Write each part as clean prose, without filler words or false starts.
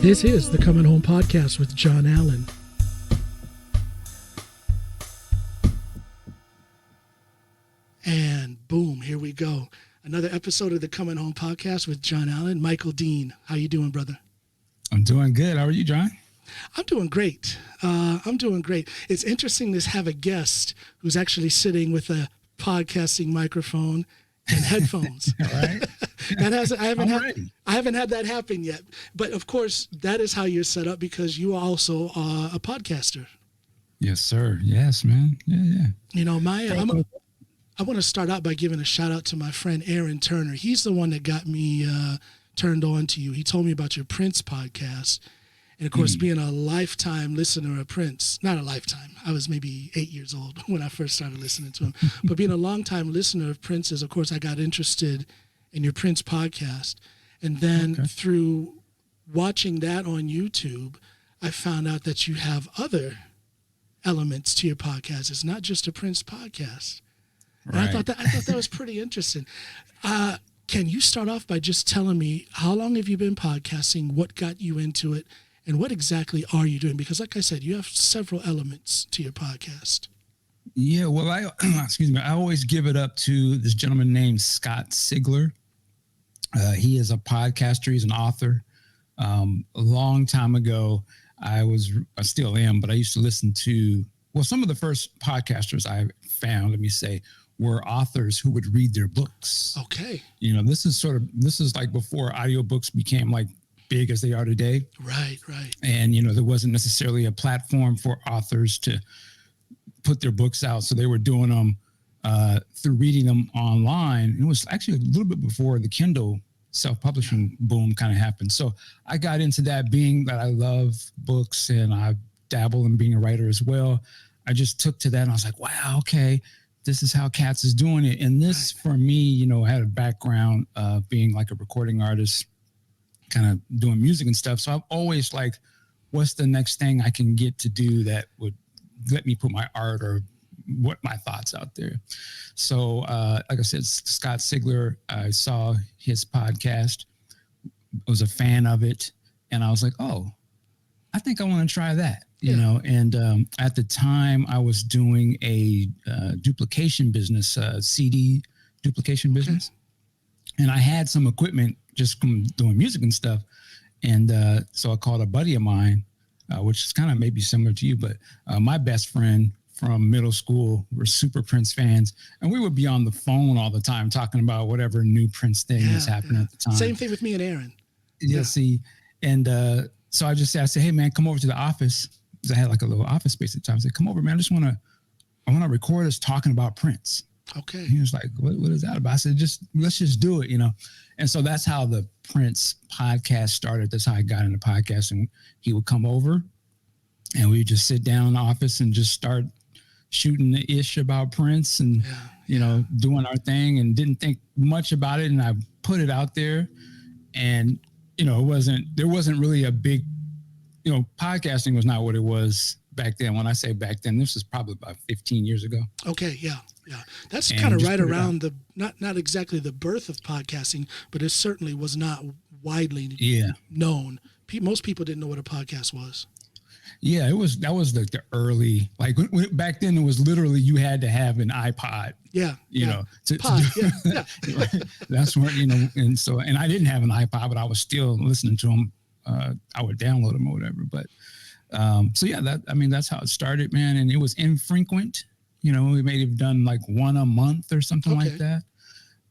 This is the Coming Home Podcast with John Allen. And boom, here we go. Another episode of the Coming Home Podcast with John Allen. Michael Dean, how you doing, brother? I'm doing good. How are you, John? I'm doing great. It's interesting to have a guest who's actually sitting with a podcasting microphone and headphones. Right? I haven't had that happen yet. But of course, that is how you're set up because you also are a podcaster. Yes, sir. Yes, man. Yeah. You know, I want to start out by giving a shout out to my friend Aaron Turner. He's the one that got me turned on to you. He told me about your Prince podcast. And of course, being a lifetime listener of Prince, not a lifetime, I was maybe 8 years old when I first started listening to him. But being a longtime listener of Prince's, of course, I got interested in your Prince podcast. And then through watching that on YouTube, I found out that you have other elements to your podcast. It's not just a Prince podcast. And I thought that was pretty interesting. Can you start off by just telling me how long have you been podcasting? What got you into it? And what exactly are you doing? Because like I said, you have several elements to your podcast. Yeah, well, I always give it up to this gentleman named Scott Sigler. He is a podcaster. He's an author. A long time ago, I still am, but I used to listen to, some of the first podcasters I found, were authors who would read their books. Okay. You know, this is like before audiobooks became like big as they are today. Right. And, you know, there wasn't necessarily a platform for authors to put their books out. So they were doing them through reading them online. It was actually a little bit before the Kindle self-publishing boom kind of happened. So I got into that, being that I love books and I dabble in being a writer as well. I just took to that and I was like, wow, okay, this is how Cats is doing it. And this, for me, you know, I had a background being like a recording artist, kind of doing music and stuff. So I'm always like, what's the next thing I can get to do that would let me put my art or what my thoughts out there. So like I said, Scott Sigler, I saw his podcast, was a fan of it. And I was like, oh, I think I want to try that, you know? And at the time I was doing a duplication business, CD duplication business. And I had some equipment just from doing music and stuff. And so I called a buddy of mine, which is kind of maybe similar to you, but my best friend from middle school, we're super Prince fans. And we would be on the phone all the time talking about whatever new Prince thing is happening at the time. Same thing with me and Aaron. Yeah. See, and so I said, hey, man, come over to the office. Because I had like a little office space at the time. I said, come over, man. I want to record us talking about Prince. Okay. He was like, what is that about? I said, let's just do it, you know? And so that's how the Prince podcast started. That's how I got into podcasting. He would come over and we'd just sit down in the office and just start shooting the ish about Prince and, you know, doing our thing, and didn't think much about it. And I put it out there, and, you know, there wasn't really a big, you know, podcasting was not what it was back then. When I say back then, this was probably about 15 years ago. Okay. Yeah. That's kind of right around not exactly the birth of podcasting, but it certainly was not widely known. Most people didn't know what a podcast was. Yeah, that was like the early, like back then it was literally, you had to have an iPod. Yeah. You know, yeah. That's where, you know, and I didn't have an iPod, but I was still listening to them. I would download them or whatever. But so yeah, that's how it started, man. And it was infrequent. You know, we may have done like one a month or something like that.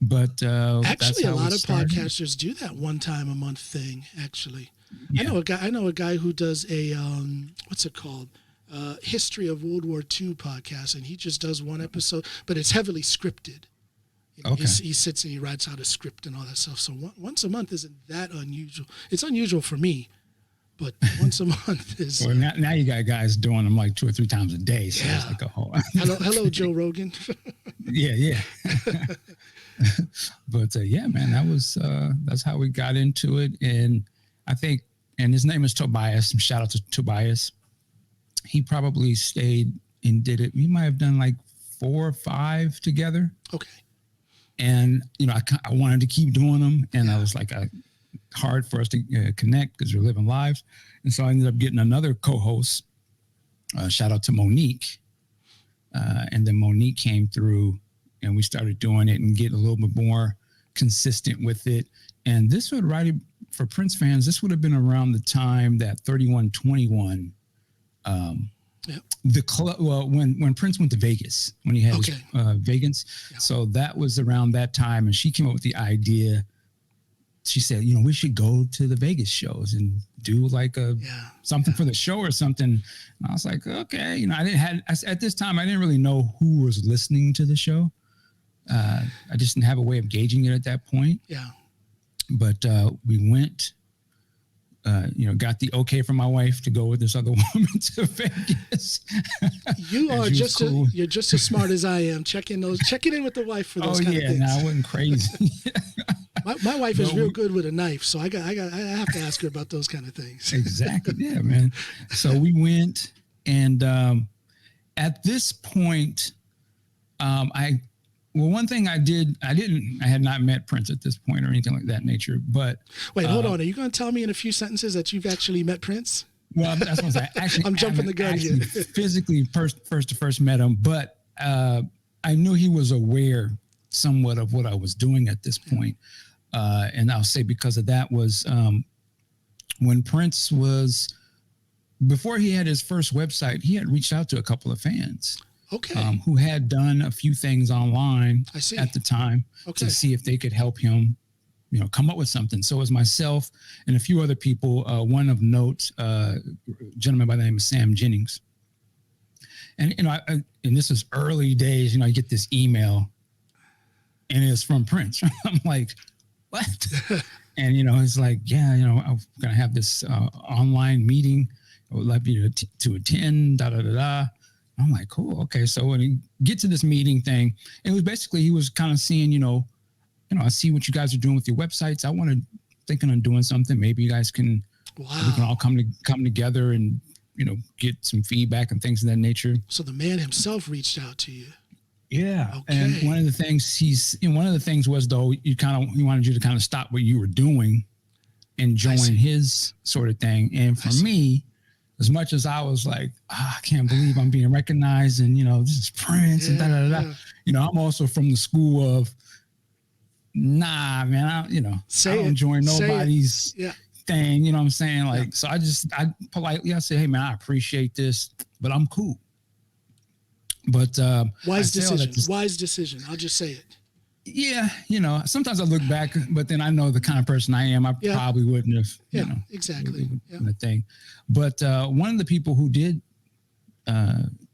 But actually, a lot of podcasters do that one time a month thing. Actually, yeah. I know a guy who does a what's it called? History of World War II podcast, and he just does one episode, but it's heavily scripted. You know, he sits and he writes out a script and all that stuff. So once a month isn't that unusual. It's unusual for me. But once a month is... Well, now you got guys doing them like 2 or 3 times a day. So it's like a whole... Hello, Joe Rogan. Yeah. But yeah, man, that's how we got into it. And I think, and his name is Tobias. Shout out to Tobias. He probably stayed and did it. We might have done like 4 or 5 together. Okay. And, you know, I wanted to keep doing them. And I was like, hard for us to connect because we're living lives. And so I ended up getting another co-host. Shout out to Monique. And then Monique came through and we started doing it and getting a little bit more consistent with it. And this would for Prince fans, this would have been around the time that 3121, the club, well, when Prince went to Vegas, when he had his Vegas. Yeah. So that was around that time. And she came up with the idea. She said, we should go to the Vegas shows and do like something for the show or something. And I was like, okay, at this time, I didn't really know who was listening to the show. I just didn't have a way of gauging it at that point. Yeah. But we went, got the okay from my wife to go with this other woman to Vegas. You're just as smart as I am. Checking in with the wife for those kind of things. I wasn't crazy. My wife is real good with a knife, so I have to ask her about those kind of things. Exactly. Yeah, man. So we went, and at this point, one thing I had not met Prince at this point or anything like that nature, but. Wait, hold on. Are you going to tell me in a few sentences that you've actually met Prince? Well, that's what I'm saying. I'm jumping the gun here. Physically first met him, but I knew he was aware somewhat of what I was doing at this point. And I'll say because of that was when Prince before he had his first website, he had reached out to a couple of fans. Okay. Who had done a few things online at the time to see if they could help him, come up with something. So it was myself and a few other people, one of note, a gentleman by the name of Sam Jennings. And, and this is early days, I get this email and it's from Prince. I'm like, what? And, it's like, I'm going to have this online meeting. I would like you to attend, I'm like, cool. Okay. So when he get to this meeting thing, it was basically, he was kind of seeing, I see what you guys are doing with your websites. Thinking on doing something. Maybe you guys we can all come together and, get some feedback and things of that nature. So the man himself reached out to you. Yeah. Okay. And one of the things was though, he wanted you to kind of stop what you were doing and join his sort of thing. And for me, as much as I was like, I can't believe I'm being recognized and, this is Prince and I'm also from the school of, nah, man, I don't join nobody's thing. You know what I'm saying? Like, so I politely, I say, hey man, I appreciate this, but I'm cool. But, wise decision. I'll just say it. Yeah. Sometimes I look back, but then I know the kind of person I am. I probably wouldn't have, exactly. The thing. But one of the people who did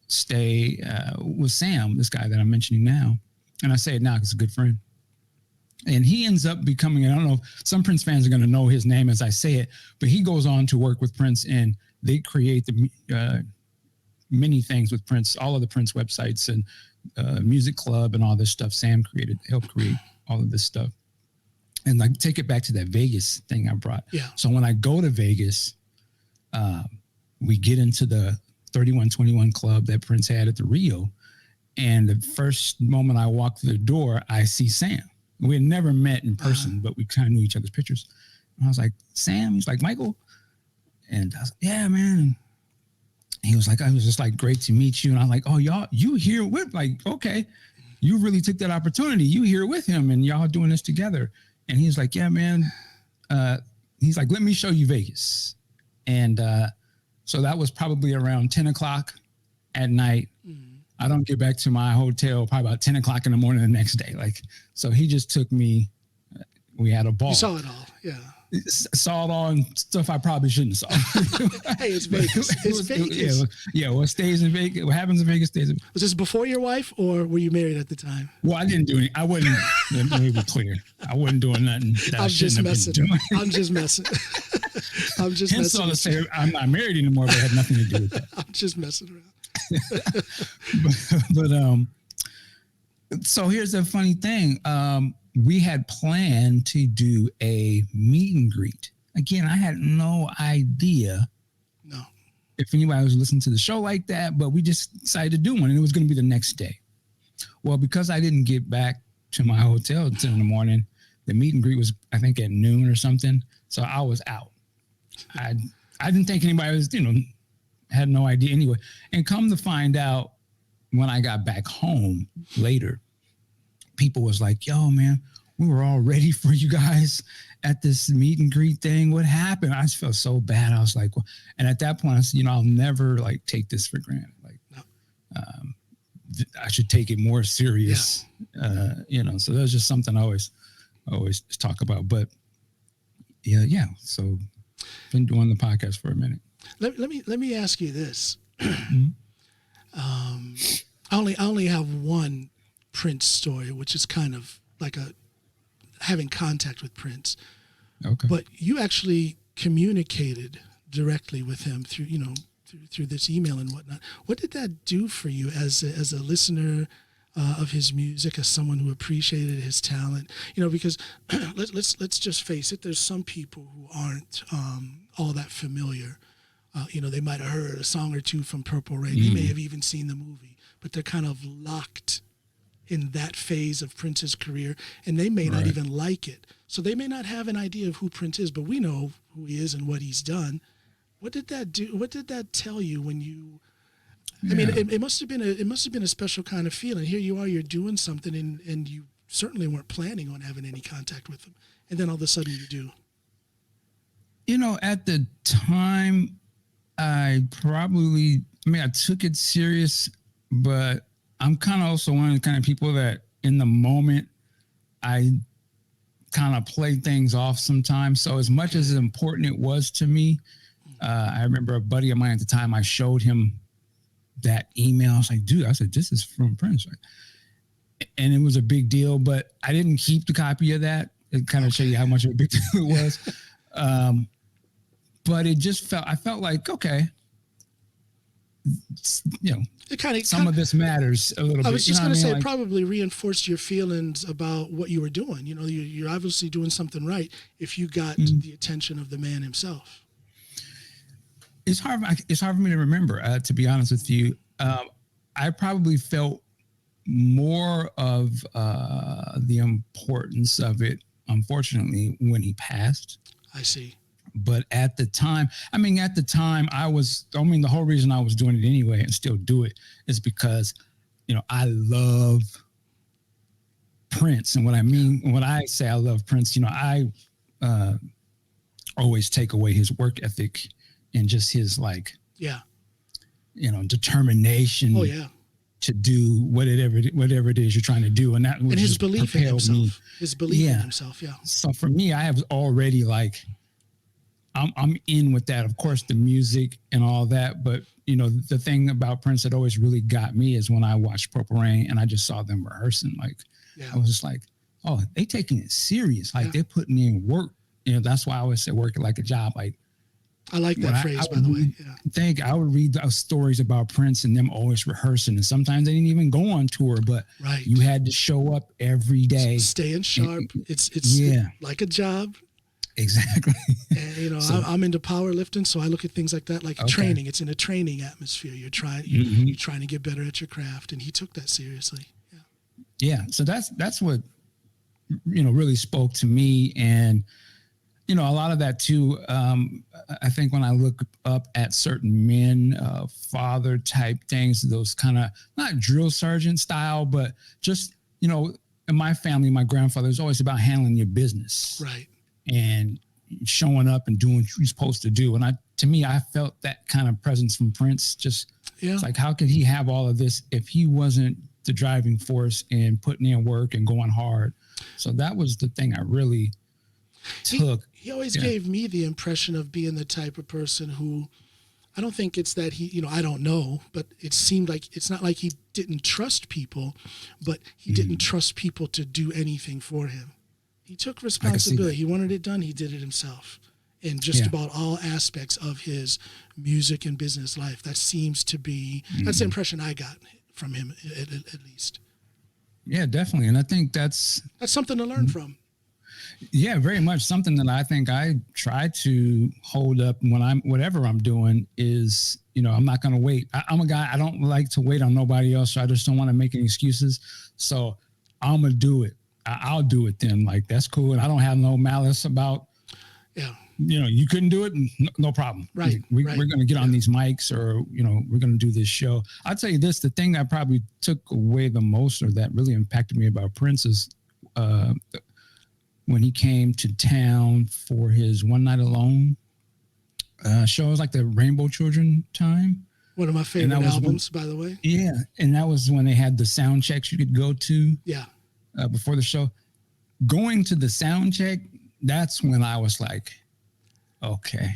stay was Sam, this guy that I'm mentioning now. And I say it now because he's a good friend. And he ends up becoming, I don't know, some Prince fans are going to know his name as I say it, but he goes on to work with Prince and they create the many things with Prince, all of the Prince websites and music club and all this stuff. Sam helped create all of this stuff. And like, take it back to that Vegas thing I brought. Yeah. So when I go to Vegas, we get into the 3121 club that Prince had at the Rio. And the first moment I walk through the door, I see Sam. We had never met in person, but we kind of knew each other's pictures. And I was like, Sam? He's like, Michael? And I was like, yeah, man. He was like, I was just like, great to meet you. And I'm like, oh, y'all, you here with, like, okay, you really took that opportunity. You here with him and y'all doing this together. And he's like, yeah, man. He's like, let me show you Vegas. And so that was probably around 10 o'clock at night. Mm-hmm. I don't get back to my hotel probably about 10 o'clock in the morning the next day. Like, so he just took me, we had a ball. You saw it all. Yeah. Saw it all and stuff I probably shouldn't have saw. Hey, it's Vegas. It's Vegas. What stays in Vegas, what happens in Vegas stays in Vegas. Was this before your wife or were you married at the time? Well, I didn't do anything. I wasn't, let me be clear. I wasn't doing nothing that I shouldn't have been doing. I'm just messing. I'm just Hence messing. all to say I'm not married anymore, but it had nothing to do with that. I'm just messing around. but so here's the funny thing. We had planned to do a meet and greet. Again, I had no idea if anybody was listening to the show like that, but we just decided to do one and it was going to be the next day. Well, because I didn't get back to my hotel until in the morning, The meet and greet was, I think, at noon or something. So I was out. I didn't think anybody was, had no idea anyway. And come to find out, when I got back home later, people was like, yo, man, we were all ready for you guys at this meet and greet thing. What happened? I just felt so bad. I was like, well, and at that point I said, I'll never like take this for granted. Like, I should take it more serious. Yeah. So that's just something I always talk about, but yeah. So been doing the podcast for a minute. Let me ask you this. Mm-hmm. I only have one Prince story, which is kind of like having contact with Prince. Okay. But you actually communicated directly with him through this email and whatnot. What did that do for you as a listener of his music, as someone who appreciated his talent? Because let's just face it, there's some people who aren't all that familiar. They might have heard a song or two from Purple Rain. They may have even seen the movie, but they're kind of locked in that phase of Prince's career, and they may not even like it. So they may not have an idea of who Prince is, but we know who he is and what he's done. What did that do? What did that tell you when you? Yeah. I mean, it must have been a special kind of feeling. Here you are, you're doing something, and you certainly weren't planning on having any contact with him, and then all of a sudden you do. At the time, I took it serious, but I'm kind of also one of the kind of people that in the moment I kind of play things off sometimes. So as much as important it was to me, I remember a buddy of mine at the time, I showed him that email. I was like, dude, I said, this is from Prince. And it was a big deal, but I didn't keep the copy of that. It kind of show you how much of a big deal it was. But it just I felt like, okay, it kind of some of this matters a little bit. I was just going to say, it probably reinforced your feelings about what you were doing. You're obviously doing something right if you got the attention of the man himself. It's hard for me to remember, to be honest with you. I probably felt more of the importance of it, unfortunately, when he passed. I see. But at the time, the whole reason I was doing it anyway and still do it is because, I love Prince. And when I say I love Prince, I always take away his work ethic and just his determination. Oh, yeah. To do whatever it is you're trying to do. And that was his belief in himself. Me. His belief in himself, yeah. So for me, I have already I'm in with that. Of course, the music and all that, but the thing about Prince that always really got me is when I watched Purple Rain and I just saw them rehearsing. I was just like, oh, they taking it serious. They're putting in work. That's why I always say work it like a job. I like that phrase, by the way. Yeah. I would read those stories about Prince and them always rehearsing, and sometimes they didn't even go on tour, but you had to show up every day, staying sharp. It's like a job. Exactly. And I'm into powerlifting, so I look at things like that, training. It's in a training atmosphere. You're trying to get better at your craft, and he took that seriously. Yeah. Yeah. So that's what really spoke to me, and a lot of that too. I think when I look up at certain men, father type things, those kind of not drill sergeant style, but just in my family, my grandfather was always about handling your business. Right. And showing up and doing what you're supposed to do. And I felt that kind of presence from Prince. It's like, how could he have all of this if he wasn't the driving force and putting in work and going hard? So that was the thing I really took. He always gave me the impression of being the type of person who, I don't think it's that he, I don't know, but it seemed like it's not like he didn't trust people, but he didn't trust people to do anything for him. He took responsibility. He wanted it done. He did it himself in just about all aspects of his music and business life. That seems to be, that's the impression I got from him, at least. Yeah, definitely. And I think that's something to learn from. Yeah, very much. Something that I think I try to hold up when whatever I'm doing is, I'm not going to wait. I'm a guy, I don't like to wait on nobody else. So I just don't want to make any excuses. So I'm going to do it. I'll do it then. Like, that's cool. And I don't have no malice about, Yeah. You couldn't do it. No problem. Right. We're going to get on these mics, or, we're going to do this show. I'll tell you this, the thing that probably took away the most, or that really impacted me about Prince, is when he came to town for his One Night Alone show. It was like the Rainbow Children time. One of my favorite albums, by the way. Yeah. And that was when they had the sound checks you could go to. Yeah. Before the show. Going to the sound check, that's when I was like, okay.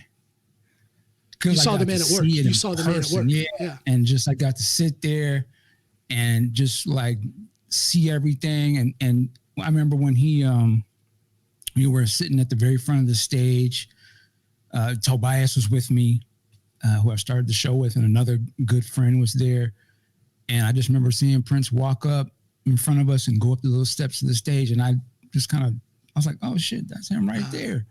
You saw the man at work. You saw the man at work. Yeah. And just I got to sit there and just like see everything. And I remember when we were sitting at the very front of the stage. Tobias was with me, who I started the show with, and another good friend was there. And I just remember seeing Prince walk up in front of us and go up the little steps of the stage. And I just I was like, oh shit, that's him right there.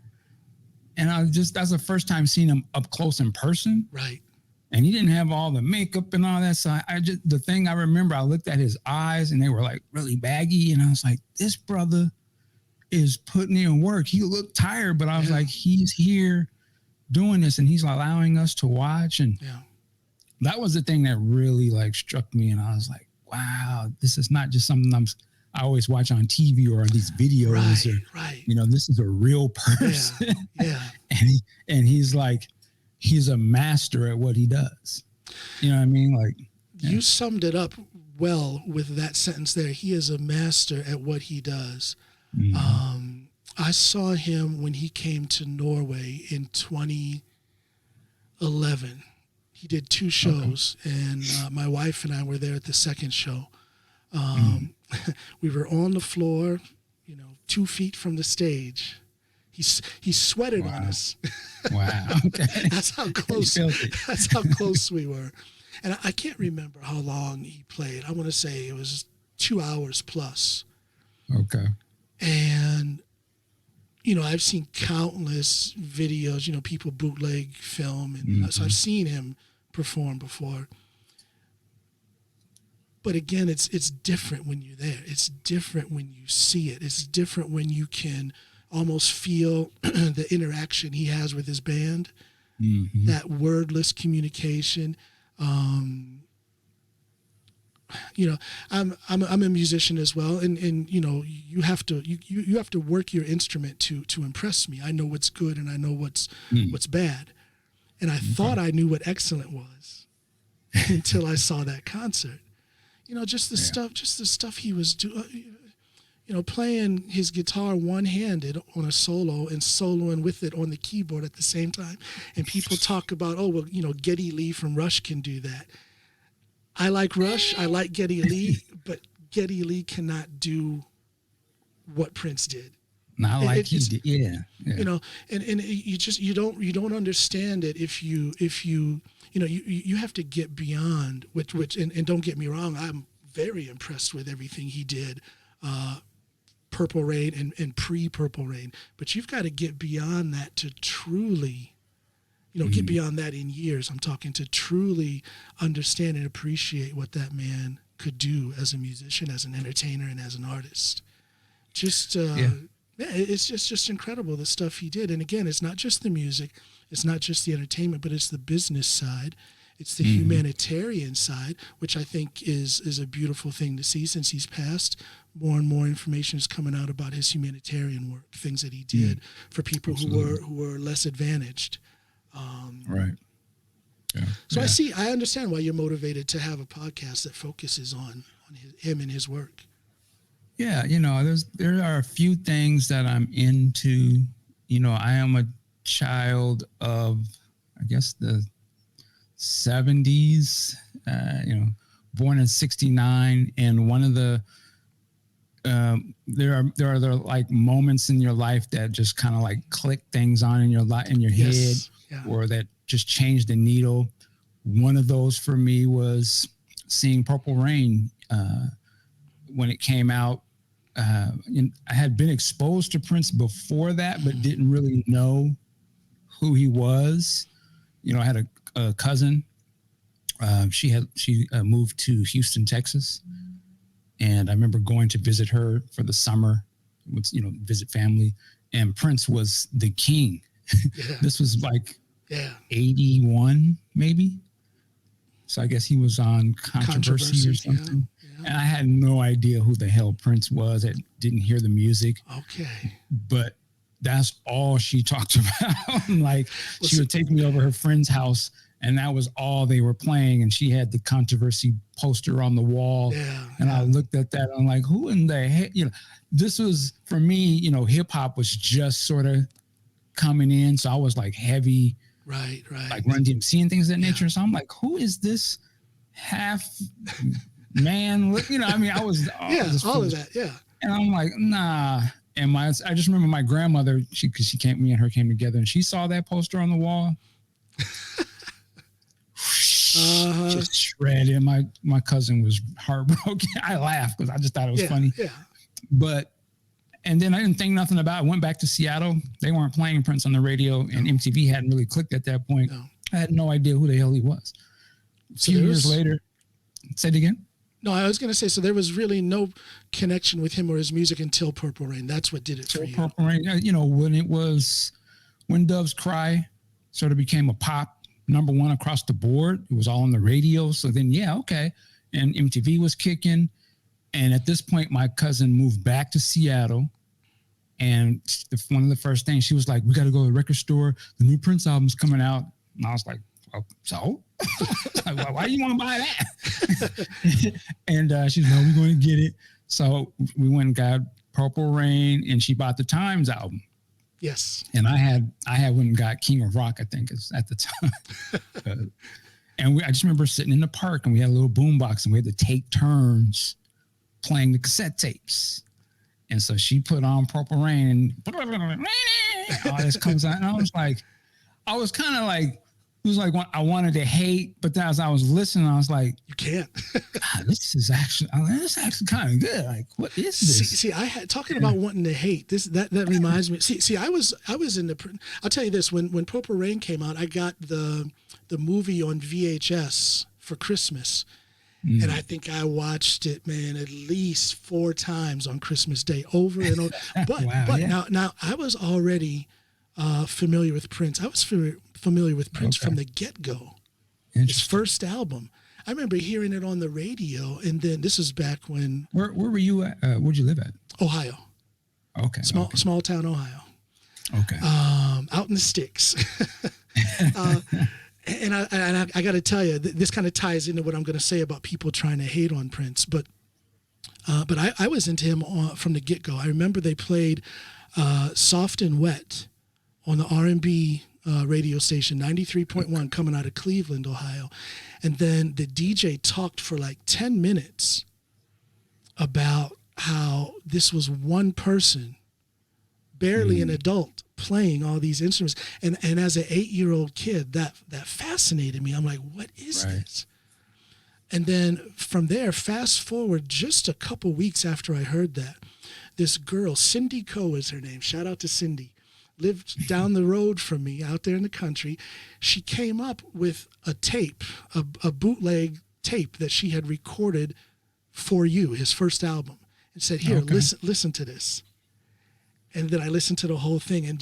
And that's the first time seeing him up close in person. Right. And he didn't have all the makeup and all that. So the thing I remember, I looked at his eyes and they were like really baggy. And I was like, this brother is putting in work. He looked tired, but I was like, he's here doing this and he's allowing us to watch. And that was the thing that really like struck me. And I was like, wow, this is not just something I always watch on TV or these videos. Right. This is a real person. Yeah. and he's like, he's a master at what he does. You know what I mean? Like, you summed it up well with that sentence there. He is a master at what he does. Mm-hmm. I saw him when he came to Norway in 2011. He did 2 shows, and my wife and I were there at the second show. We were on the floor, 2 feet from the stage. He sweated on us. Wow. Okay. That's how close. That's how close we were. And I can't remember how long he played. I want to say it was 2 hours plus. Okay. And I've seen countless videos. People bootleg film, and so I've seen him perform before. But again, it's different when you're there. It's different when you see it. It's different when you can almost feel the interaction he has with his band, that wordless communication. I'm a musician as well, and you have to work your instrument to impress me. I know what's good and I know what's bad, and I thought I knew what excellent was until I saw that concert. Just the stuff he was doing. Playing his guitar one-handed on a solo and soloing with it on the keyboard at the same time. And people talk about, Geddy Lee from Rush can do that. I like Rush, I like Geddy Lee, but Geddy Lee cannot do what Prince did. Not like he did, yeah. And you don't understand it if you have to get beyond which and don't get me wrong, I'm very impressed with everything he did. Purple Rain and pre-Purple Rain, but you've got to get beyond that to truly, get beyond that in years. I'm talking to truly understand and appreciate what that man could do as a musician, as an entertainer, and as an artist. It's just incredible the stuff he did. And again, it's not just the music, it's not just the entertainment, but it's the business side. It's the humanitarian side, which I think is a beautiful thing to see. Since he's passed, more and more information is coming out about his humanitarian work, things that he did for people who were less advantaged. Right. Yeah. So I understand why you're motivated to have a podcast that focuses on him and his work. Yeah, there are a few things that I'm into. I am a child of, I guess, the 70s, born in 69. And one of the, there are like moments in your life that just kind of like click things on in your head, or that just change the needle. One of those for me was seeing Purple Rain when it came out. And I had been exposed to Prince before that, but didn't really know who he was. I had a cousin. She moved to Houston, Texas, And I remember going to visit her for the summer, with, visit family. And Prince was the king. Yeah. This was like yeah. 81, maybe. So I guess he was on Controversy or something. Yeah. And I had no idea who the hell Prince was. I didn't hear the music. Okay. But that's all she talked about. Like, she would take me over her friend's house, and that was all they were playing. And she had the Controversy poster on the wall. Yeah. And I looked at that. I'm like, who in the heck? This was, for me, hip hop was just sort of coming in. So I was like heavy. Right. Like Run DMC and things of that nature. So I'm like, who is this half man? I was all of that. Yeah. And I'm like, nah. And I just remember my grandmother, me and her came together, and she saw that poster on the wall. Just shredded. My cousin was heartbroken. I laughed because I just thought it was funny. Yeah. And then I didn't think nothing about it. Went back to Seattle. They weren't playing Prince on the radio, and MTV hadn't really clicked at that point. No. I had no idea who the hell he was. A few years later, say it again. No, I was going to say, so there was really no connection with him or his music until Purple Rain. That's what did it for you. Purple Rain, when Doves Cry sort of became a pop #1 across the board. It was all on the radio. So then, okay. And MTV was kicking. And at this point, my cousin moved back to Seattle. And one of the first things, she was like, we got to go to the record store. The new Prince album's coming out. And I was like, oh, so? Like, why do you want to buy that? And she's like, no, we're going to get it. So we went and got Purple Rain, and she bought the Times album. Yes. And I had went and got King of Rock, I think, at the time. And I just remember sitting in the park, and we had a little boombox, and we had to take turns playing the cassette tapes. And so she put on Purple Rain, and all this comes out. And I was kind of like, it was like I wanted to hate, but then as I was listening, I was like, you can't. God, this is actually kind of good. Like, what is this? See, I had talking about wanting to hate. That reminds me. See, I was in the. I'll tell you this: when Purple Rain came out, I got the movie on VHS for Christmas. And I think I watched it, man, at least 4 times on Christmas Day, over and over. But now I was already familiar with Prince. I was familiar with Prince from the get-go. His first album. I remember hearing it on the radio, and then this is back when. Where were you at? Where'd you live at? Ohio. Okay. Small town Ohio. Okay. Out in the sticks. And I got to tell you, this kind of ties into what I'm going to say about people trying to hate on Prince. But I was into him from the get-go. I remember they played Soft and Wet on the R&B radio station, 93.1, coming out of Cleveland, Ohio. And then the DJ talked for like 10 minutes about how this was one person, barely an adult, playing all these instruments. And as an 8-year-old kid, that fascinated me. I'm like, what is this? And then from there, fast forward just a couple weeks after I heard that, this girl, Cindy Coe is her name. Shout out to Cindy. Lived down the road from me out there in the country. She came up with a tape, a bootleg tape that she had recorded For You, his first album, and said, here, listen to this. And then I listened to the whole thing, and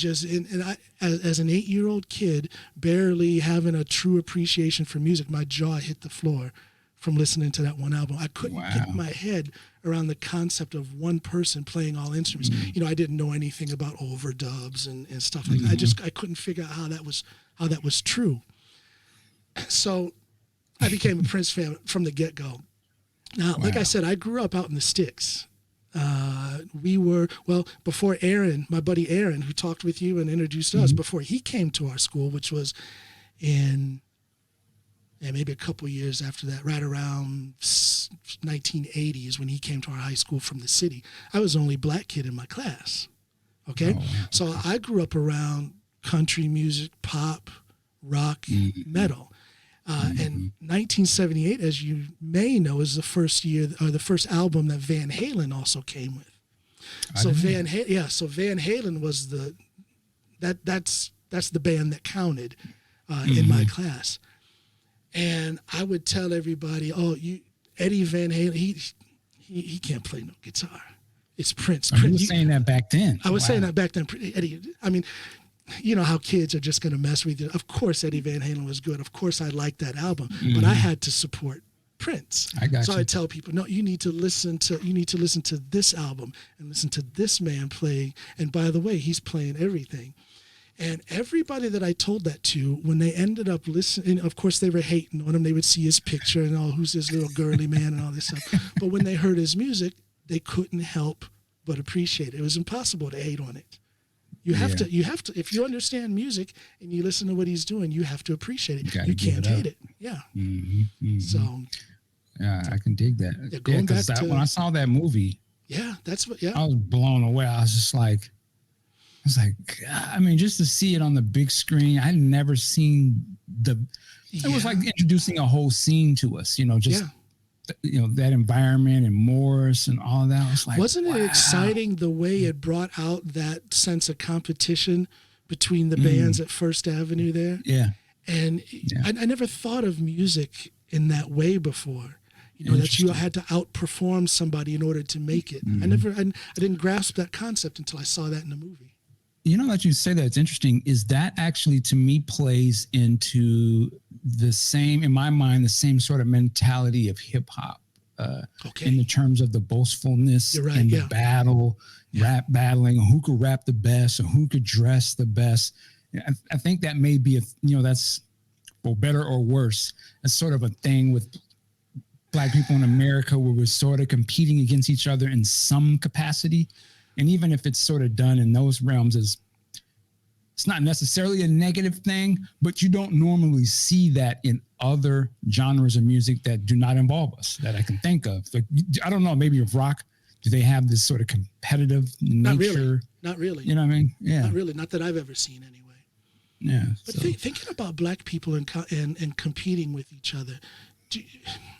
I, as an 8-year-old kid, barely having a true appreciation for music, my jaw hit the floor from listening to that one album. I couldn't get my head around the concept of one person playing all instruments. I didn't know anything about overdubs and stuff like that. I couldn't figure out how that was true. So I became a Prince fan from the get-go. Now, like I said, I grew up out in the sticks. Before Aaron, my buddy Aaron, who talked with you and introduced us, before he came to our school, which was in maybe a couple years after that, right around 1980s when he came to our high school from the city. I was the only black kid in my class. Okay. So I grew up around country music, pop, rock, metal. And 1978, as you may know, is the first year or the first album that Van Halen also came with. So Van Halen was that's the band that counted in my class. And I would tell everybody, Eddie Van Halen, he can't play no guitar. It's Prince. I was saying that back then. I was saying that back then, Eddie. I mean, you know how kids are just going to mess with you. Of course, Eddie Van Halen was good. Of course, I liked that album, but I had to support Prince. So I tell people, no, you need to listen to this album and listen to this man playing. And by the way, he's playing everything. And everybody that I told that to, when they ended up listening, of course they were hating on him. They would see his picture and, oh, who's this little girly man and all this stuff. But when they heard his music, they couldn't help but appreciate it. It was impossible to hate on it. You have to, if you understand music and you listen to what he's doing, you have to appreciate it. You can't hate it. Yeah. So. Yeah, I can dig that. Yeah, going back to, when I saw that movie. Yeah, that's what, I was blown away. I was just like, God, I mean, just to see it on the big screen, I'd never seen it was like introducing a whole scene to us, just, that environment and Morris and all of that. I was like, wasn't it exciting the way it brought out that sense of competition between the bands at First Avenue there? Yeah. And I never thought of music in that way before. That you had to outperform somebody in order to make it. I didn't grasp that concept until I saw that in the movie. That you say that, it's interesting, is that actually to me plays into the same, in my mind, the same sort of mentality of hip hop in the terms of the boastfulness and the battle, rap battling, who could rap the best or who could dress the best. I think that may be, that's for better or worse. It's sort of a thing with Black people in America where we're sort of competing against each other in some capacity. And even if it's sort of done in those realms, it's not necessarily a negative thing, but you don't normally see that in other genres of music that do not involve us that I can think of. Like, I don't know, maybe with rock, do they have this sort of competitive nature? Not really. You know what I mean? Yeah. Not really. Not that I've ever seen anyway. Yeah. But thinking about Black people and competing with each other,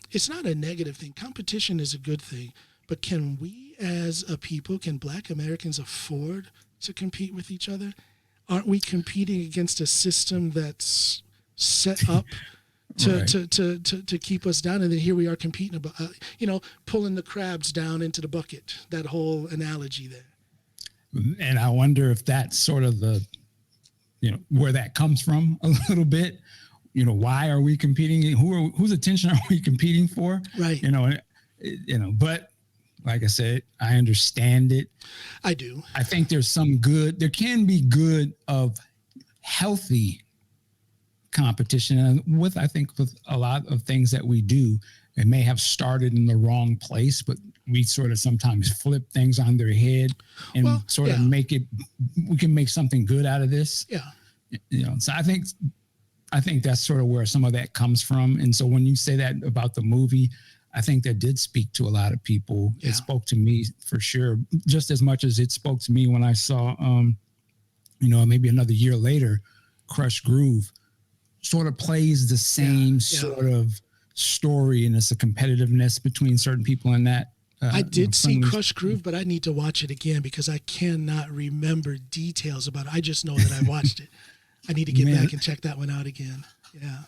it's not a negative thing. Competition is a good thing. But can we as a people, can Black Americans afford to compete with each other? Aren't we competing against a system that's set up to keep us down? And then here we are competing about, pulling the crabs down into the bucket, that whole analogy there. And I wonder if that's sort of the, where that comes from a little bit. Why are we competing? Whose attention are we competing for? Right. But like I said, I understand it. I do. I think there's some good, there can be good of healthy competition. And I think with a lot of things that we do, it may have started in the wrong place, but we sort of sometimes flip things on their head and of make it, we can make something good out of this. Yeah. So I think that's sort of where some of that comes from. And so when you say that about the movie, I think that did speak to a lot of people. Yeah. It spoke to me for sure, just as much as it spoke to me when I saw, maybe another year later, Crush Groove sort of plays the same sort of story, and it's a competitiveness between certain people in that. I did see Crush Groove, but I need to watch it again because I cannot remember details about it. I just know that I watched it. I need to get back and check that one out again. Yeah.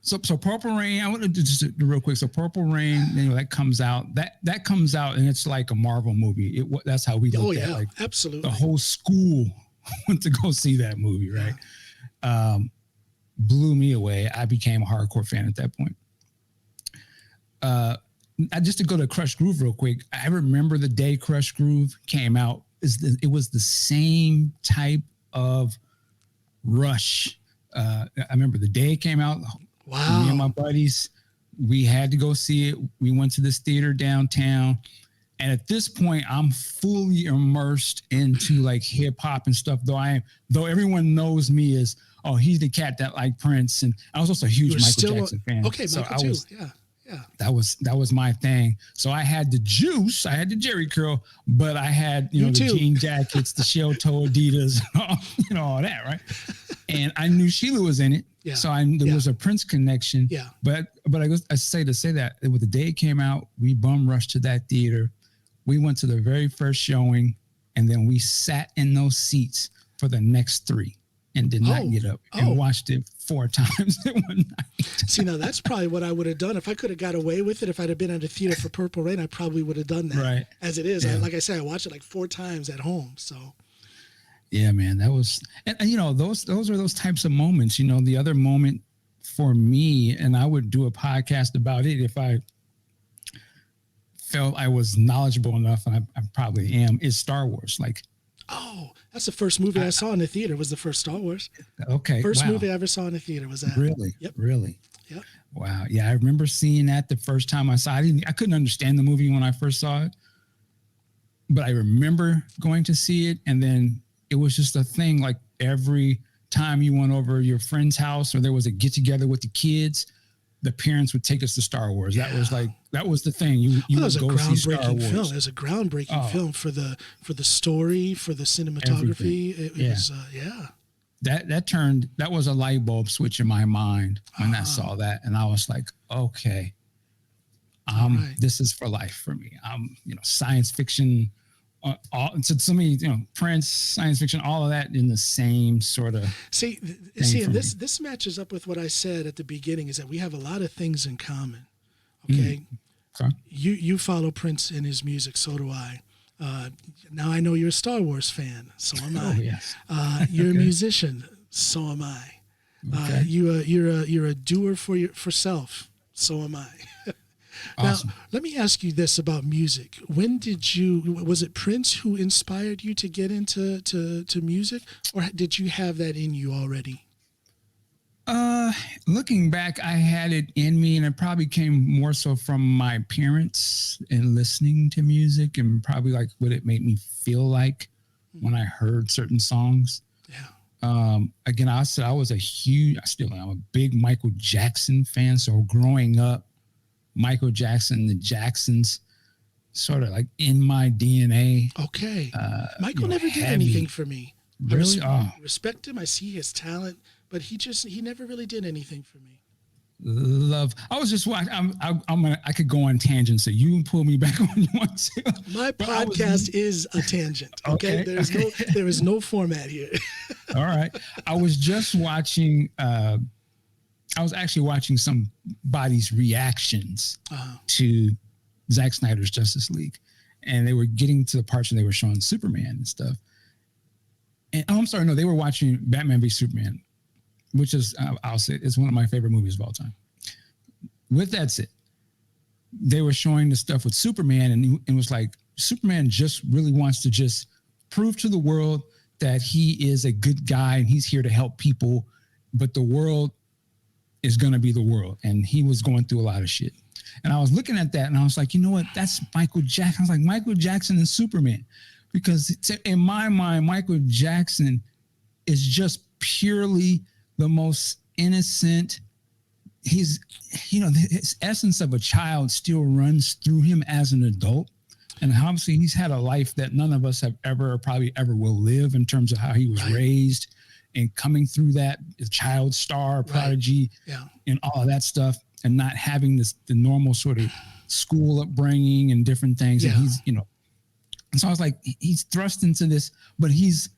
So Purple Rain, I want to just do real quick. So Purple Rain, that comes out. That comes out, and it's like a Marvel movie. That's how we looked at it. Like, absolutely. The whole school went to go see that movie, right? Yeah. Blew me away. I became a hardcore fan at that point. Just to go to Crush Groove real quick, I remember the day Crush Groove came out. It was the same type of rush. I remember the day it came out. Wow. Me and my buddies, we had to go see it. We went to this theater downtown. And at this point, I'm fully immersed into like hip hop and stuff, though everyone knows me as, oh, he's the cat that liked Prince. And I was also a huge Michael Jackson fan. Okay, so Michael too. Yeah. That was my thing. So I had the juice, I had the Jerry curl, but I had, the jean jackets, the shell toe Adidas, all that, right? And I knew Sheila was in it. Yeah. So there was a Prince connection. Yeah. But I say that with the day it came out, we bum rushed to that theater. We went to the very first showing, and then we sat in those seats for the next three. and did not Oh, get up oh. and watched it 4 times in one night. See, now that's probably what I would have done if I could have got away with it. If I'd have been at a theater for Purple Rain, I probably would have done that. Right. As it is, Yeah. like I said, I watched it like 4 times at home. So Yeah, man, that was, and you know, those are those types of moments. You know, the other moment for me, and I would do a podcast about it if I felt I was knowledgeable enough, and I probably am, is Star Wars. Like, oh, that's the first movie I saw in the theater was the first Star Wars. okay, First wow. movie I ever saw in the theater was that. Really? Yep. Really? Yep. Wow. Yeah, I remember seeing that the first time I saw it. I couldn't understand the movie when I first saw it, but I remember going to see it, and then it was just a thing. Like every time you went over your friend's house or there was a get together with the kids, the parents would take us to Star Wars. Yeah. That was the thing. You Well, would that go was a see Star groundbreaking Wars. film. It was a groundbreaking film for the story, for the cinematography. It was That was a light bulb switch in my mind when I saw that, and I was like, okay, Right. this is for life for me. Science fiction, to me, Prince, science fiction, all of that in the same sort of. See, and this matches up with what I said at the beginning, is that we have a lot of things in common. Okay, Okay. You follow Prince and his music, so do I. Now I know you're a Star Wars fan, so am I. Oh yes. You're a musician, so am I. Okay. You're a doer for self, so am I. Awesome. Now, let me ask you this about music. When was it Prince who inspired you to get into to music, or did you have that in you already? Looking back, I had it in me, and it probably came more so from my parents and listening to music, and probably like what it made me feel like when I heard certain songs. Yeah. Again, I said I'm a big Michael Jackson fan. So growing up, Michael Jackson, the Jacksons, sort of like in my DNA. Okay. Michael never did heavy. anything for me. Really? I respect him. I see his talent, but he never really did anything for me. Love. I was just watching. I could go on tangents, so you can pull me back when you want to. My podcast is a tangent. Okay. There is no format here. All right. I was just watching. I was actually watching somebody's reactions to Zack Snyder's Justice League, and they were getting to the parts where they were showing Superman and stuff. And they were watching Batman v Superman, which is, I'll say, it's one of my favorite movies of all time. With that said, they were showing the stuff with Superman, and it was like, Superman just really wants to just prove to the world that he is a good guy and he's here to help people, but the world is going to be the world. And he was going through a lot of shit. And I was looking at that and I was like, you know what? That's Michael Jackson. I was like, Michael Jackson and Superman. Because in my mind, Michael Jackson is just purely the most innocent. His essence of a child still runs through him as an adult. And obviously he's had a life that none of us have ever, or probably ever will live, in terms of how he was raised and coming through that, child star, prodigy, and all of that stuff, and not having the normal sort of school upbringing and different things. Yeah. And he's, and so I was like, he's thrust into this, but he's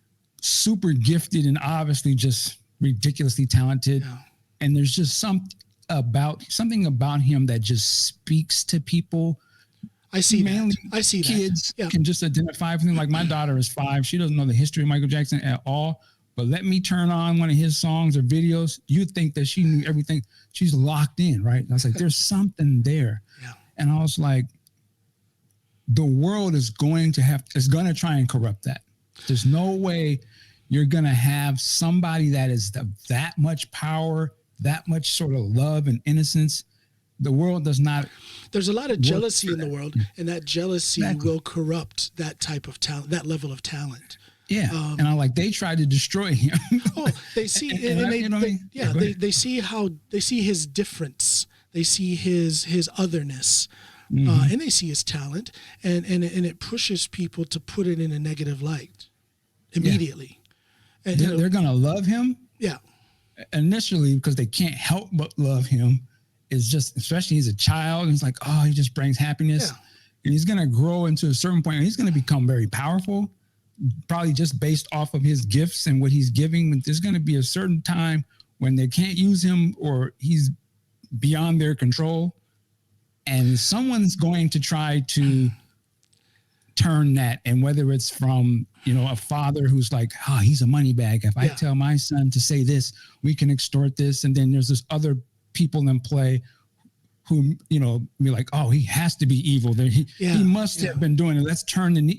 super gifted and obviously just ridiculously talented. Yeah. And there's just something about him that just speaks to people. I see mainly that. I see kids that. can just identify with him. Like my daughter is 5. She doesn't know the history of Michael Jackson at all. But let me turn on one of his songs or videos. You'd think that she knew everything. She's locked in, right? And I was like, there's something there. Yeah. And I was like, the world is going to try and corrupt that. There's no way you're going to have somebody that is that much power, that much sort of love and innocence. The world does not. There's a lot of jealousy in the world, and that jealousy will corrupt that type of talent, that level of talent. Yeah, and I'm like, they tried to destroy him. They see, they see his difference. They see his otherness, and they see his talent, and it pushes people to put it in a negative light immediately. Yeah. And they're gonna love him. Yeah, initially, because they can't help but love him. Is just, especially he's a child, and it's like, he just brings happiness, and he's gonna grow into a certain point, and he's gonna become very powerful. probably just based off of his gifts and what he's giving. There's going to be a certain time when they can't use him or he's beyond their control. And someone's going to try to turn that. And whether it's from, a father who's like, he's a money bag. If I tell my son to say this, we can extort this. And then there's this other people in play who, be like, he has to be evil. He must have been doing it. Let's turn and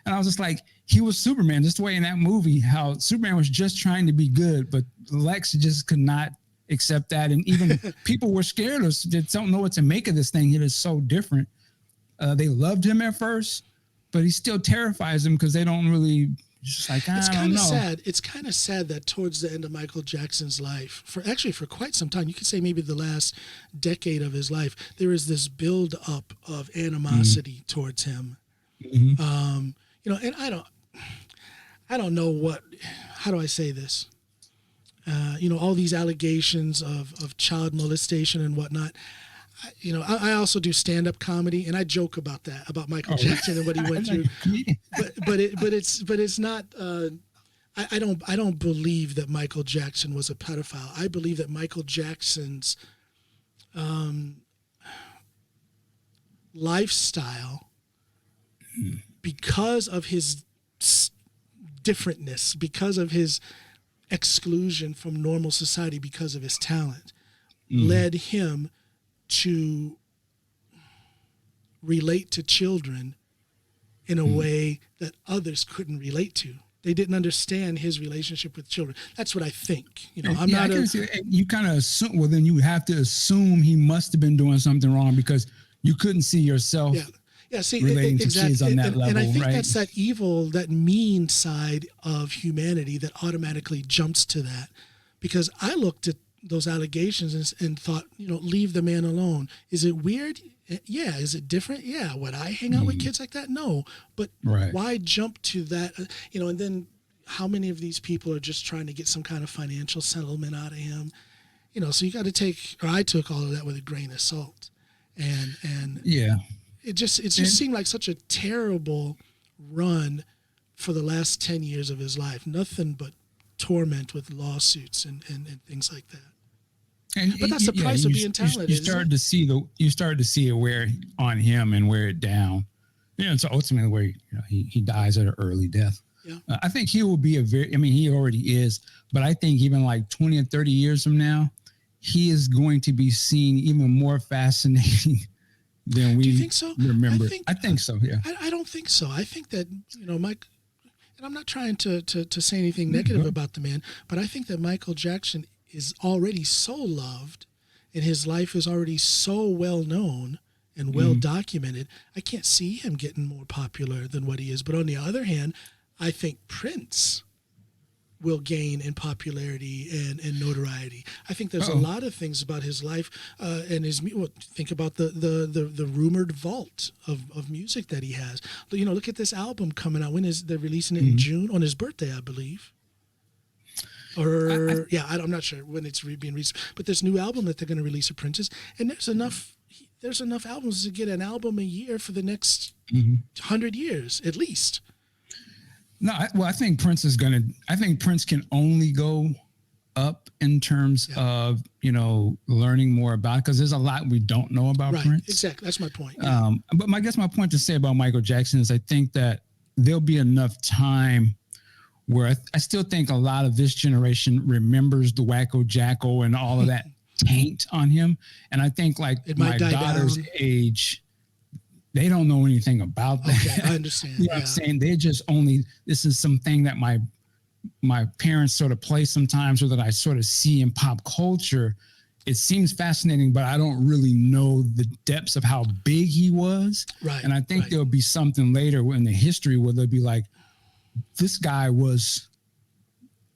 I was just like, he was Superman, just the way in that movie, how Superman was just trying to be good, but Lex just could not accept that. And even people were scared of, they don't know what to make of this thing. It is so different. They loved him at first, but he still terrifies them because they don't really, just like, I don't know. Sad. It's kind of sad that towards the end of Michael Jackson's life, for quite some time, you could say maybe the last decade of his life, there is this build up of animosity towards him. And I don't know how do I say this? All these allegations of child molestation and whatnot. I also do stand-up comedy, and I joke about that, about Michael Jackson and what he went through. But it's not. I don't believe that Michael Jackson was a pedophile. I believe that Michael Jackson's lifestyle, because of his differentness, because of his exclusion from normal society, because of his talent, led him to relate to children in a way that others couldn't relate to. They didn't understand his relationship with children. That's what I think. You kind of assume, well, then you have to assume he must have been doing something wrong because you couldn't see yourself relating to kids on that level. And I think that's that evil, that mean side of humanity that automatically jumps to that. Because I looked at those allegations and thought, leave the man alone. Is it weird? Yeah. Is it different? Yeah. Would I hang out with kids like that? No. But why jump to that? And then how many of these people are just trying to get some kind of financial settlement out of him? So you got to I took all of that with a grain of salt. And it just seemed like such a terrible run for the last 10 years of his life. Nothing but torment with lawsuits and things like that. But that's the price of being talented. You started to see it wear on him and wear it down. So ultimately where he dies at an early death. Yeah. I think he will be he already is, but I think even like 20 and 30 years from now, he is going to be seen even more fascinating than we remember. I think so. Yeah. I don't think so. I think that, Mike, and I'm not trying to say anything negative about the man, but I think that Michael Jackson is already so loved and his life is already so well known and well documented. I can't see him getting more popular than what he is. But on the other hand, I think Prince will gain in popularity and notoriety. I think there's a lot of things about his life and his think about the rumored vault of music that he has. Look at this album coming out. When is they're releasing it in June on his birthday, I believe. I'm not sure when it's being released, but this new album that they're going to release of Prince's, and there's enough albums to get an album a year for the next 100 years at least. No, I think Prince can only go up in terms of, learning more about it, because there's a lot we don't know about Prince. Exactly. That's my point. But I guess my point to say about Michael Jackson is I think that there'll be enough time where I still think a lot of this generation remembers the Wacko Jacko and all of that taint on him. And I think like my daughter's age, they don't know anything about that. Okay, I understand. You know what I'm saying? They just this is something that my parents sort of play sometimes, or that I sort of see in pop culture. It seems fascinating, but I don't really know the depths of how big he was. Right. And I think there'll be something later in the history where they'll be like, this guy was,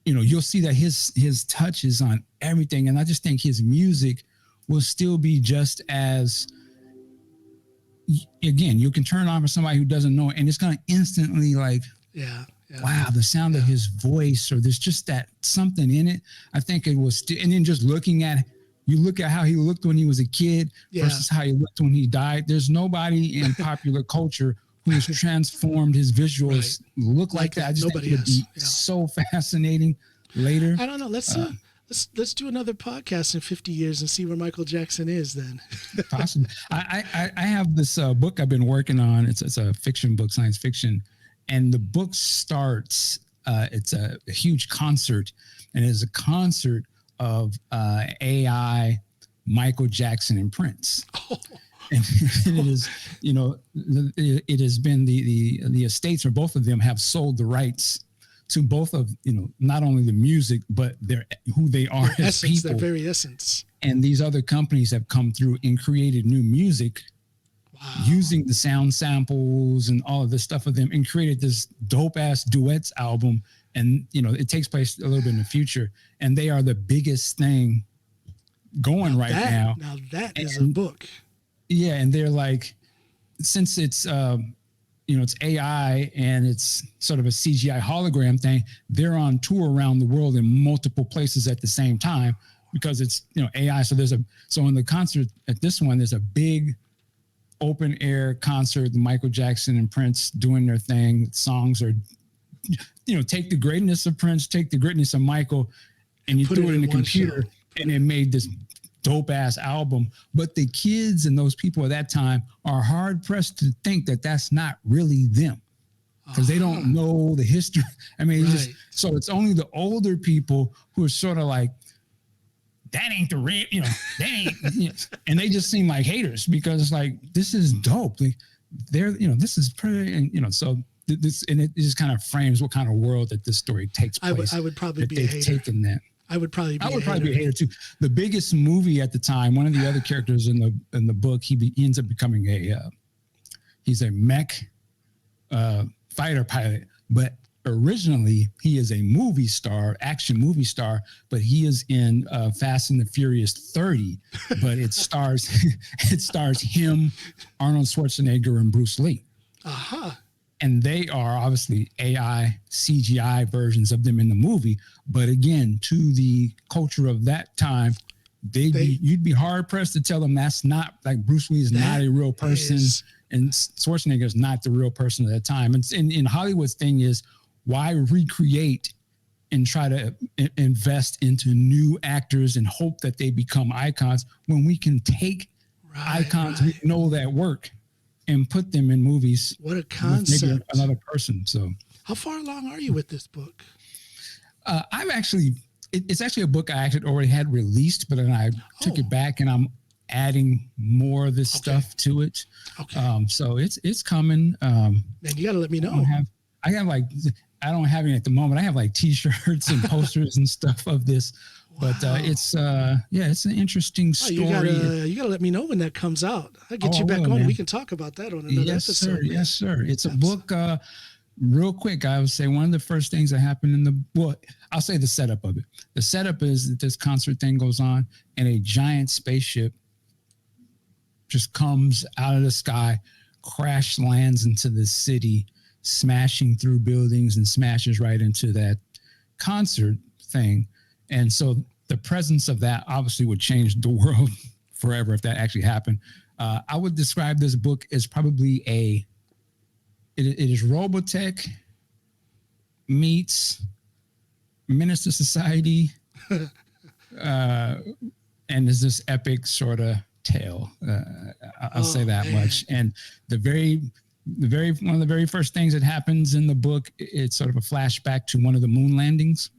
you'll see that his touch is on everything. And I just think his music will still be just as, again, you can turn on for somebody who doesn't know it, and it's going to instantly like, wow, the sound of his voice, or there's just that something in it. I think it was, and then just look at how he looked when he was a kid versus how he looked when he died. There's nobody in popular culture who's transformed his visuals look like that. I just think it would be so fascinating later. I don't know. Let's do another podcast in 50 years and see where Michael Jackson is then. Possibly. I have this book I've been working on. It's a fiction book, science fiction, and the book starts. It's a huge concert, and it's a concert of AI, Michael Jackson, and Prince. Oh. And it is, it has been the estates for both of them have sold the rights to both of, not only the music, but who they are as essence, people. their very essence. And these other companies have come through and created new music using the sound samples and all of this stuff of them, and created this dope ass duets album. And, it takes place a little bit in the future, and they are the biggest thing going now. Now that is a book. Yeah. And they're like, since it's, it's AI and it's sort of a CGI hologram thing, they're on tour around the world in multiple places at the same time because it's, AI. So in the concert at this one, there's a big open air concert, the Michael Jackson and Prince doing their thing. Songs are, take the greatness of Prince, take the greatness of Michael, and you threw it in the computer and it made this dope ass album. But the kids and those people at that time are hard pressed to think that that's not really them because they don't know the history. I mean, so it's only the older people who are sort of like, that ain't the real, that ain't, and they just seem like haters because it's like, this is dope. They're, this is pretty, and, so this, and it just kind of frames what kind of world that this story takes place. I would probably be a hater. Taken that. I would probably be a hater too. The biggest movie at the time, one of the other characters in the book, he ends up becoming he's a mech fighter pilot, but originally he is a action movie star, but he is in Fast and the Furious 30, but it stars him, Arnold Schwarzenegger, and Bruce Lee. And they are obviously AI CGI versions of them in the movie. But again, to the culture of that time, you'd be hard pressed to tell them that's not, like, Bruce Lee is not a real person, and Schwarzenegger is not the real person at that time. And in Hollywood's thing is, why recreate and try to invest into new actors and hope that they become icons when we can take icons we know that work and put them in movies? What a concept. Maybe another person. So how far along are you with this book? It's actually a book I actually already had released, but then I took it back and I'm adding more of this stuff to it. So it's coming. Man, you got to let me know. I don't have any at the moment. I have like t-shirts and posters and stuff of this, but it's an interesting story. You gotta let me know when that comes out. I'll get you back on. Man. We can talk about that on another episode. Yes, sir. It's a book. Real quick, I would say one of the first things that happened I'll say the setup of it. The setup is that this concert thing goes on and a giant spaceship just comes out of the sky, crash lands into the city, smashing through buildings and smashes right into that concert thing. And so the presence of that obviously would change the world forever if that actually happened. I would describe this book as probably it is Robotech meets Minister Society, and is this epic sort of tale. I'll say that much. And one of the very first things that happens in the book, it's sort of a flashback to one of the moon landings.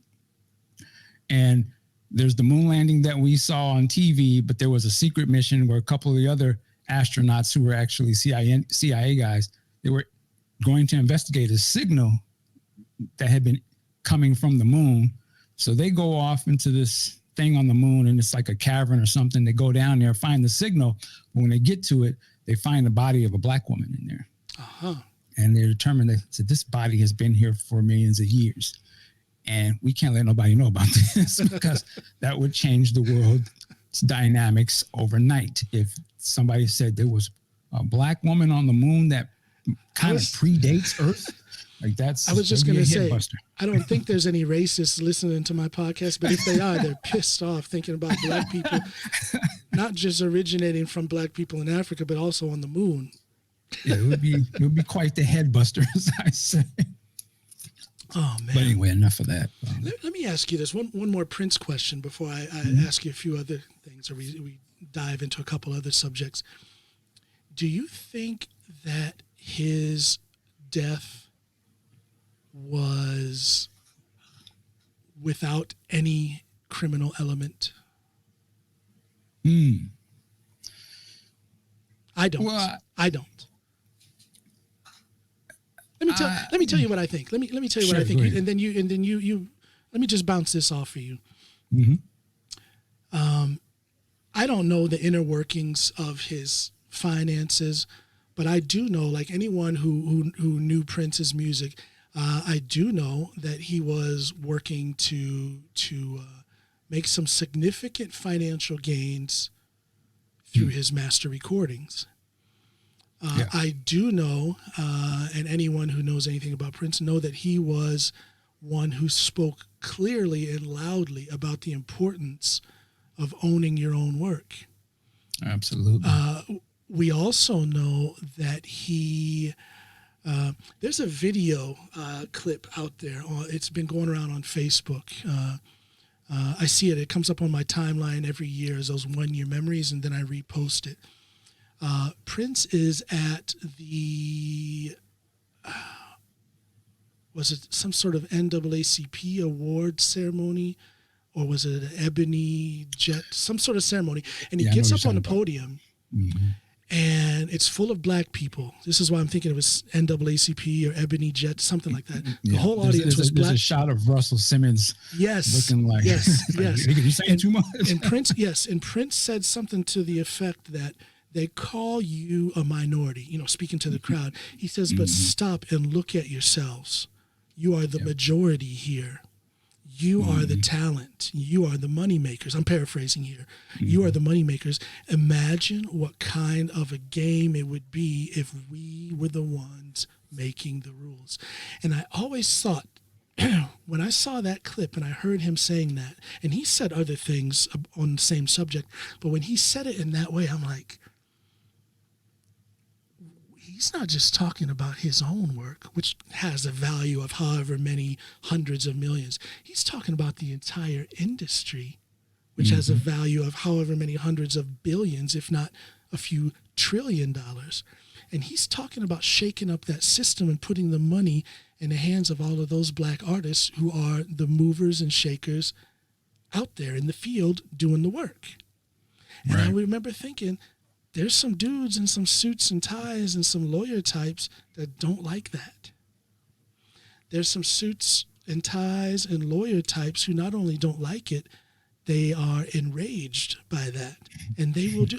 And there's the moon landing that we saw on TV, but there was a secret mission where a couple of the other astronauts who were actually CIA guys, they were going to investigate a signal that had been coming from the moon. So they go off into this thing on the moon, and it's like a cavern or something. They go down there, find the signal. But when they get to it, they find the body of a black woman in there. And they determined that this body has been here for millions of years. And we can't let nobody know about this because that would change the world's dynamics overnight. If somebody said there was a black woman on the moon that kind of predates Earth, like that's. I was just going to say, I don't think there's any racists listening to my podcast, but if they are, they're pissed off thinking about black people, not just originating from black people in Africa, but also on the moon. Yeah, it would be quite the head buster, as I say. Oh man! But anyway, enough of that. Let me ask you this one more Prince question before I ask you a few other things, or we dive into a couple other subjects. Do you think that his death was without any criminal element? I don't. Well, I don't. Let me tell you what I think. Let me tell you what I think, and then you. Let me just bounce this off for you. I don't know the inner workings of his finances, but I do know, like anyone who knew Prince's music, I do know that he was working to make some significant financial gains through his master recordings. I do know, and anyone who knows anything about Prince know that he was one who spoke clearly and loudly about the importance of owning your own work. Absolutely. We also know that he, there's a video clip out there. It's been going around on Facebook. I see it. It comes up on my timeline every year as those 1 year memories, and then I repost it. Prince is at the, was it some sort of NAACP award ceremony, or was it an Ebony Jet, some sort of ceremony? And he gets up on the podium, and it's full of black people. This is why I'm thinking it was NAACP or Ebony Jet, something like that. The whole audience was black. There's a shot of Russell Simmons. Yes. Looking like, yes. You're saying too much. And Prince said something to the effect that they call you a minority, speaking to the crowd. He says, but stop and look at yourselves. You are the majority here. You are the talent. You are the money makers. I'm paraphrasing here. You are the money makers. Imagine what kind of a game it would be if we were the ones making the rules. And I always thought, when I saw that clip and I heard him saying that, and he said other things on the same subject, but when he said it in that way, I'm like, he's not just talking about his own work, which has a value of however many hundreds of millions. He's talking about the entire industry, which has a value of however many hundreds of billions, if not a few $trillion. And he's talking about shaking up that system and putting the money in the hands of all of those black artists who are the movers and shakers out there in the field doing the work. And I remember thinking, there's some dudes in some suits and ties and some lawyer types that don't like that. There's some suits and ties and lawyer types who not only don't like it, they are enraged by that. And they will do,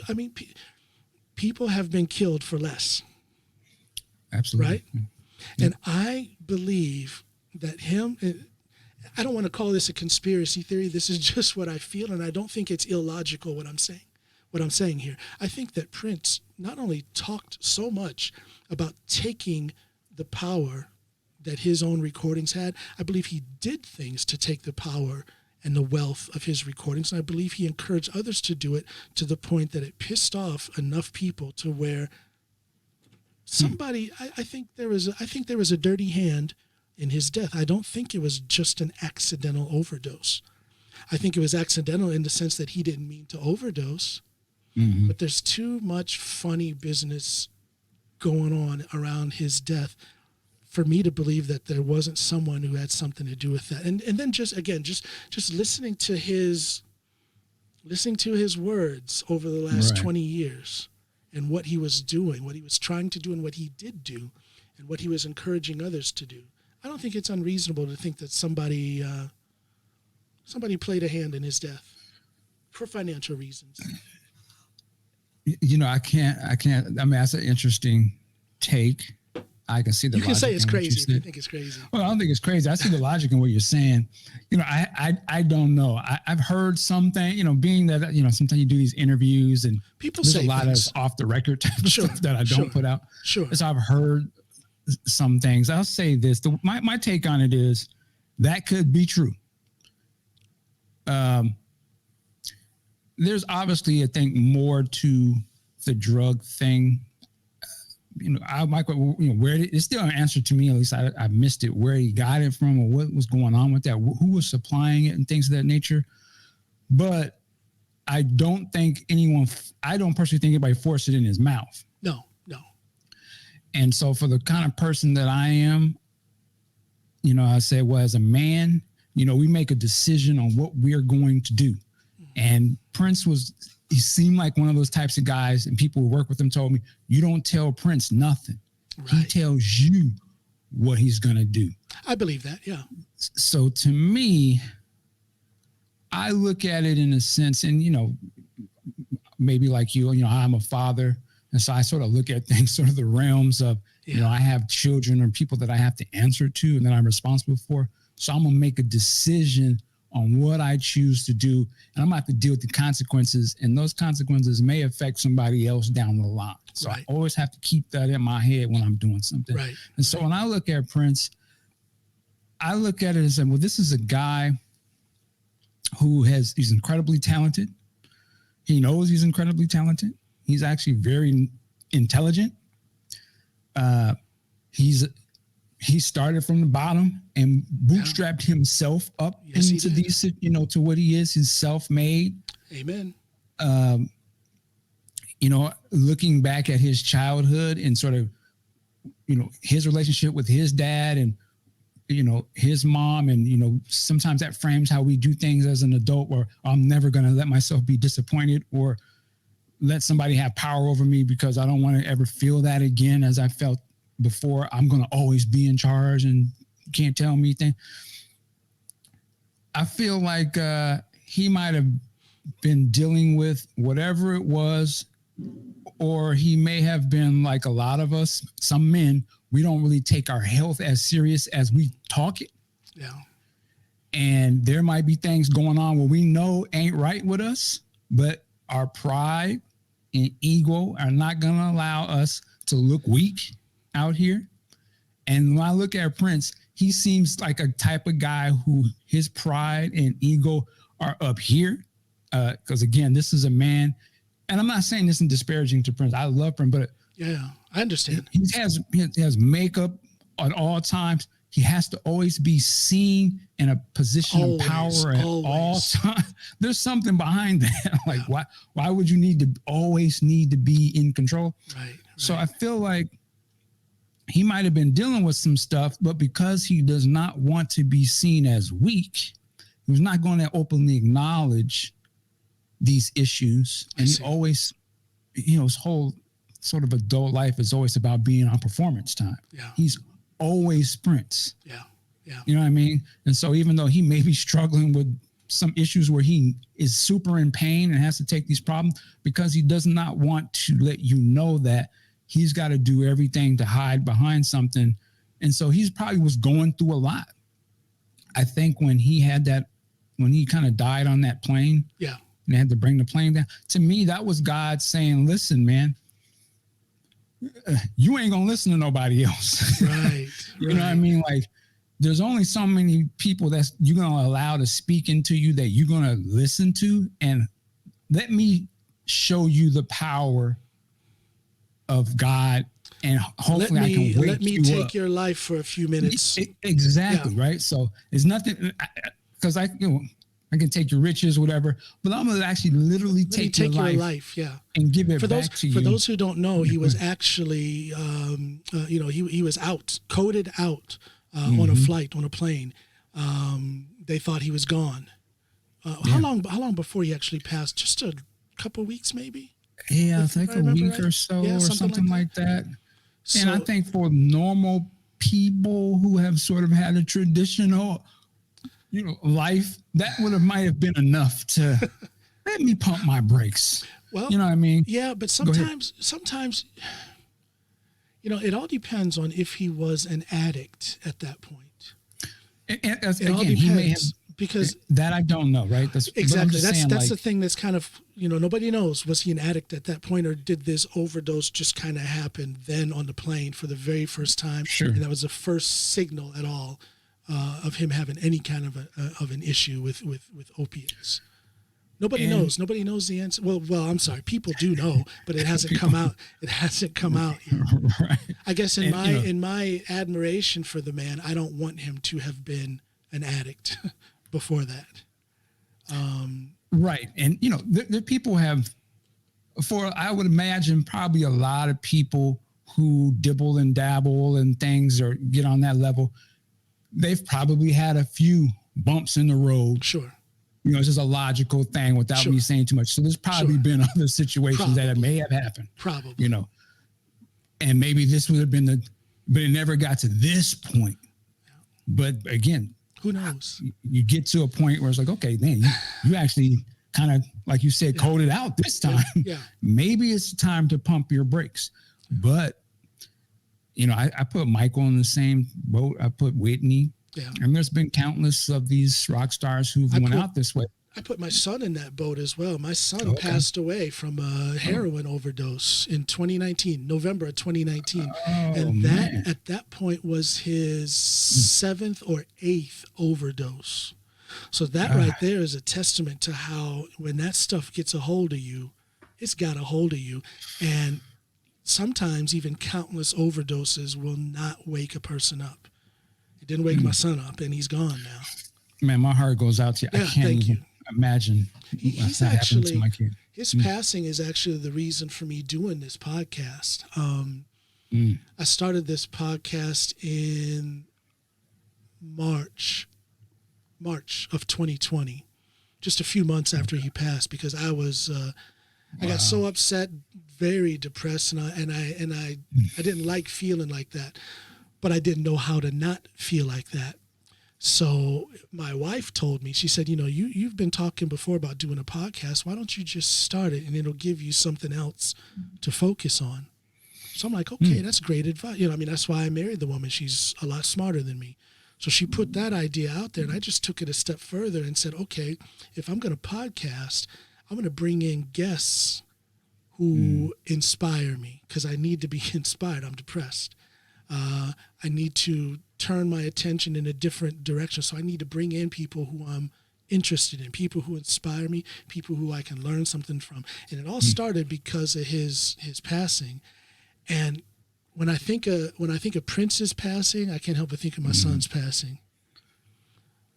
people have been killed for less. Absolutely. Right? Yeah. And I believe that I don't want to call this a conspiracy theory. This is just what I feel. And I don't think it's illogical what I'm saying here. I think that Prince not only talked so much about taking the power that his own recordings had, I believe he did things to take the power and the wealth of his recordings. And I believe he encouraged others to do it to the point that it pissed off enough people to where somebody, I think there was a dirty hand in his death. I don't think it was just an accidental overdose. I think it was accidental in the sense that he didn't mean to overdose. But there's too much funny business going on around his death for me to believe that there wasn't someone who had something to do with that. And then just listening to his words over the last 20 years and what he was doing, what he was trying to do and what he did do and what he was encouraging others to do. I don't think it's unreasonable to think that somebody played a hand in his death for financial reasons. I can't. That's an interesting take. I can see the logic. You can say it's crazy if you think it's crazy. Well, I don't think it's crazy. I see the logic in what you're saying. I don't know. I've heard something, being that, sometimes you do these interviews and people there's say a lot things. of off the record type of stuff that I don't put out. Sure. So I've heard some things. I'll say this. My take on it is that could be true. There's obviously, I think, more to the drug thing I might, where it's still an answer to me. At least I missed it, where he got it from or what was going on with that, who was supplying it and things of that nature. But I don't personally think anybody forced it in his mouth. No. And so for the kind of person that I am, I say, well, as a man, we make a decision on what we're going to do. And Prince he seemed like one of those types of guys, and people who work with him told me, you don't tell Prince nothing. Right. He tells you what he's going to do. I believe that, yeah. So to me, I look at it in a sense, and, maybe like you, I'm a father. And so I sort of look at things sort of the realms of, I have children or people that I have to answer to and that I'm responsible for. So I'm going to make a decision on what I choose to do. And I'm going to have to deal with the consequences. And those consequences may affect somebody else down the line. So I always have to keep that in my head when I'm doing something. Right. And so when I look at Prince, I look at it and say, well, this is a guy he's incredibly talented. He knows he's incredibly talented. He's actually very intelligent. He started from the bottom and bootstrapped himself up into these, to what he is. He's self-made. Amen. Looking back at his childhood and sort of, his relationship with his dad and, his mom, and, sometimes that frames how we do things as an adult, where I'm never going to let myself be disappointed or let somebody have power over me because I don't want to ever feel that again as I felt before. I'm going to always be in charge and can't tell me things. I feel like he might have been dealing with whatever it was, or he may have been like a lot of us, some men, we don't really take our health as serious as we talk it. Yeah. And there might be things going on where we know ain't right with us, but our pride and ego are not going to allow us to look weak out here. And when I look at Prince, he seems like a type of guy who his pride and ego are up here. Because again, this is a man, and I'm not saying this in disparaging to Prince. I love Prince, but yeah, I understand. He has makeup at all times. He has to always be seen in a position of power at all times. There's something behind that. Like, why would you always need to be in control? Right. So I feel like he might have been dealing with some stuff, but because he does not want to be seen as weak, he was not going to openly acknowledge these issues. And he always, his whole sort of adult life is always about being on performance time. Yeah. He's always Prince. Yeah. Yeah. You know what I mean? And so even though he may be struggling with some issues where he is super in pain and has to take these problems, because he does not want to let you know that he's got to do everything to hide behind something. And so he's probably was going through a lot. I think when he kind of died on that plane, and they had to bring the plane down, to me, that was God saying, listen, man, you ain't going to listen to nobody else. Right. You know what I mean? Like, there's only so many people that you're going to allow to speak into you that you're going to listen to. And let me show you the power of God. And hopefully I can wake you up. Let me take your life for a few minutes. Exactly. Yeah. Right. So it's nothing, because I can take your riches, whatever, but I'm going to actually literally take your life, and give it back to you. For those who don't know, he was actually, he was coded out on a flight, on a plane. They thought he was gone. How long before he actually passed? Just a couple of weeks, maybe? Yeah, I think a week or so, or something like that. And I think for normal people who have sort of had a traditional life, that might have been enough to let me pump my brakes. Well, you know what I mean? Yeah, but sometimes, it all depends on if he was an addict at that point. It all depends. He may have, because that I don't know, right? Exactly. That's the thing that's kind of, nobody knows. Was he an addict at that point, or did this overdose just kind of happen then on the plane for the very first time? Sure. And that was the first signal at all of him having any kind of an issue with opiates. Nobody knows. Nobody knows the answer. Well, I'm sorry. People do know, but it hasn't come out. It hasn't come out yet. Right. I guess in my admiration for the man, I don't want him to have been an addict before that. Right. And, the people have, I would imagine probably a lot of people who dibble and dabble and things or get on that level, they've probably had a few bumps in the road. Sure. It's just a logical thing without me saying too much. So there's probably been other situations that may have happened. Probably. And maybe this would have been but it never got to this point. Yeah. But again, who knows? You get to a point where it's like, okay, man, you actually kind of, like you said, code it out this time. Yeah. Maybe it's time to pump your brakes. But, I put Michael in the same boat. I put Whitney. Yeah. And there's been countless of these rock stars who've went out this way. I put my son in that boat as well. My son passed away from a heroin overdose in 2019, November of 2019. And that at that point was his 7th or 8th overdose. So that right there is a testament to how when that stuff gets a hold of you, it's got a hold of you. And sometimes even countless overdoses will not wake a person up. It didn't wake my son up, and he's gone now. Man, my heart goes out to you. Yeah, I can't even imagine he's that happened to my kid. His passing is actually the reason for me doing this podcast. I started this podcast in March of 2020, just a few months after he passed, because I was I got so upset, very depressed, and I didn't like feeling like that, but I didn't know how to not feel like that. So my wife told me, she said, you've been talking before about doing a podcast. Why don't you just start it and it'll give you something else to focus on? So I'm like, okay, that's great advice. That's why I married the woman. She's a lot smarter than me. So she put that idea out there, and I just took it a step further and said, okay, if I'm going to podcast, I'm going to bring in guests who inspire me, because I need to be inspired. I'm depressed. I need to turn my attention in a different direction. So I need to bring in people who I'm interested in, people who inspire me, people who I can learn something from. And it all started because of his passing. And when I think of Prince's passing, I can't help but think of my son's passing.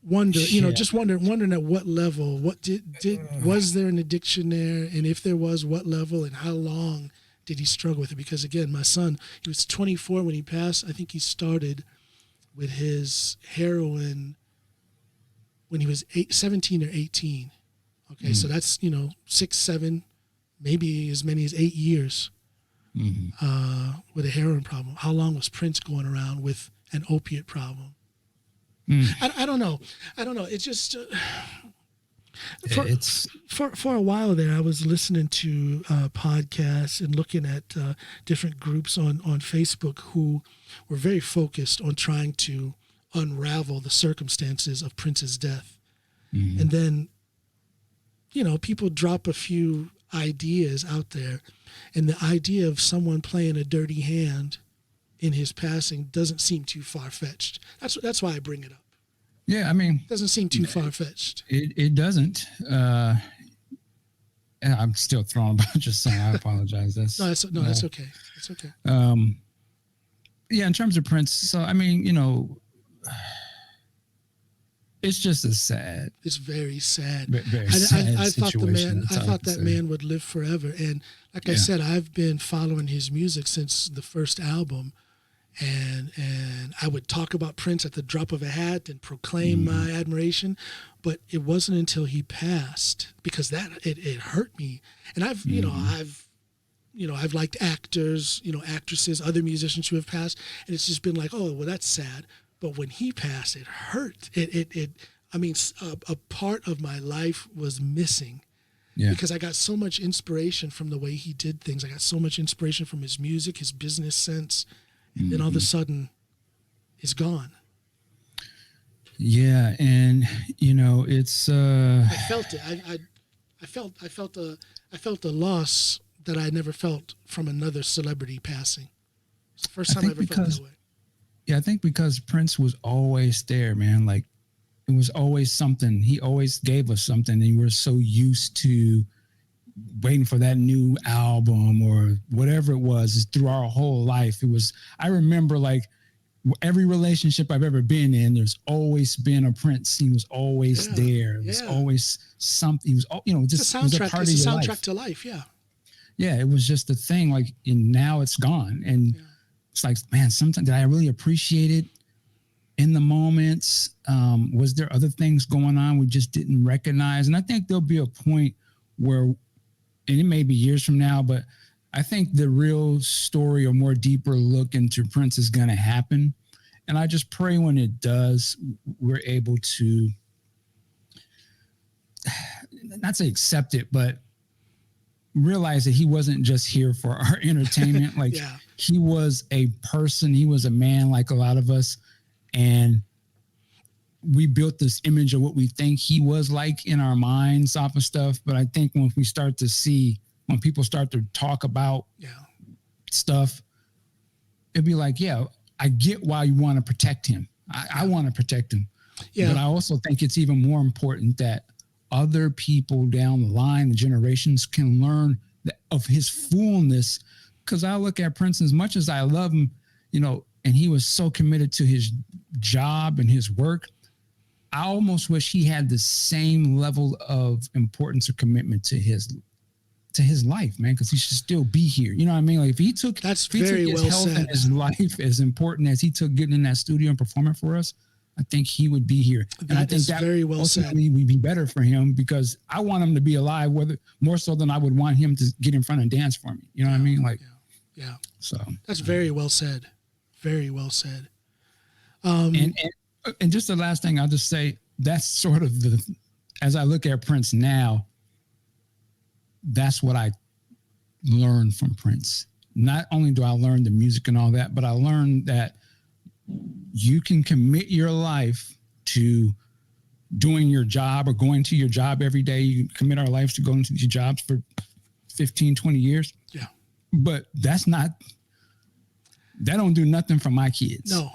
Just wondering at what level, was there an addiction there? And if there was, what level and how long did he struggle with it? Because again, my son, he was 24 when he passed. I think he started with his heroin when he was 17 or 18. Okay, so that's 6, 7, maybe as many as 8 years with a heroin problem. How long was Prince going around with an opiate problem? I don't know. It's just for a while there, I was listening to podcasts and looking at different groups on Facebook who were very focused on trying to unravel the circumstances of Prince's death. And then, people drop a few ideas out there, and the idea of someone playing a dirty hand in his passing doesn't seem too far-fetched. That's why I bring it up. Yeah, it doesn't seem too far-fetched. It doesn't. And I'm still throwing a bunch of stuff. I apologize. That's okay. It's okay. Yeah, in terms of Prince, so it's just as sad. It's very sad. Very sad I thought that say. Man would live forever. And like I said, I've been following his music since the first album. And I would talk about Prince at the drop of a hat and proclaim my admiration, but it wasn't until he passed, because that it hurt me. And I've liked actors, actresses, other musicians who have passed, and it's just been like, oh, well, that's sad. But when he passed, it hurt. A part of my life was missing. Yeah. Because I got so much inspiration from the way he did things. I got so much inspiration from his music, his business sense. And then all of a sudden, it's gone. Yeah, and it's. I felt it. I felt a loss that I never felt from another celebrity passing. It's the first time I ever felt that way. Yeah, I think because Prince was always there, man. Like it was always something. He always gave us something, and we're so used to waiting for that new album or whatever it was through our whole life. It was, I remember like every relationship I've ever been in, there's always been a Prince. He was always there. It was always something. He was, just it was a part it's of a your soundtrack life. to life. Yeah. Yeah. It was just a thing, like, and now it's gone. And it's like, man, sometimes did I really appreciate it in the moments? Was there other things going on we just didn't recognize? And I think there'll be a point where, and it may be years from now, but I think the real story or more deeper look into Prince is going to happen. And I just pray when it does, we're able to not say accept it, but realize that he wasn't just here for our entertainment. Like he was a person, he was a man like a lot of us. And we built this image of what we think he was like in our minds off of stuff. But I think when we start to see, when people start to talk about stuff, it'd be like, I get why you want to protect him. I want to protect him. But I also think it's even more important that other people down the line, the generations, can learn of his fullness. Because I look at Prince, as much as I love him, and he was so committed to his job and his work, I almost wish he had the same level of importance or commitment to his life, man, because he should still be here. You know what I mean? Like if he took his health and his life as important as he took getting in that studio and performing for us, I think he would be here. And I think that very well ultimately would be better for him, because I want him to be alive, whether more so than I would want him to get in front and dance for me. You know what I mean? Like, so that's very well said. Very well said. And just the last thing I'll just say, that's sort of as I look at Prince now, that's what I learned from Prince. Not only do I learn the music and all that, but I learned that you can commit your life to doing your job or going to your job every day. You can commit our lives to going to these jobs for 15, 20 years. Yeah. But that don't do nothing for my kids. No.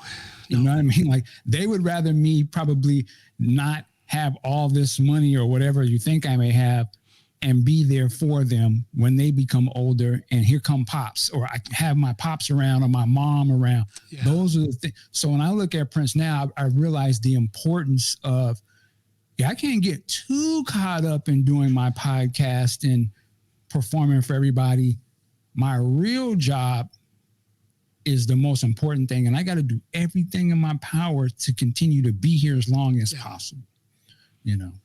You know what I mean? Like they would rather me probably not have all this money or whatever you think I may have, and be there for them when they become older. And here come pops, or I have my pops around or my mom around. Yeah. Those are the things. So when I look at Prince now, I realize the importance of, I can't get too caught up in doing my podcast and performing for everybody. My real job is the most important thing. And I got to do everything in my power to continue to be here as long as possible.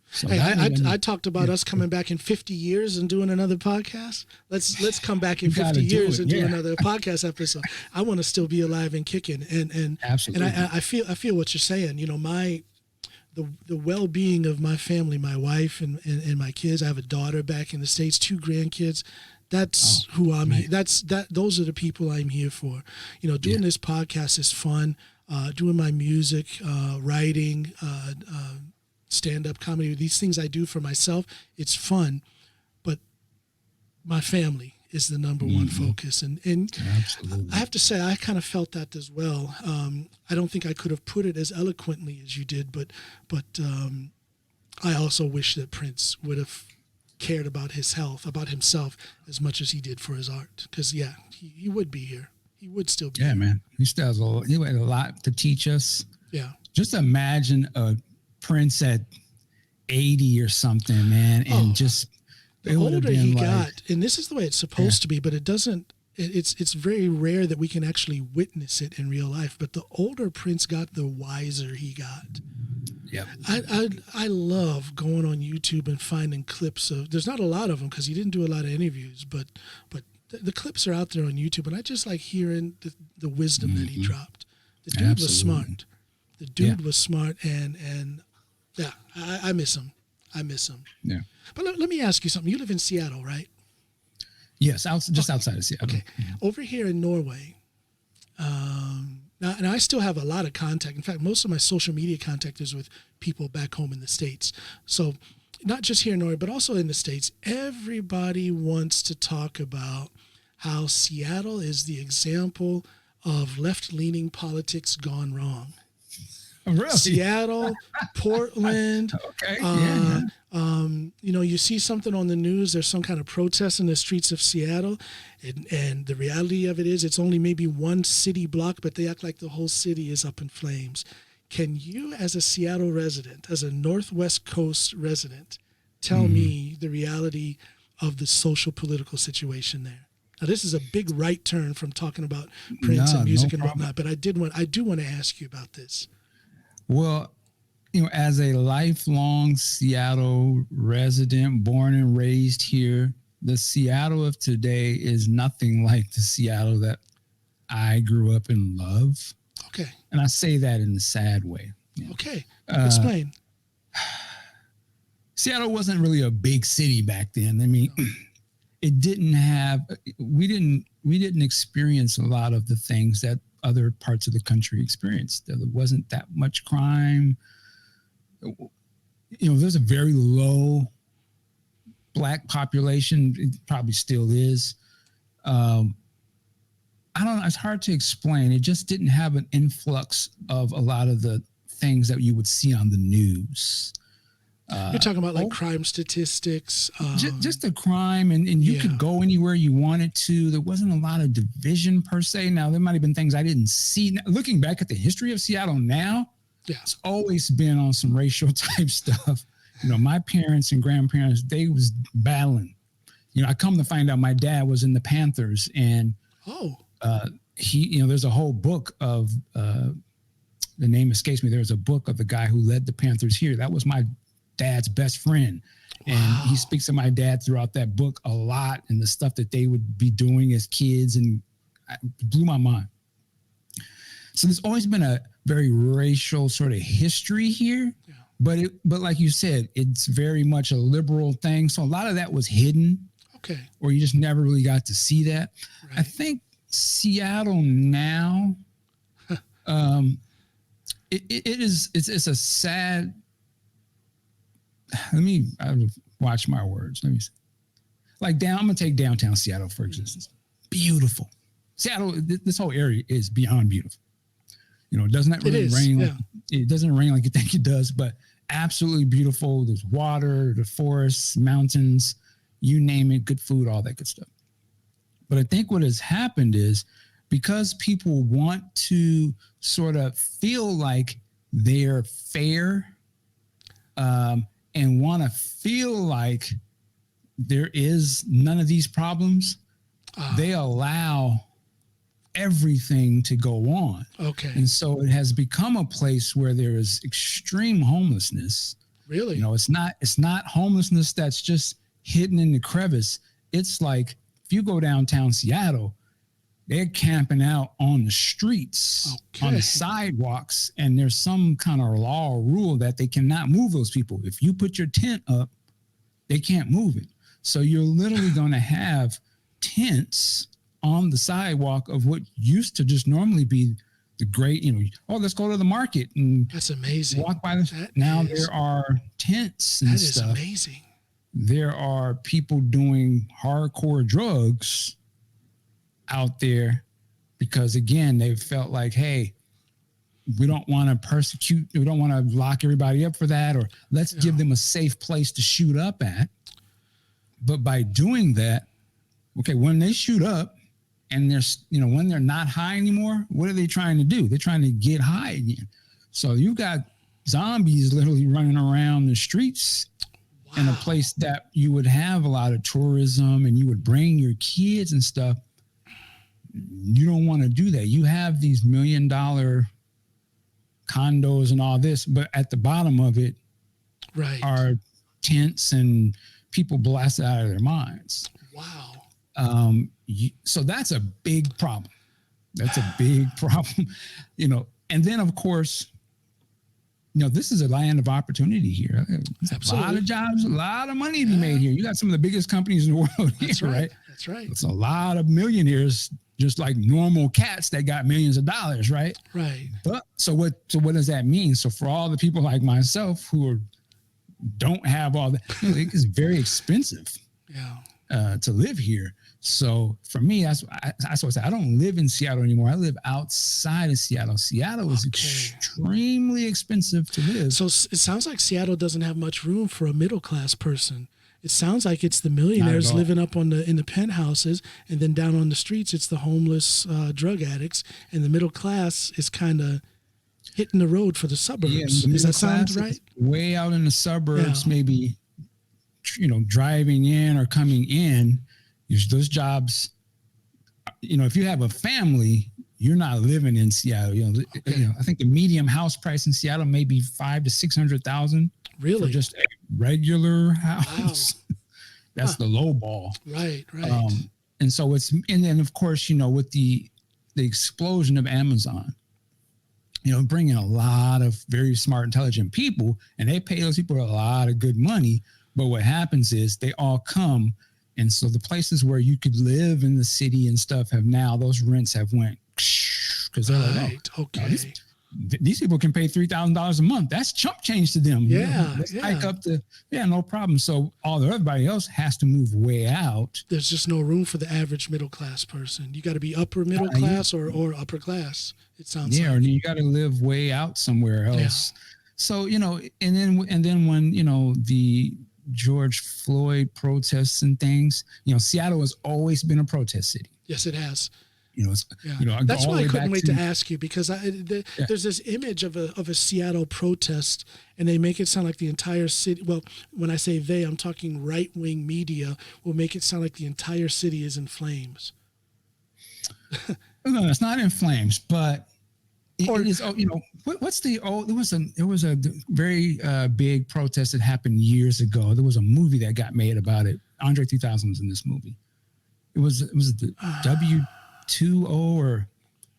So hey, I talked about us coming back in 50 years and doing another podcast. Let's come back in 50 years and do another podcast episode. I want to still be alive and kicking. And absolutely. And I feel what you're saying. The well-being of my family, my wife and my kids. I have a daughter back in the States, 2 grandkids. That's who I'm. Right. Those are the people I'm here for. Doing this podcast is fun. Doing my music, writing, stand-up comedy, these things I do for myself, it's fun, but my family is the number one focus. And I have to say, I kind of felt that as well. I don't think I could have put it as eloquently as you did, but I also wish that Prince would have cared about his health, about himself, as much as he did for his art. Because, he would be here. He would still be here. Yeah, man. He still has he had a lot to teach us. Yeah. Just imagine a Prince at 80 or something, man, and the older he got, and this is the way it's supposed to be, but it doesn't. It's very rare that we can actually witness it in real life. But the older Prince got, the wiser he got. Yep. I love going on YouTube and finding clips of. There's not a lot of them because he didn't do a lot of interviews, but the clips are out there on YouTube, and I just like hearing the wisdom that he dropped. The dude was smart. The dude was smart, and I miss him. I miss him. Yeah. But let me ask you something. You live in Seattle, right? Yes, outside of Seattle. Okay. Over here in Norway, now I still have a lot of contact. In fact, most of my social media contact is with people back home in the States. So not just here in Norway, but also in the States, everybody wants to talk about how Seattle is the example of left-leaning politics gone wrong. Really? Seattle, Portland. Okay. Yeah. You see something on the news, there's some kind of protest in the streets of Seattle, and the reality of it is it's only maybe one city block, but they act like the whole city is up in flames. Can you, as a Seattle resident, as a Northwest Coast resident, tell me the reality of the social political situation there? Now, this is a big right turn from talking about Prince and music and whatnot, but I do want to ask you about this. Well, as a lifelong Seattle resident, born and raised here, the Seattle of today is nothing like the Seattle that I grew up and love. Okay. And I say that in a sad way. Okay. Explain. Seattle wasn't really a big city back then. I mean, it didn't have, we didn't experience a lot of the things that other parts of the country experienced. There wasn't that much crime. There's a very low Black population. It probably still is. I don't know. It's hard to explain. It just didn't have an influx of a lot of the things that you would see on the news. You're talking about like crime statistics. Just the crime, and you could go anywhere you wanted to. There wasn't a lot of division per se. Now, there might have been things I didn't see. Looking back at the history of Seattle now, it's always been on some racial type stuff. My parents and grandparents, they was battling. I come to find out my dad was in the Panthers, and he, there's a whole book of, the name escapes me. There's a book of the guy who led the Panthers here. That was my dad's best friend. And he speaks to my dad throughout that book a lot, and the stuff that they would be doing as kids, and it blew my mind. So there's always been a very racial sort of history here, but like you said, it's very much a liberal thing. So a lot of that was hidden, or you just never really got to see that. Right. I think Seattle now, it's a sad. I watch my words. Let me see. I'm going to take downtown Seattle, for instance. Beautiful. Seattle, this whole area is beyond beautiful. It doesn't really rain. It doesn't rain like you think it does, but absolutely beautiful. There's water, the forests, mountains, you name it, good food, all that good stuff. But I think what has happened is because people want to sort of feel like they're fair, and want to feel like there is none of these problems, they allow everything to go on. Okay. And so it has become a place where there is extreme homelessness. Really? It's not homelessness that's just hidden in the crevice. It's like if you go downtown Seattle, they're camping out on the streets, on the sidewalks, and there's some kind of law or rule that they cannot move those people. If you put your tent up, they can't move it. So you're literally going to have tents on the sidewalk of what used to just normally be the great, let's go to the market and that's amazing. Walk by now there are tents and stuff. That is amazing. There are people doing hardcore drugs out there because, again, they felt like, hey, we don't want to persecute, we don't want to lock everybody up for that, or let's give them a safe place to shoot up at. But by doing that, when they shoot up and they're, when they're not high anymore, what are they trying to do? They're trying to get high again. So you've got zombies literally running around the streets in a place that you would have a lot of tourism and you would bring your kids and stuff. You don't want to do that. You have these $1 million condos and all this, but at the bottom of it are tents and people blasted out of their minds. Wow. So that's a big problem. That's a big problem, and then of course, this is a land of opportunity here. There's a lot of jobs, a lot of money to be made here. You got some of the biggest companies in the world here, right? That's right. It's a lot of millionaires, just like normal cats that got millions of dollars, right? Right. But so what does that mean? So for all the people like myself who don't have all that, it's very expensive to live here. So for me, that's what I say. I don't live in Seattle anymore. I live outside of Seattle. Seattle is extremely expensive to live. So it sounds like Seattle doesn't have much room for a middle class person. It sounds like it's the millionaires living up in the penthouses, and then down on the streets, it's the homeless drug addicts, and the middle class is kind of hitting the road for the suburbs. Yeah, Does that sound right? Way out in the suburbs, maybe, driving in or coming in. Those jobs, if you have a family, you're not living in Seattle. I think the medium house price in Seattle may be $500,000 to $600,000. Really? For just a regular house. Wow. That's the low ball. Right. And so and then of course, with the explosion of Amazon, bringing a lot of very smart, intelligent people, and they pay those people a lot of good money. But what happens is they all come. And so the places where you could live in the city and stuff those rents have went, because they're like, okay. These people can pay $3,000 a month. That's chump change to them. Let's hike up to, no problem. So everybody else has to move way out. There's just no room for the average middle class person. You got to be upper middle class or upper class. It sounds like. Or you got to live way out somewhere else. Yeah. So, and then when, the George Floyd protests and things, Seattle has always been a protest city. Yes, it has. That's why I couldn't wait to ask you, because there's this image of a Seattle protest, and they make it sound like the entire city. Well, when I say they, I'm talking right-wing media will make it sound like the entire city is in flames. No, it's not in flames, but it is. What's the old? There was a very big protest that happened years ago. There was a movie that got made about it. Andre 3000 was in this movie. It was the W2O, or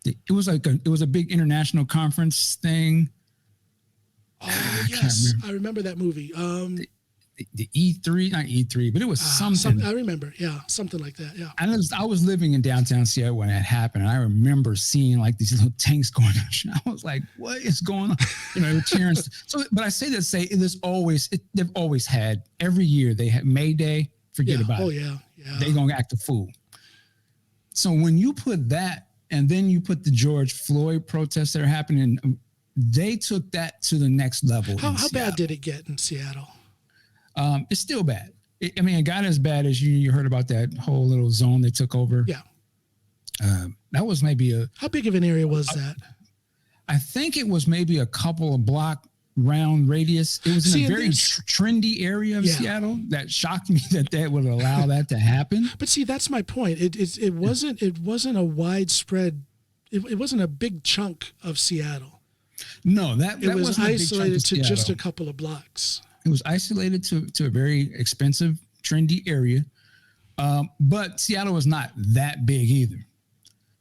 it was a big international conference thing. Oh yes, I remember that movie. The E3, not E3, but it was something. I remember, something like that. Yeah, I was living in downtown Seattle when that happened, and I remember seeing like these little tanks going on. I was like, "What is going on?" They were cheering. So, but I say that they've always had, every year they had May Day. Forget about it. Oh yeah. They're gonna act a fool. So when you put that, and then you put the George Floyd protests that are happening, they took that to the next level. How bad did it get in Seattle? It's still bad. It got as bad as you heard about that whole little zone they took over. Yeah. That was maybe how big of an area was that? I think it was maybe a couple of block round radius. It was in a very trendy area of Seattle. That shocked me that would allow that to happen. But see, that's my point. It wasn't a widespread. It wasn't a big chunk of Seattle. No, that was isolated to just a couple of blocks. It was isolated to a very expensive, trendy area. But Seattle was not that big either.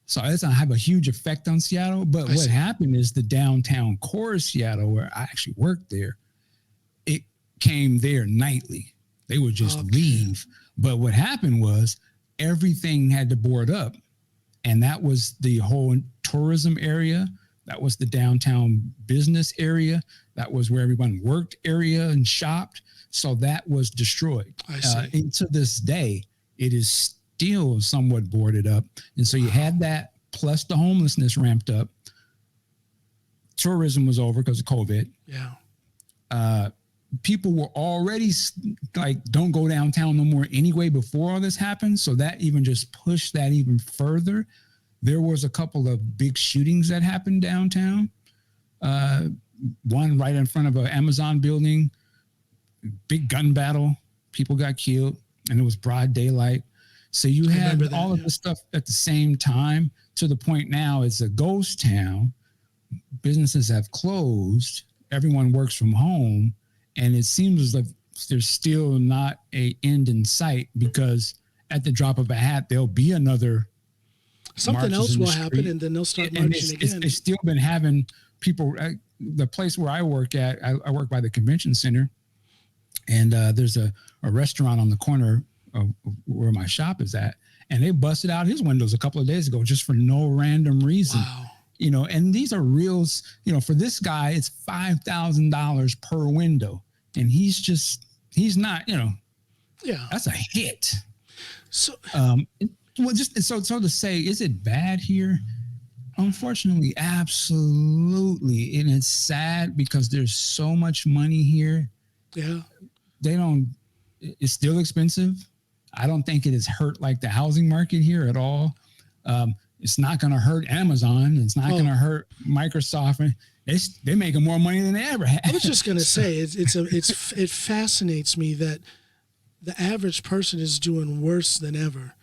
So it's not have a huge effect on Seattle. But what happened is the downtown core of Seattle, where I actually worked there, it came there nightly. They would just leave. But what happened was everything had to board up. And that was the whole tourism area. That was the downtown business area. That was where everyone worked area and shopped. So that was destroyed. I see. And to this day, it is still somewhat boarded up. And so you had that, plus the homelessness ramped up. Tourism was over because of COVID. Yeah. People were already like, don't go downtown no more anyway before all this happened. So that even just pushed that even further. There was a couple of big shootings that happened downtown. One right in front of an Amazon building, big gun battle. People got killed, and it was broad daylight. So you had all of this stuff at the same time, to the point now it's a ghost town. Businesses have closed. Everyone works from home. And it seems as if there's still not an end in sight, because at the drop of a hat, there'll be another something else will happen, and then they'll start marching again. They've still been having people. The place where I work at, I work by the convention center, and there's a restaurant on the corner of where my shop is at, and they busted out his windows a couple of days ago just for no random reason. Wow. And these are reals. For this guy, it's $5,000 per window, and he's not. Yeah, that's a hit. So Well, just so to say, is it bad here? Unfortunately, absolutely, and it's sad because there's so much money here. yeah. They don't. It's still expensive. I don't think it is hurt like the housing market here at all. It's not going to hurt Amazon. It's not going to hurt Microsoft. They're making more money than they ever had. I was just going to say it fascinates me that the average person is doing worse than ever.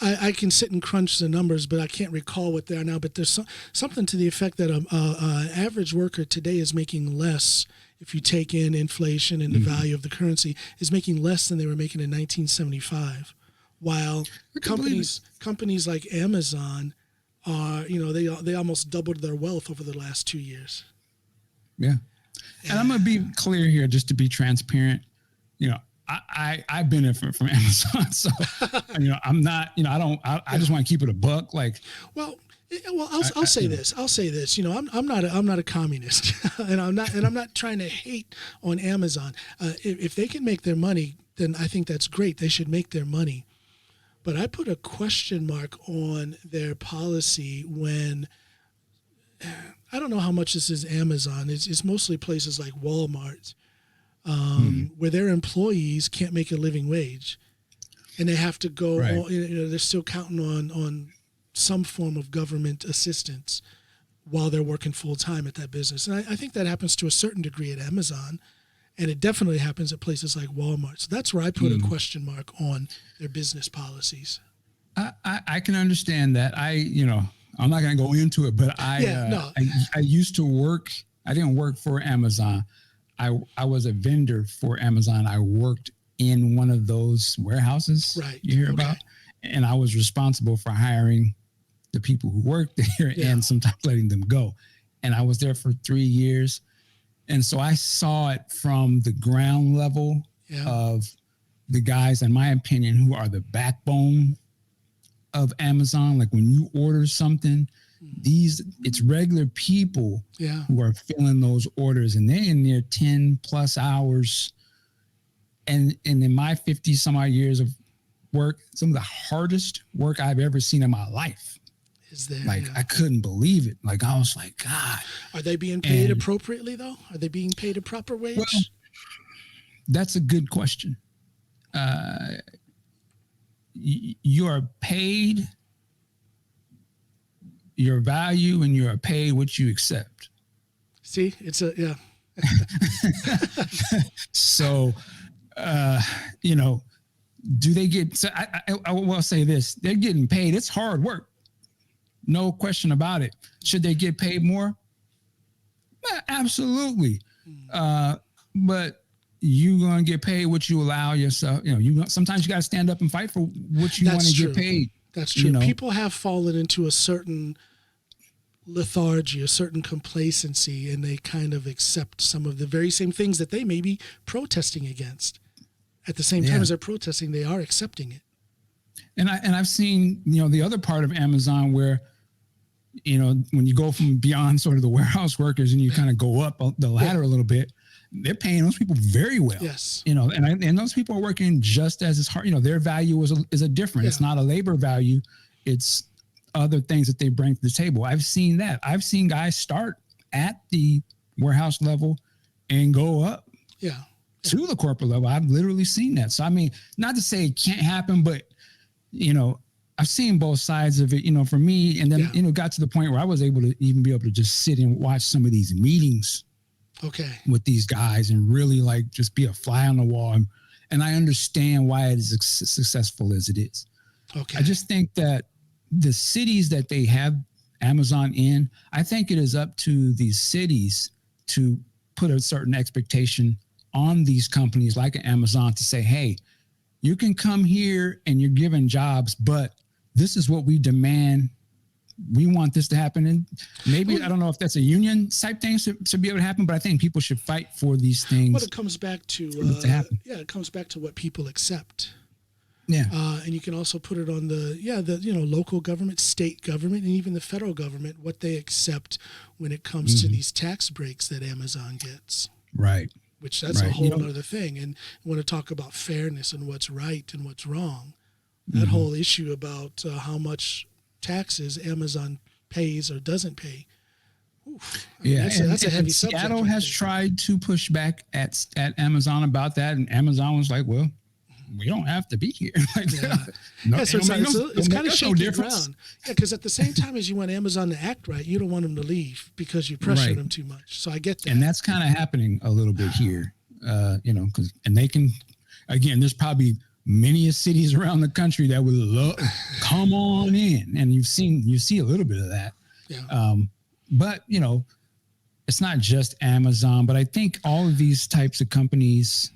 I can sit and crunch the numbers, but I can't recall what they are now. But there's something to the effect that an average worker today is making less, if you take in inflation and the value of the currency, is making less than they were making in 1975. While companies like Amazon are, they almost doubled their wealth over the last 2 years. Yeah. And I'm going to be clear here, just to be transparent. I benefit from Amazon, so I'm not. I just want to keep it a buck. I'll say this. I'm not a communist, and I'm not trying to hate on Amazon. If they can make their money, then I think that's great. They should make their money. But I put a question mark on their policy when I don't know how much this is Amazon. It's mostly places like Walmart. Where their employees can't make a living wage, and they have to go. Right. They're still counting on some form of government assistance while they're working full time at that business. And I think that happens to a certain degree at Amazon, and it definitely happens at places like Walmart. So that's where I put a question mark on their business policies. I can understand that. I'm not going to go into it, but I used to work. I didn't work for Amazon. I was a vendor for Amazon. I worked in one of those warehouses you hear about, and I was responsible for hiring the people who worked there and sometimes letting them go. And I was there for 3 years. And so I saw it from the ground level of the guys, in my opinion, who are the backbone of Amazon. Like when you order something, it's regular people who are filling those orders, and they're in there 10 plus hours. And in my 50 some odd years of work, some of the hardest work I've ever seen in my life is there. I couldn't believe it. Like, I was like, God. Are they being paid appropriately though? Are they being paid a proper wage? Well, that's a good question. You are paid your value, and you are paid what you accept. See, it's So, do they get? So I will say this: they're getting paid. It's hard work, no question about it. Should they get paid more? Absolutely. But you gonna get paid what you allow yourself. Sometimes you got to stand up and fight for what you want to get paid. That's true. People have fallen into a certain lethargy, a certain complacency, and they kind of accept some of the very same things that they may be protesting against. At the same time as they're protesting, they are accepting it. And I've seen, the other part of Amazon where, when you go from beyond sort of the warehouse workers and you kind of go up the ladder a little bit, they're paying those people very well. Yes. And those people are working just as hard. Their value is a different. It's not a labor value. It's other things that they bring to the table. I've seen that. I've seen guys start at the warehouse level and go up to the corporate level. I've literally seen that. So, I mean, not to say it can't happen, but, I've seen both sides of it, for me. And then, it got to the point where I was able to even be able to just sit and watch some of these meetings with these guys and really just be a fly on the wall. And I understand why it is as successful as it is. Okay. I just think that the cities that they have Amazon in, I think it is up to these cities to put a certain expectation on these companies like Amazon to say, hey, you can come here and you're given jobs, but this is what we demand. We want this to happen. And maybe, I don't know if that's a union type thing to be able to happen, but I think people should fight for these things. Well, it comes back to, it comes back to what people accept. Yeah. And you can also put it on the local government, state government, and even the federal government, what they accept when it comes to these tax breaks that Amazon gets. Right. which that's a Right. whole other thing. And you want to talk about fairness and what's right and what's wrong. That Mhm. whole issue about how much taxes Amazon pays or doesn't pay. Oof. I mean, Yeah, that's a heavy and subject. Seattle right has there. tried to push back at Amazon about that, and Amazon was like, "Well, we don't have to be here." Like, Yeah. no, Yeah, so it'll make it's kind of us no shaky difference. ground. Yeah, because at the same time as you want Amazon to act right, you don't want them to leave because you pressure Right. them too much. So I get that. And that's kind of happening a little bit here, and they can, again, there's probably many cities around the country that would love come on in, and you see a little bit of that. Yeah. But it's not just Amazon, but I think all of these types of companies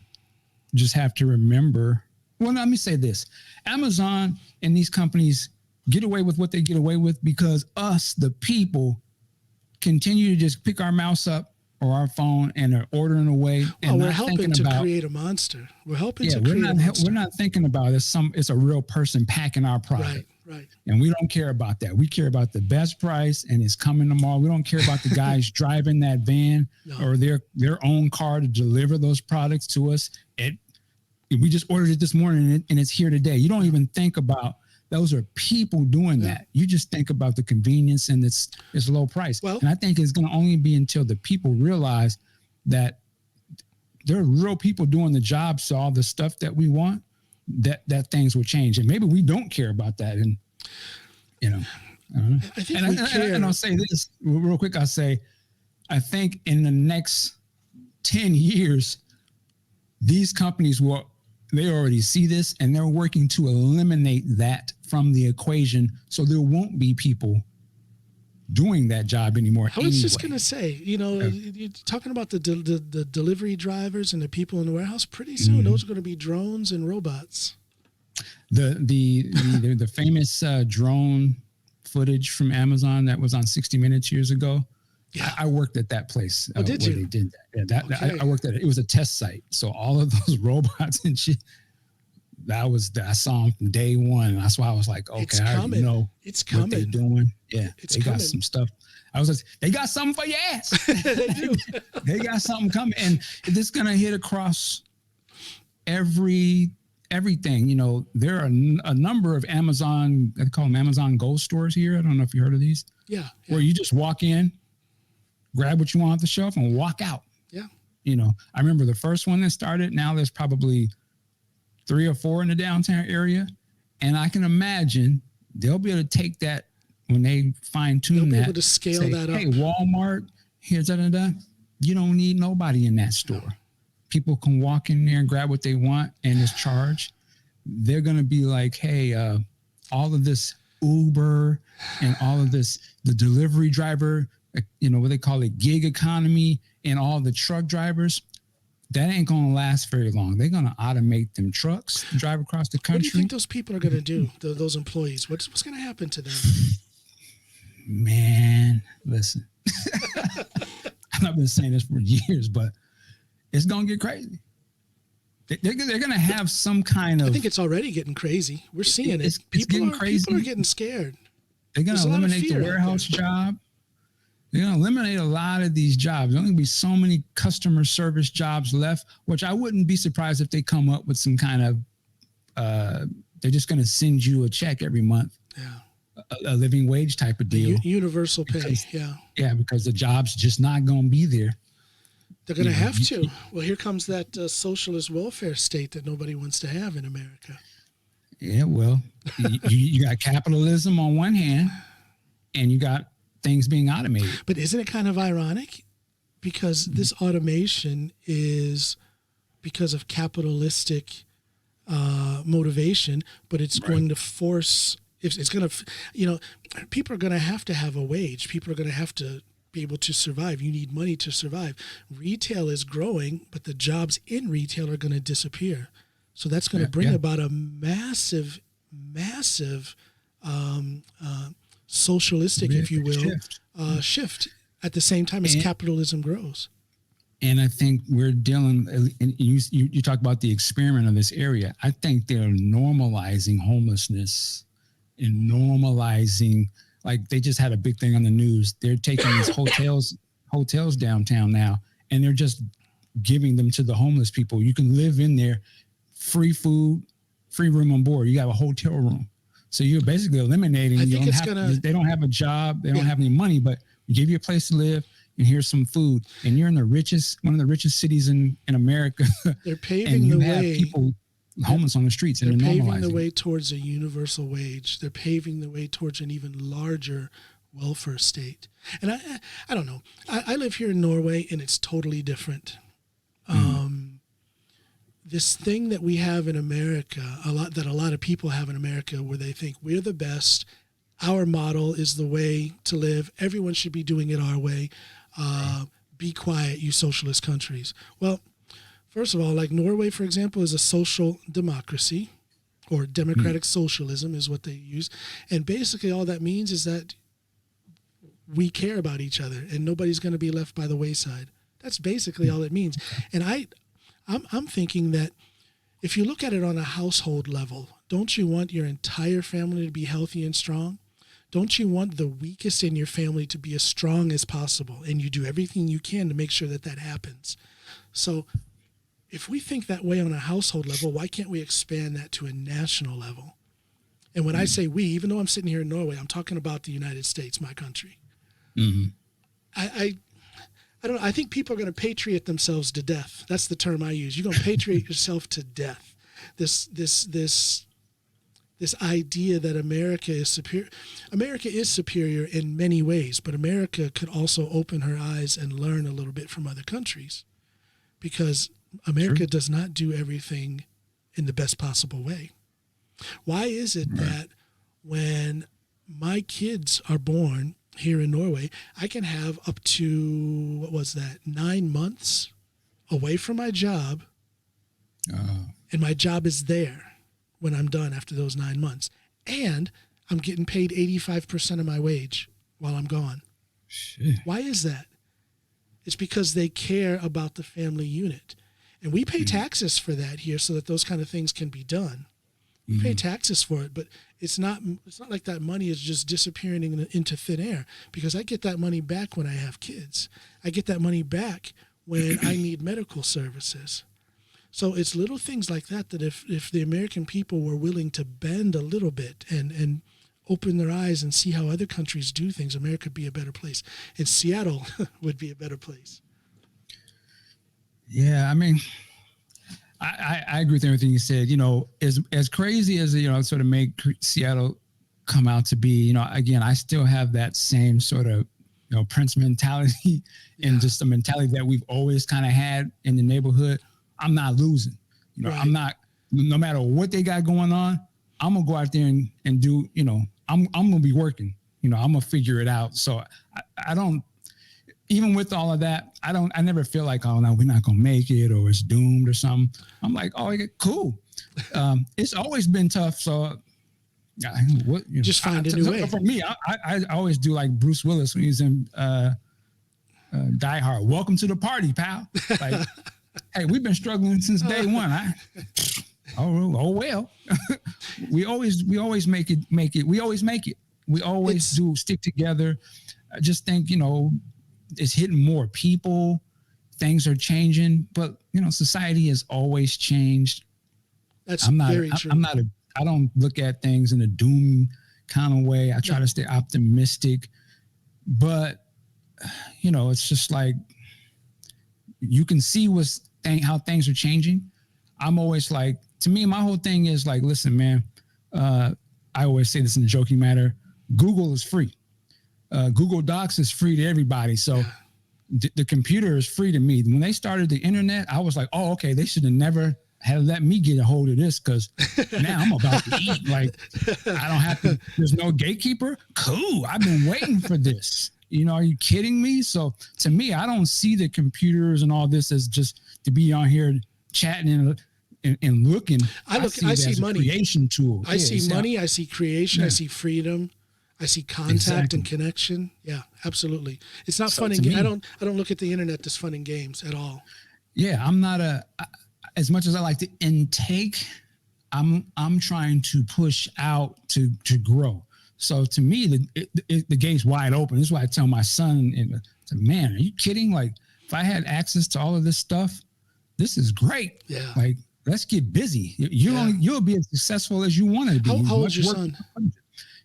just have to remember. Well, let me say this: Amazon and these companies get away with what they get away with because us, the people, continue to just pick our mouse up or our phone and are ordering away and we're not helping thinking to about. create a monster. We're helping Yeah, to create a monster. we're not thinking about it's a real person packing our product. Right. And we don't care about that. We care about the best price and it's coming tomorrow. We don't care about the guys driving that van or their own car to deliver those products to us. We just ordered it this morning and it's here today. You don't even think about those are people doing that. You just think about the convenience and it's low price. Well, and I think it's going to only be until the people realize that there are real people doing the job. So all the stuff that we want, that things will change. And maybe we don't care about that. And, I don't know. I think we care. And I'll say this real quick. I'll say, I think in the next 10 years, these companies they already see this and they're working to eliminate that from the equation. So there won't be people doing that job anymore. I was just going to say, you're talking about the delivery drivers and the people in the warehouse. Pretty soon, those are going to be drones and robots. The famous drone footage from Amazon that was on 60 Minutes years ago. Yeah. I worked at that place. Did you? They did that. Yeah, I worked at it. It was a test site. So all of those robots and shit, I saw them from day one. And that's why I was like, okay, I already know what they're doing. Yeah, they got some stuff. I was like, they got something for your ass. They do. They got something coming. And this is going to hit across everything. There are a number of Amazon, they call them Amazon Go stores here. I don't know if you heard of these. Yeah. Where you just walk in, grab what you want off the shelf and walk out. Yeah. I remember the first one that started. Now there's probably 3 or 4 in the downtown area. And I can imagine they'll be able to take that when they fine tune that. They'll be able to scale that up. Hey, Walmart, here's da. You don't need nobody in that store. No. People can walk in there and grab what they want and it's charged. They're going to be like, hey, all of this Uber and all of this, the delivery driver, what they call it, gig economy, and all the truck drivers, that ain't going to last very long. They're going to automate them trucks, drive across the country. What do you think those people are going to do, those employees? What's going to happen to them? Man, listen. I've been saying this for years, but it's going to get crazy. They're going to have some kind of... I think it's already getting crazy. We're seeing it. People are getting scared. They're going to eliminate the warehouse job. They're going to eliminate a lot of these jobs. There's only going to be so many customer service jobs left, which I wouldn't be surprised if they come up with some kind of, they're just going to send you a check every month. Yeah. A living wage type of deal. Universal pay. Yeah, because the job's just not going to be there. They're going to have to. Well, here comes that socialist welfare state that nobody wants to have in America. Yeah, well, you got capitalism on one hand, and you got things being automated. But isn't it kind of ironic? Because this automation is because of capitalistic motivation, but it's going to force, it's going to, people are going to have a wage. People are going to have to be able to survive. You need money to survive. Retail is growing, but the jobs in retail are going to disappear. So that's going to bring about a massive socialistic, if you will, shift at the same time as capitalism grows. And I think we're dealing, and you talk about the experiment of this area. I think they're normalizing homelessness and normalizing, like they just had a big thing on the news. They're taking these hotels downtown now, and they're just giving them to the homeless people. You can live in there, free food, free room on board. You have a hotel room. So you're basically eliminating. They don't have a job. They don't have any money, but we give you a place to live, and here's some food. And you're in one of the richest cities in America. They're paving the way. Have people homeless on the streets, and they're paving the way towards a universal wage. They're paving the way towards an even larger welfare state. And I don't know. I live here in Norway, and it's totally different. This thing that we have in America, a lot of people have in America, where they think we're the best. Our model is the way to live. Everyone should be doing it our way. Be quiet, you socialist countries. Well, first of all, like Norway, for example, is a social democracy, or democratic socialism is what they use. And basically all that means is that we care about each other and nobody's going to be left by the wayside. That's basically all it means. And I'm thinking that if you look at it on a household level, don't you want your entire family to be healthy and strong? Don't you want the weakest in your family to be as strong as possible? And you do everything you can to make sure that that happens. So if we think that way on a household level, why can't we expand that to a national level? And when I say we, even though I'm sitting here in Norway, I'm talking about the United States, my country. I don't know. I think people are going to patriot themselves to death. That's the term I use. You're going to patriot yourself to death. This idea that America is superior. America is superior in many ways, but America could also open her eyes and learn a little bit from other countries, because America does not do everything in the best possible way. Why is it that when my kids are born here in Norway, I can have up to, 9 months away from my job, and my job is there when I'm done after those 9 months, and I'm getting paid 85% of my wage while I'm gone? Shit. Why is that? It's because they care about the family unit, and we pay taxes for that here so that those kind of things can be done. We pay taxes for it, but it's not like that money is just disappearing into thin air, because I get that money back when I have kids. I get that money back when I need medical services. So it's little things like that if the American people were willing to bend a little bit and open their eyes and see how other countries do things, America would be a better place. And Seattle would be a better place. Yeah, I mean, I agree with everything you said. You know, as crazy as, sort of make Seattle come out to be, again, I still have that same sort of, Prince mentality and just the mentality that we've always kind of had in the neighborhood. I'm not losing. Right. I'm not, no matter what they got going on, I'm going to go out there and do, I'm going to be working, I'm going to figure it out. So I don't, even with all of that, I never feel like, oh no, we're not going to make it, or it's doomed or something. I'm like, oh, yeah, cool. It's always been tough. So just find a new way. For me, I always do like Bruce Willis when he's in Die Hard. Welcome to the party, pal. Like, hey, we've been struggling since day one. Oh well. we always make it. We always make it. We always do stick together. I just think, it's hitting more people. Things are changing, but society has always changed. That's very true. I don't look at things in a doom kind of way. I try to stay optimistic, but it's just like, you can see how things are changing. I'm always like, to me, my whole thing is like, listen, man, I always say this in a joking matter. Google is free. Google Docs is free to everybody. So the computer is free to me. When they started the internet, I was like, oh, okay, they should have never had let me get a hold of this, because now I'm about to eat. Like, I don't have to, there's no gatekeeper. Cool. I've been waiting for this. Are you kidding me? So to me, I don't see the computers and all this as just to be on here chatting and looking. I see money. Creation tool. I see money. I see creation. I see freedom. I see contact and connection. Yeah, absolutely. It's not fun and games. I don't look at the internet as fun and games at all. Yeah, I'm not as much as I like to intake, I'm trying to push out to grow. So to me, the gate's wide open. This is why I tell my son, man, are you kidding? Like, if I had access to all of this stuff, this is great. Yeah. Like, let's get busy. You'll be as successful as you want to be. How old's your son?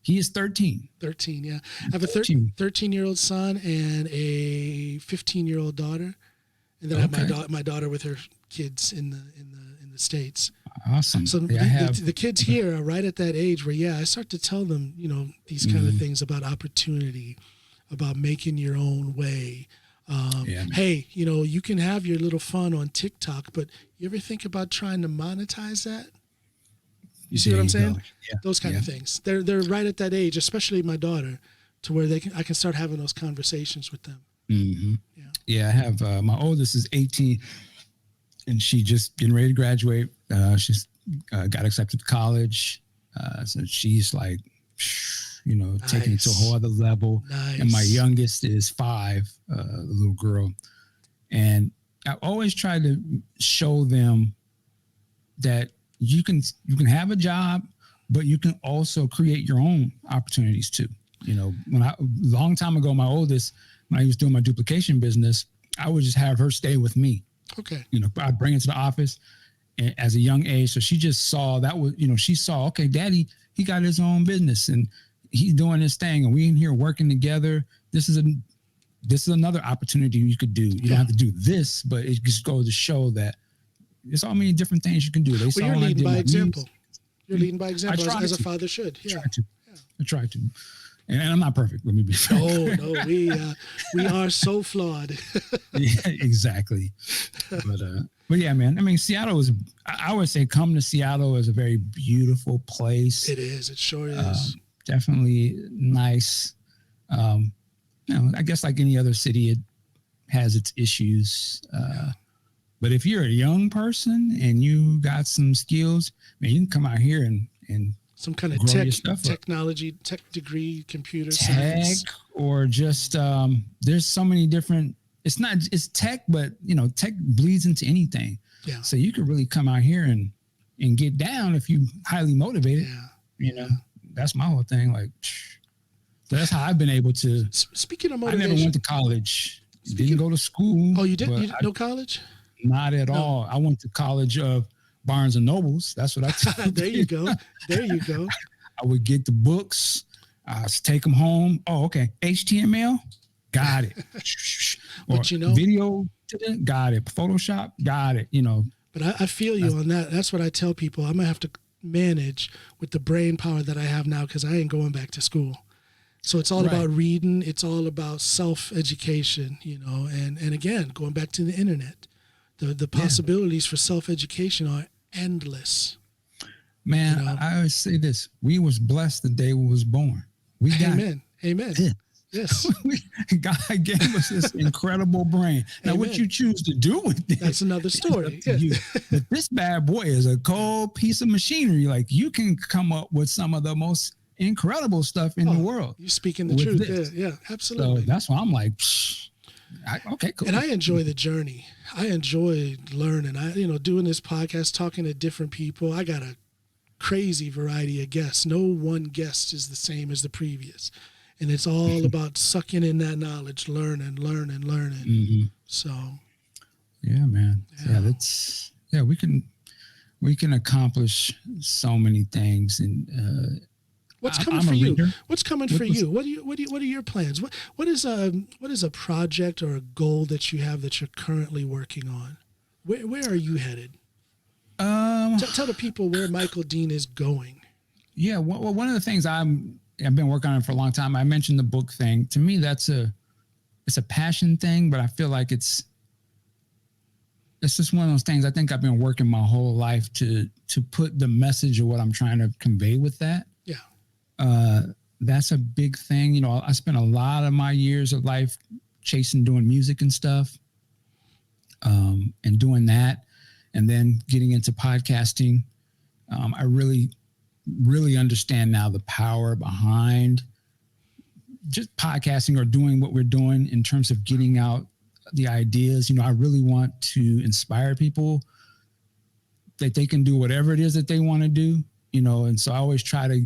He is 13. 13, yeah. I have a 13-year-old son and a 15-year-old daughter, and then I have my daughter with her kids in the States. Awesome. So the kids here are right at that age where I start to tell them, these kind of things about opportunity, about making your own way. Hey, you can have your little fun on TikTok, but you ever think about trying to monetize that? You see what I'm saying? Yeah. Those kind of things. They're right at that age, especially my daughter, to where I can start having those conversations with them. Mm-hmm. Yeah, I have my oldest is 18, and she just getting ready to graduate. She's got accepted to college, so she's like, taking it to a whole other level. Nice. And my youngest is 5, a little girl, and I always try to show them that you can have a job, but you can also create your own opportunities too. Long time ago, my oldest, when I was doing my duplication business, I would just have her stay with me. Okay. I'd bring her to the office as a young age. So she just saw that was, she saw, okay, daddy, he got his own business and he's doing his thing and we in here working together. This is another opportunity you could do. You don't have to do this, but it just goes to show that there's so many different things you can do. You're leading by example. You're leading by example as a father should. Yeah. I try to. And I'm not perfect. Let me be fair. No, we are so flawed. Yeah, exactly. But yeah, man. I mean, Seattle is. I would say come to Seattle is a very beautiful place. It is. It sure is. Definitely nice. I guess like any other city, it has its issues. But if you're a young person and you got some skills, man, you can come out here and some kind of technology, tech degree, computer science, or just there's so many different. It's tech, but tech bleeds into anything. Yeah. So you could really come out here and get down if you highly motivated. Yeah. That's my whole thing. Like, so that's how I've been able to. Speaking of motivation, I never went to college. Didn't go to school. Oh, you didn't? No college? Not at all. I went to college of Barnes and Nobles. That's what I did. There you go. I would get the books, take them home. Oh, okay. HTML, got it. But video, got it. Photoshop, got it. But I feel you on that. That's what I tell people. I'm gonna have to manage with the brain power that I have now because I ain't going back to school. So it's all about reading. It's all about self-education. And again, going back to the internet. The possibilities for self-education are endless. Man, I always say this. We was blessed the day we was born. We got Amen. Yes. God gave us this incredible brain. Now, what you choose to do with it, that's another story. Yeah. But this bad boy is a cold piece of machinery. Like, you can come up with some of the most incredible stuff in the world. You're speaking the truth. Yeah, absolutely. So that's why I'm like, okay, cool. And I enjoy the journey. I enjoy learning. Doing this podcast, talking to different people. I got a crazy variety of guests. No one guest is the same as the previous. And it's all about sucking in that knowledge, learning. Mm-hmm. So. Yeah, man. Yeah, we can accomplish so many things. And what's coming for you? What's coming for you? What are your plans? What is a project or a goal that you have that you're currently working on? Where are you headed? Tell the people where Michael Dean is going. Yeah, well, one of the things I've been working on for a long time. I mentioned the book thing. To me, it's a passion thing, but I feel like it's just one of those things. I think I've been working my whole life to put the message of what I'm trying to convey with that. Yeah. That's a big thing. I spent a lot of my years of life doing music and stuff, and doing that, and then getting into podcasting. I really understand now the power behind just podcasting or doing what we're doing in terms of getting out the ideas. I really want to inspire people that they can do whatever it is that they want to do, and so I always try to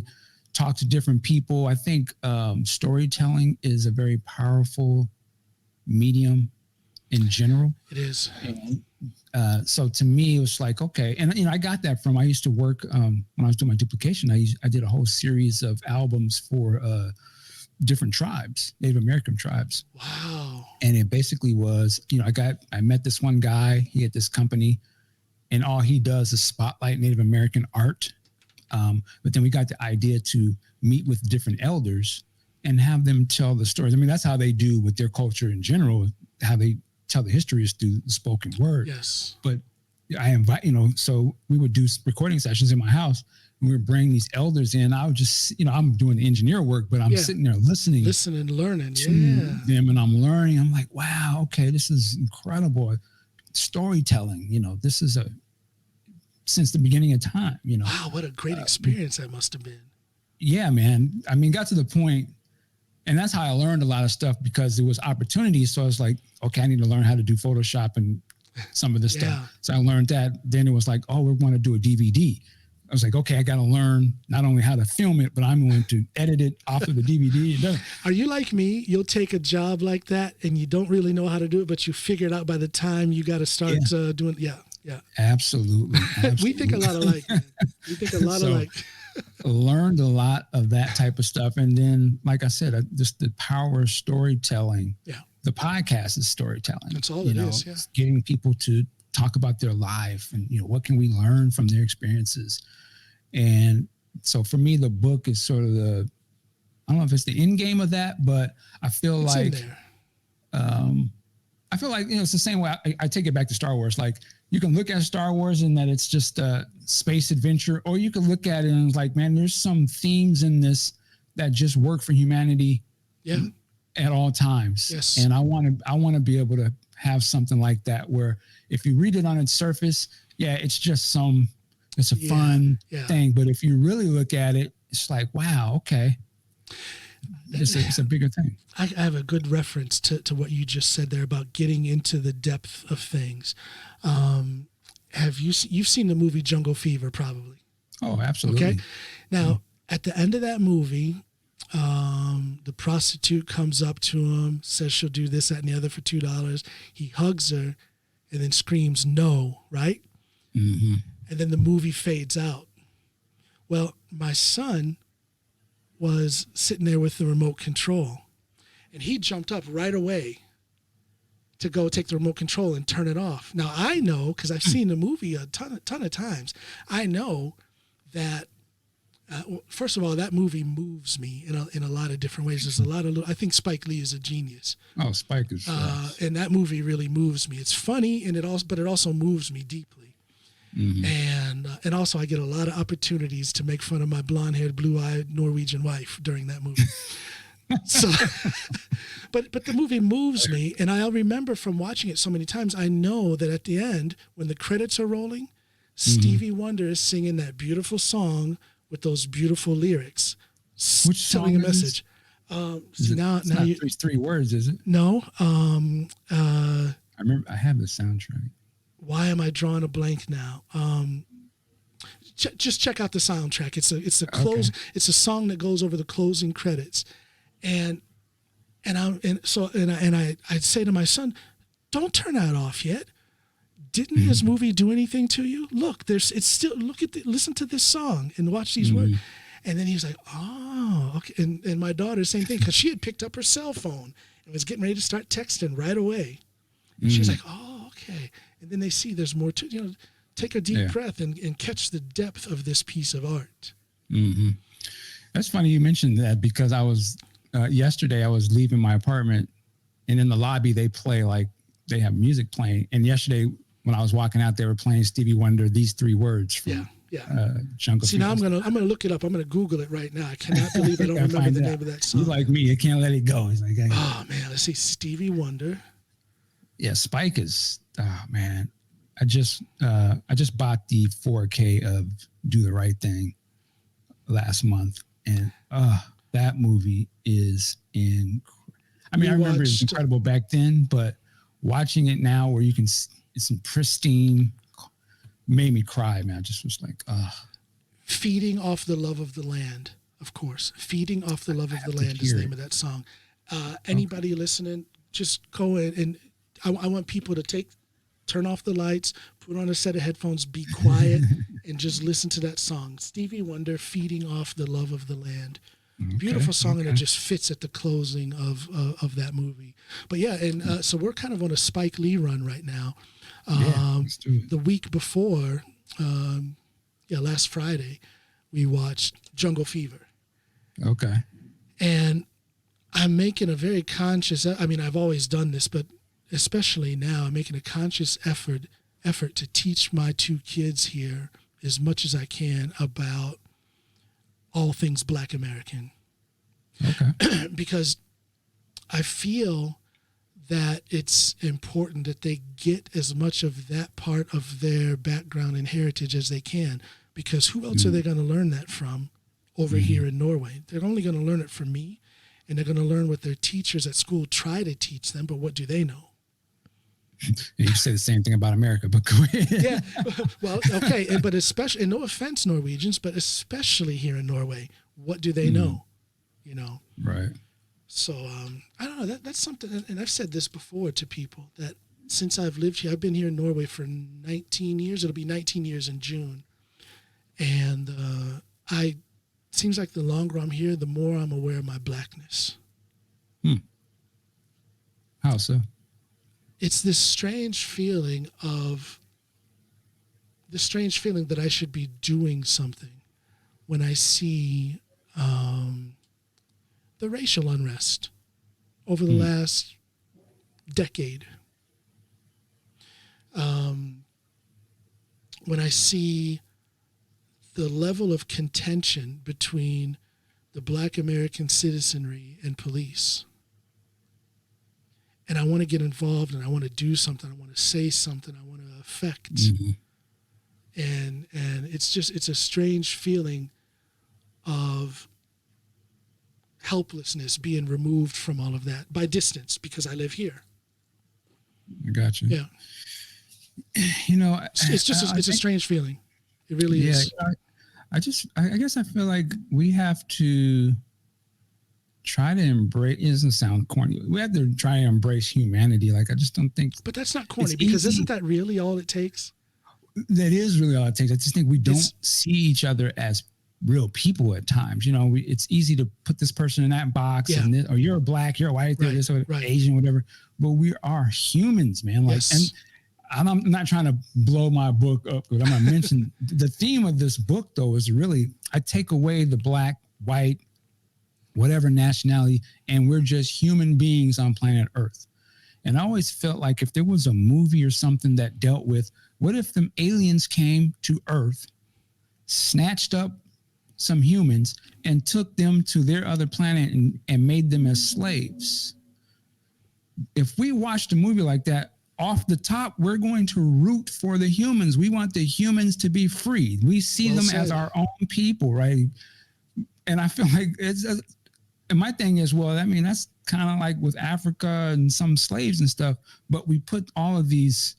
talk to different people. I think storytelling is a very powerful medium in general. It is. And, so to me, it was like, okay. And, I got that from, I used to work, when I was doing my duplication, I did a whole series of albums for different tribes, Native American tribes. Wow. And it basically was, I met this one guy, he had this company, and all he does is spotlight Native American art. But then we got the idea to meet with different elders and have them tell the stories. I mean, that's how they do with their culture in general, how they tell the history is through the spoken word. Yes. But I invite, so we would do recording sessions in my house, and we would bring these elders in. I would just, I'm doing the engineer work, but I'm sitting there listening, learning to them, and I'm learning. I'm like, wow, okay, this is incredible storytelling. This is since the beginning of time. Wow, what a great experience that must have been. Yeah, man. I mean, got to the point, and that's how I learned a lot of stuff, because there was opportunities. So I was like, okay, I need to learn how to do Photoshop and some of this stuff. So I learned that. Then it was like, oh, we want to do a DVD. I was like, okay, I got to learn not only how to film it, but I'm going to edit it off of the DVD. Are you like me? You'll take a job like that and you don't really know how to do it, but you figure it out by the time you got to start doing. Yeah. Absolutely. We think a lot alike. We think a lot alike. Learned a lot of that type of stuff. And then, like I said, just the power of storytelling. Yeah. The podcast is storytelling. That's all it is. Yeah. Getting people to talk about their life and, what can we learn from their experiences. And so for me, the book is sort of I don't know if it's the end game of that, but I feel it's like, it's the same way I take it back to Star Wars. Like, you can look at Star Wars and that it's just a space adventure, or you can look at it and it's like, man, there's some themes in this that just work for humanity at all times. Yes. And I want to be able to have something like that, where if you read it on its surface, it's just it's a fun thing. But if you really look at it, it's like, wow, okay. It's a bigger thing. I have a good reference to what you just said there about getting into the depth of things. You've seen the movie Jungle Fever, probably? Oh, absolutely. Okay. Now, at the end of that movie, the prostitute comes up to him, says she'll do this, that, and the other for $2. He hugs her and then screams, no, right? Mm-hmm. And then the movie fades out. Well, my son was sitting there with the remote control, and he jumped up right away to go take the remote control and turn it off. Now, I know, because I've seen the movie a ton of times, I know that, first of all, that movie moves me in a lot of different ways. There's a lot of, I think Spike Lee is a genius. Oh, Spike is. And that movie really moves me. It's funny, but it also moves me deeply. Mm-hmm. And also I get a lot of opportunities to make fun of my blonde-haired, blue-eyed Norwegian wife during that movie. So, but the movie moves me, and I'll remember from watching it so many times. I know that at the end, when the credits are rolling, Stevie Wonder is singing that beautiful song with those beautiful lyrics, telling a message. It's not three words, is it? No. I remember I have the soundtrack. Why am I drawing a blank now? Just check out the soundtrack. It's a close. Okay. It's a song that goes over the closing credits, and I'd say to my son, "Don't turn that off yet. Didn't this movie do anything to you? Look, listen to this song and watch these words." And then he was like, "Oh, okay." And my daughter, same thing, because she had picked up her cell phone and was getting ready to start texting right away. And she was like, "Oh, okay." And then they see there's more to, take a deep breath and catch the depth of this piece of art. Mm-hmm. That's funny you mentioned that, because I was, yesterday I was leaving my apartment, and in the lobby they have music playing. And yesterday when I was walking out, they were playing Stevie Wonder, These Three Words from Jungle Fever. See, now I'm gonna look it up. I'm gonna Google it right now. I cannot believe I don't remember the name of that song. You like me, you can't let it go. He's like, oh man, let's see, Stevie Wonder. Yeah, Spike is. Oh man, I just bought the 4K of Do the Right Thing last month, and that movie is I remember it was incredible back then, but watching it now, where you can, it's in pristine, made me cry, man. I just was like, Feeding Off the Love of the Land, of course. Feeding Off the Love of the Land is the name of that song. Anybody listening, just go in and I want people to turn off the lights, put on a set of headphones, be quiet, and just listen to that song. Stevie Wonder, Feeding Off the Love of the Land. Beautiful song, and it just fits at the closing of that movie. But yeah, and so we're kind of on a Spike Lee run right now. Let's do it. The week before, last Friday, we watched Jungle Fever. Okay. And I'm making a very conscious, I mean, I've always done this, but especially now, I'm making a conscious effort to teach my two kids here as much as I can about all things Black American. Okay. Because I feel that it's important that they get as much of that part of their background and heritage as they can, because who else are they going to learn that from over here in Norway? They're only going to learn it from me, and they're going to learn what their teachers at school try to teach them, but what do they know? You say the same thing about America, but go ahead. Yeah, well, okay, but especially, and no offense, Norwegians, but especially here in Norway, what do they know? You know, right? So I don't know. That's something, and I've said this before to people, that since I've lived here, I've been here in Norway for 19 years. It'll be 19 years in June, and seems like the longer I'm here, the more I'm aware of my Blackness. How so? It's this strange feeling that I should be doing something when I see the racial unrest over the last decade. When I see the level of contention between the Black American citizenry and police. And I want to get involved, and I want to do something. I want to say something. I want to affect. And it's a strange feeling of helplessness being removed from all of that by distance, because I live here. I got you. Yeah. You know, it's a strange feeling. It really is. I guess I feel like we have to try to embrace, it doesn't sound corny, we have to try to embrace humanity. Like, I just don't think. But that's not corny, because isn't that really all it takes? That is really all it takes. I just think we don't see each other as real people at times. You know, it's easy to put this person in that box, and this, or you're black, you're white, right, this, or Asian, whatever. But we are humans, man. Like, and I'm not trying to blow my book up, but I'm going to mention the theme of this book, though, is really, I take away the black, white, whatever nationality, and we're just human beings on planet Earth. And I always felt like if there was a movie or something that dealt with, what if them aliens came to Earth, snatched up some humans, and took them to their other planet and made them as slaves? If we watched a movie like that, off the top, we're going to root for the humans. We want the humans to be free. We see them as our own people, right? And I feel like and my thing is, well, I mean, that's kind of like with Africa and some slaves and stuff, but we put all of these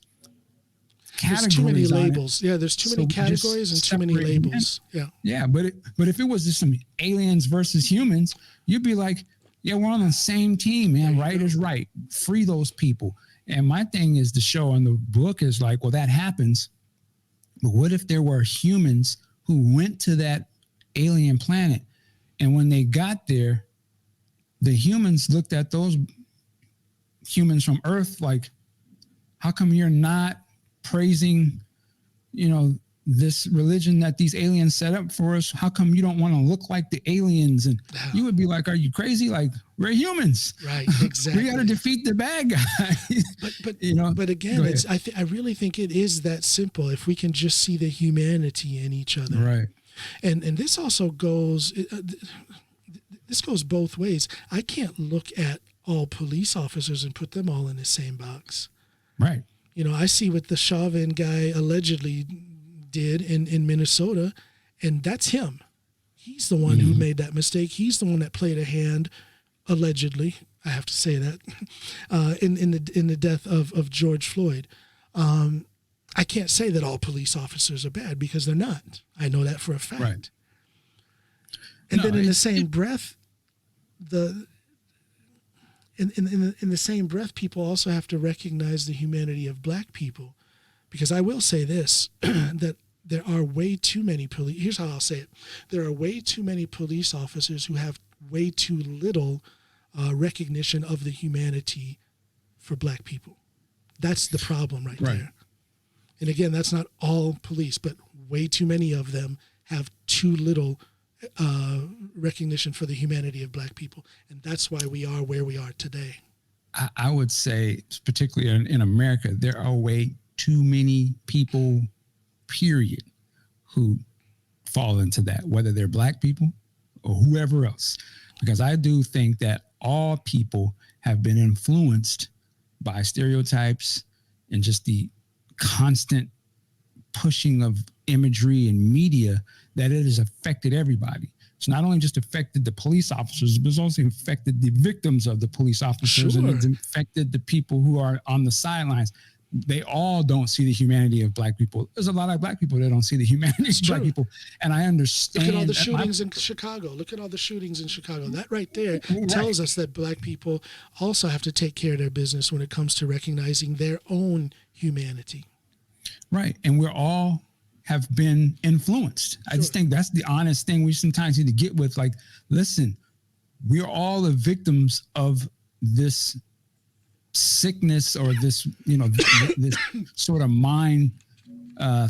categories. There's too many labels. Yeah, there's too many categories and too many labels. Yeah, but if it was just some aliens versus humans, you'd be like, yeah, we're on the same team, man. Right is right. Free those people. And my thing is, the show and the book is like, well, that happens, but what if there were humans who went to that alien planet, and when they got there, the humans looked at those humans from Earth like, how come you're not praising, you know, this religion that these aliens set up for us? How come you don't want to look like the aliens? And you would be like, are you crazy? Like, we're humans. Right, exactly. We got to defeat the bad guys. But you know, but again, I really think it is that simple. If we can just see the humanity in each other. Right. And this also goes, this goes both ways. I can't look at all police officers and put them all in the same box. Right. You know, I see what the Chauvin guy allegedly did in Minnesota, and that's him. He's the one who made that mistake. He's the one that played a hand, allegedly, I have to say that, in the death of George Floyd. I can't say that all police officers are bad, because they're not. I know that for a fact. Right. And then in the same breath, in the same breath, people also have to recognize the humanity of Black people, because I will say this, that there are way too many police. Here's how I'll say it: there are way too many police officers who have way too little recognition of the humanity for Black people. That's the problem right there. And again, that's not all police, but way too many of them have too little recognition for the humanity of Black people. And that's why we are where we are today. I would say, particularly in America, there are way too many people, period, who fall into that, whether they're Black people or whoever else. Because I do think that all people have been influenced by stereotypes and just the constant pushing of imagery and media, that it has affected everybody. It's not only just affected the police officers, but it's also affected the victims of the police officers, and it's affected the people who are on the sidelines. They all don't see the humanity of Black people. There's a lot of Black people that don't see the humanity of Black people. And I understand. Look at all the shootings in Chicago. That right there tells us that Black people also have to take care of their business when it comes to recognizing their own humanity. Right. And we're all have been influenced. I just think that's the honest thing we sometimes need to get with. Like, listen, we're all the victims of this sickness, or this, this sort of mind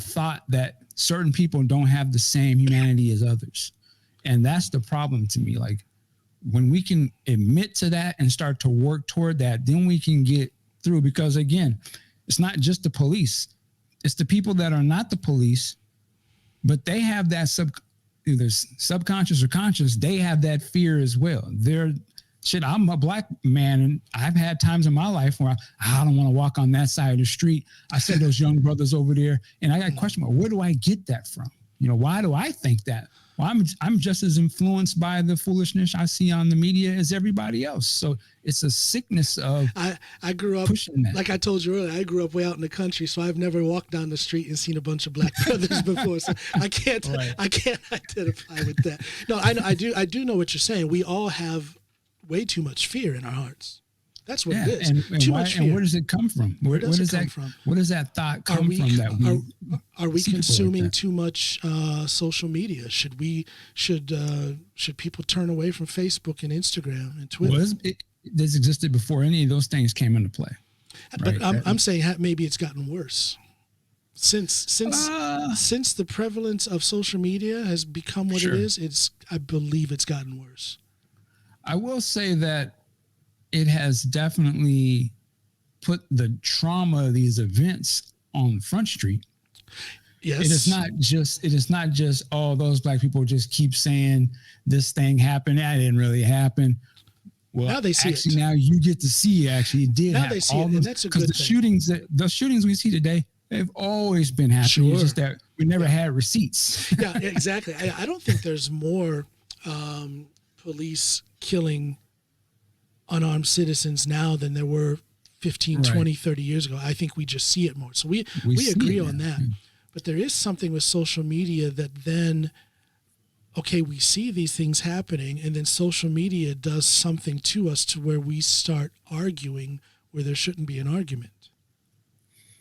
thought that certain people don't have the same humanity as others. And that's the problem to me. Like, when we can admit to that and start to work toward that, then we can get through. Because again, it's not just the police. It's the people that are not the police, but they have that either subconscious or conscious. They have that fear as well. I'm a Black man, and I've had times in my life where I don't want to walk on that side of the street. I see those young brothers over there, and I got a question mark. Where do I get that from? Why do I think that? Well, I'm just as influenced by the foolishness I see on the media as everybody else. So it's a sickness of I grew up, like I told you earlier, I grew up way out in the country, so I've never walked down the street and seen a bunch of Black brothers before. So I can't identify with that. No, I do know what you're saying. We all have way too much fear in our hearts. That's what it is. And too much fear. And where does it come from? Where does it come from? Where does that thought come from? Are we consuming too much social media? Should people turn away from Facebook and Instagram and Twitter? Well, this existed before any of those things came into play. But right? I'm saying maybe it's gotten worse since the prevalence of social media has become what it is. I believe it's gotten worse. I will say that it has definitely put the trauma of these events on Front Street. Yes. It is not just, oh, those Black people just keep saying this thing happened. That didn't really happen. Well, now they see actually, it. Now you get to see actually it did now happen. They see it, and that's a good thing. The shootings we see today, they've always been happening. It's just that we never had receipts. Yeah, exactly. I don't think there's more police killing unarmed citizens now than there were 15, 20, 30 years ago. I think we just see it more. So we agree on that. But there is something with social media that then, we see these things happening, and then social media does something to us to where we start arguing where there shouldn't be an argument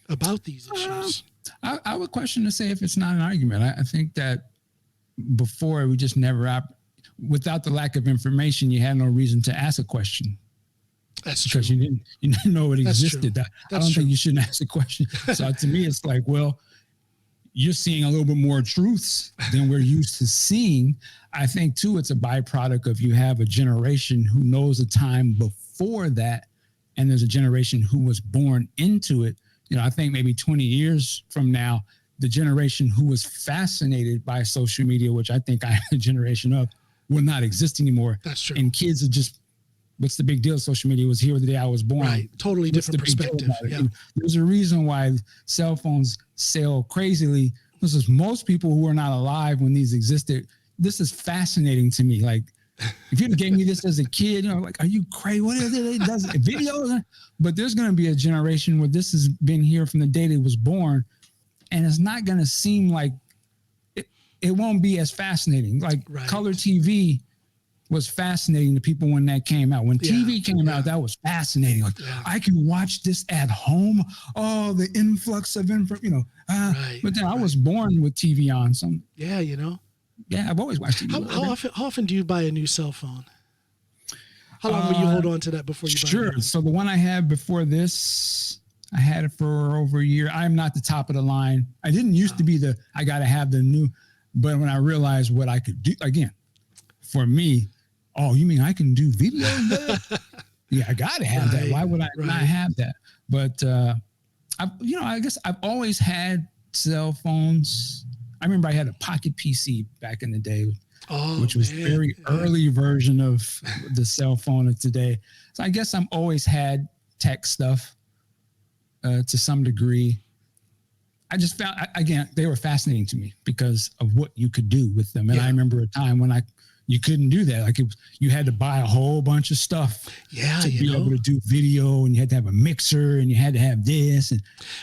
about these issues. I would question to say if it's not an argument. I think that before we just never without the lack of information, you had no reason to ask a question. That's true. Because you didn't know it existed. I don't think you shouldn't ask a question. So to me, it's like, well, you're seeing a little bit more truths than we're used to seeing. I think too, it's a byproduct of you have a generation who knows a time before that, and there's a generation who was born into it. I think maybe 20 years from now, the generation who was fascinated by social media, which I think I am a generation of, will not exist anymore. That's true. And kids are just, what's the big deal? Social media was here the day I was born. Right. Totally different perspective. Yeah. There's a reason why cell phones sell crazily. This is most people who are not alive when these existed. This is fascinating to me. Like, if you gave me this as a kid, like, are you crazy? What is it? It does videos. But there's going to be a generation where this has been here from the day they was born, and it's not going to seem like it won't be as fascinating. Like color TV was fascinating to people when that came out. When TV came out, that was fascinating. Like, I can watch this at home. Oh, the influx of but then I was born with TV on. So I've always watched TV. How often do you buy a new cell phone? How long will you hold on to that before you buy it? Sure. So the one I had before this, I had it for over a year. I'm not the top of the line. I didn't used to be I got to have the new, but when I realized what I could do, again, for me, oh, you mean I can do video? Yeah, I got to have that. Why would I not have that? But, I guess I've always had cell phones. I remember I had a pocket PC back in the day, which was very early version of the cell phone of today. So I guess I'm always had tech stuff to some degree. I just found, again, they were fascinating to me because of what you could do with them. And I remember a time when you couldn't do that. Like you had to buy a whole bunch of stuff to be able to do video, and you had to have a mixer, and you had to have this. And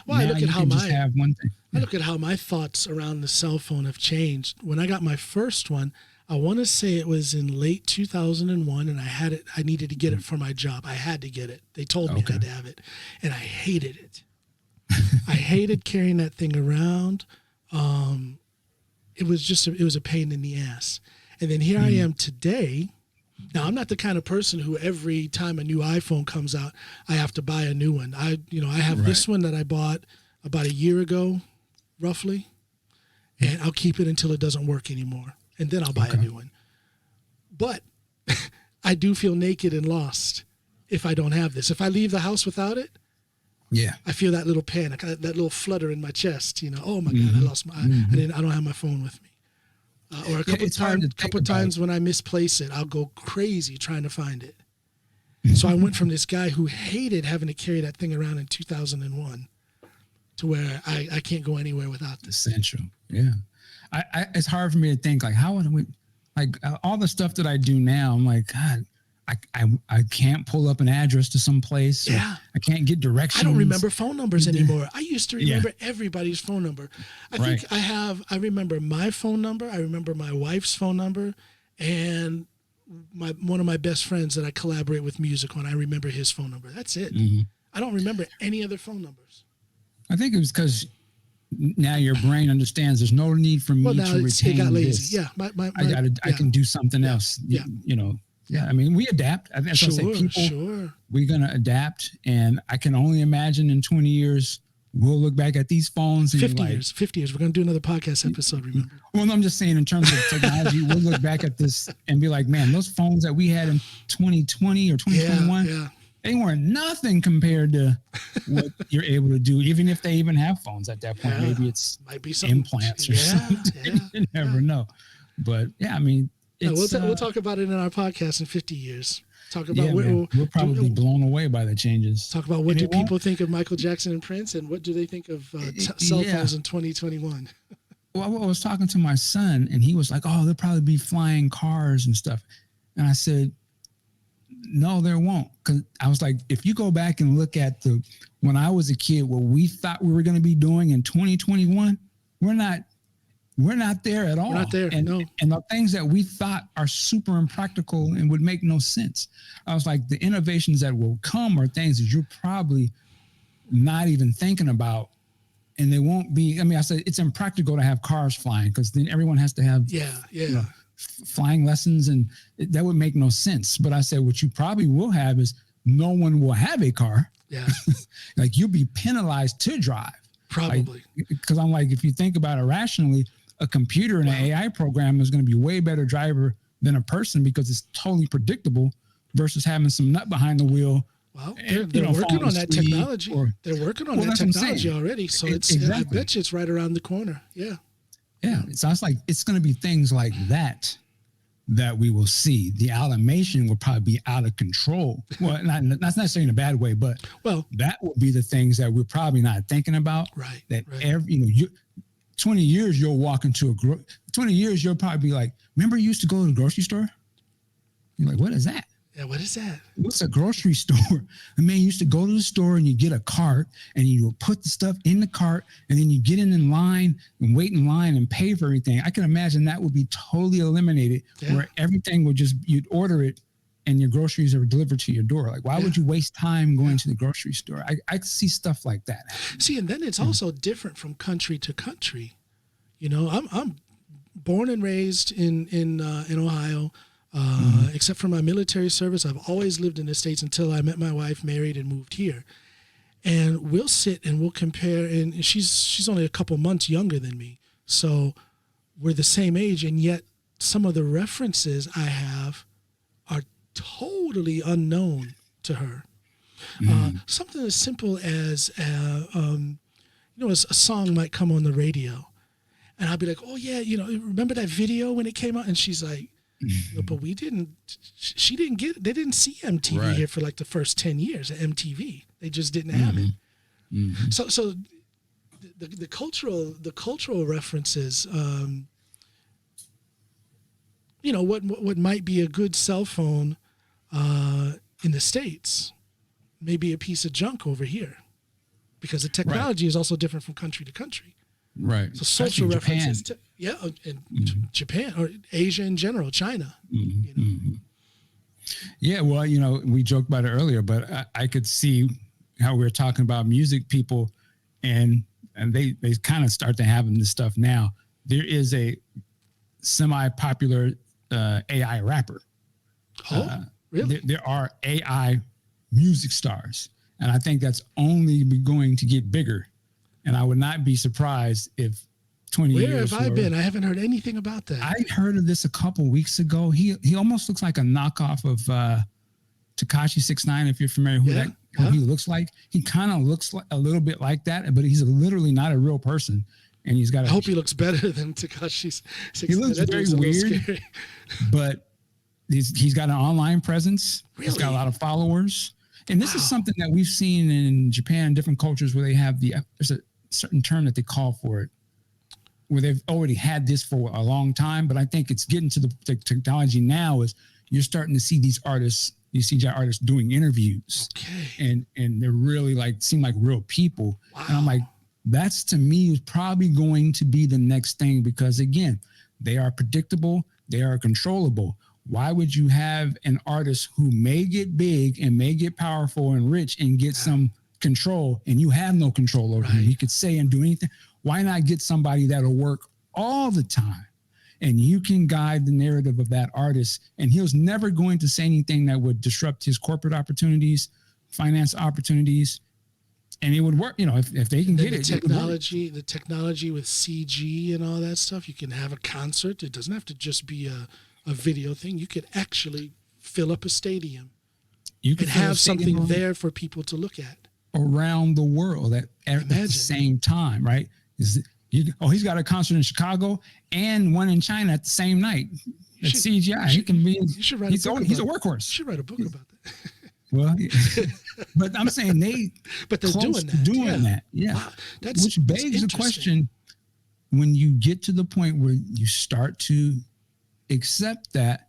I look at how have one thing. I look at how my thoughts around the cell phone have changed. When I got my first one, I want to say it was in late 2001, and I had it. I needed to get it for my job. I had to get it. They told me I had to have it, and I hated it. I hated carrying that thing around. It was a pain in the ass. And then here I am today. Now, I'm not the kind of person who every time a new iPhone comes out, I have to buy a new one. I have this one that I bought about a year ago, roughly, and I'll keep it until it doesn't work anymore. And then I'll buy a new one. But I do feel naked and lost if I don't have this. If I leave the house without it, I feel that little panic, that little flutter in my chest. Oh my God, I lost I don't have my phone with me. Or a couple times when I misplace it, I'll go crazy trying to find it. So I went from this guy who hated having to carry that thing around in 2001 to where I can't go anywhere without this. Essential. Yeah. It's hard for me to think, like, how would we, like, all the stuff that I do now, I'm like, God, I can't pull up an address to some place. I can't get directions. I don't remember phone numbers anymore. I used to remember everybody's phone number. I remember my phone number. I remember my wife's phone number, and one of my best friends that I collaborate with music on. I remember his phone number. That's it. I don't remember any other phone numbers. I think it was because now your brain understands there's no need for me to retain it got lazy. this. Yeah, I can do something else. I mean, we adapt. That's what I say. People, we're going to adapt. And I can only imagine in 20 years, we'll look back at these phones. And 50 years. We're going to do another podcast episode, remember? Well, I'm just saying in terms of technology, we'll look back at this and be like, man, those phones that we had in 2020 or 2021, they weren't nothing compared to what you're able to do, even if they even have phones at that point. Maybe it's implants or something. You never know. But I mean, we'll talk about it in our podcast in 50 years. Talk about we're probably blown away by the changes. Talk about what do people think of Michael Jackson and Prince, and what do they think of cell phones in 2021? Well, I was talking to my son, and he was like, "Oh, there'll probably be flying cars and stuff," and I said, "No, there won't." Because I was like, if you go back and look at when I was a kid, what we thought we were going to be doing in 2021, we're not there at all. We're not there, and the things that we thought are super impractical and would make no sense. I was like, the innovations that will come are things that you're probably not even thinking about. And they won't be, I said, it's impractical to have cars flying because then everyone has to have flying lessons, and that would make no sense. But I said, what you probably will have is no one will have a car. Yeah. Like you'll be penalized to drive. Probably. Because I'm like, if you think about it rationally, a computer and an AI program is going to be way better driver than a person because it's totally predictable versus having some nut behind the wheel. Well, they're working on that technology. They're working on that technology already. So I bet you it's right around the corner. Yeah. Yeah. It sounds like it's going to be things like that we will see. The automation will probably be out of control. Well, not necessarily in a bad way, but that will be the things that we're probably not thinking about. Right. That 20 years you'll walk into 20 years you'll probably be like, remember you used to go to the grocery store? You're like, what is that? Yeah, what is that? What's a grocery store? I mean, you used to go to the store and you get a cart and you would put the stuff in the cart and then you get in line and wait in line and pay for everything. I can imagine that would be totally eliminated where everything would just, you'd order it and your groceries are delivered to your door. Like, why would you waste time going to the grocery store? I see stuff like that. See, and then it's also different from country to country. You know, I'm born and raised in Ohio. Except for my military service, I've always lived in the States until I met my wife, married, and moved here. And we'll sit and we'll compare, and she's only a couple months younger than me, so we're the same age, and yet some of the references I have are totally unknown to her. Something as simple as, a song might come on the radio, and I'll be like, oh yeah, remember that video when it came out? And she's like, but they didn't see MTV here for like the first 10 years at MTV. They just didn't have it. So the cultural references, what might be a good cell phone in the States may be a piece of junk over here, because the technology is also different from country to country. Right. So social references, in Japan or Asia in general, China. Yeah, well, we joked about it earlier, but I could see how we were talking about music people, and they kind of start to have this stuff now. There is a semi-popular AI rapper. Oh, really? There are AI music stars, and I think that's only going to get bigger. And I would not be surprised if 20 years. Where have I been? I haven't heard anything about that. I heard of this a couple weeks ago. He almost looks like a knockoff of Tekashi 6ix9ine, if you're familiar who he looks like. He kind of looks like a little bit like that, but he's literally not a real person. And he's got. I hope he looks better than Tekashi 6ix9ine. He looks very weird, but he's got an online presence. Really? He's got a lot of followers. And this is something that we've seen in Japan and different cultures where they have there's a certain term that they call for it, where they've already had this for a long time. But I think it's getting to the technology now is you're starting to see these artists, these CGI artists doing interviews. Okay. And they're really seem like real people. Wow. And I'm like, that's to me is probably going to be the next thing, because again, they are predictable. They are controllable. Why would you have an artist who may get big and may get powerful and rich and get some control, and you have no control over him? He could say and do anything. Why not get somebody that'll work all the time, and you can guide the narrative of that artist, and he was never going to say anything that would disrupt his corporate opportunities, finance opportunities, and it would work. If they can get it. The technology with CG and all that stuff, you can have a concert. It doesn't have to just be a video thing. You could actually fill up a stadium. You could have something there for people to look at around the world at the same time, right? He's got a concert in Chicago and one in China at the same night. It's CGI. He can be. You should write a book. He's a workhorse. You should write a book about that. Well, but I'm saying but they're doing that. Yeah. Wow. Which begs the question: when you get to the point where you start to accept that,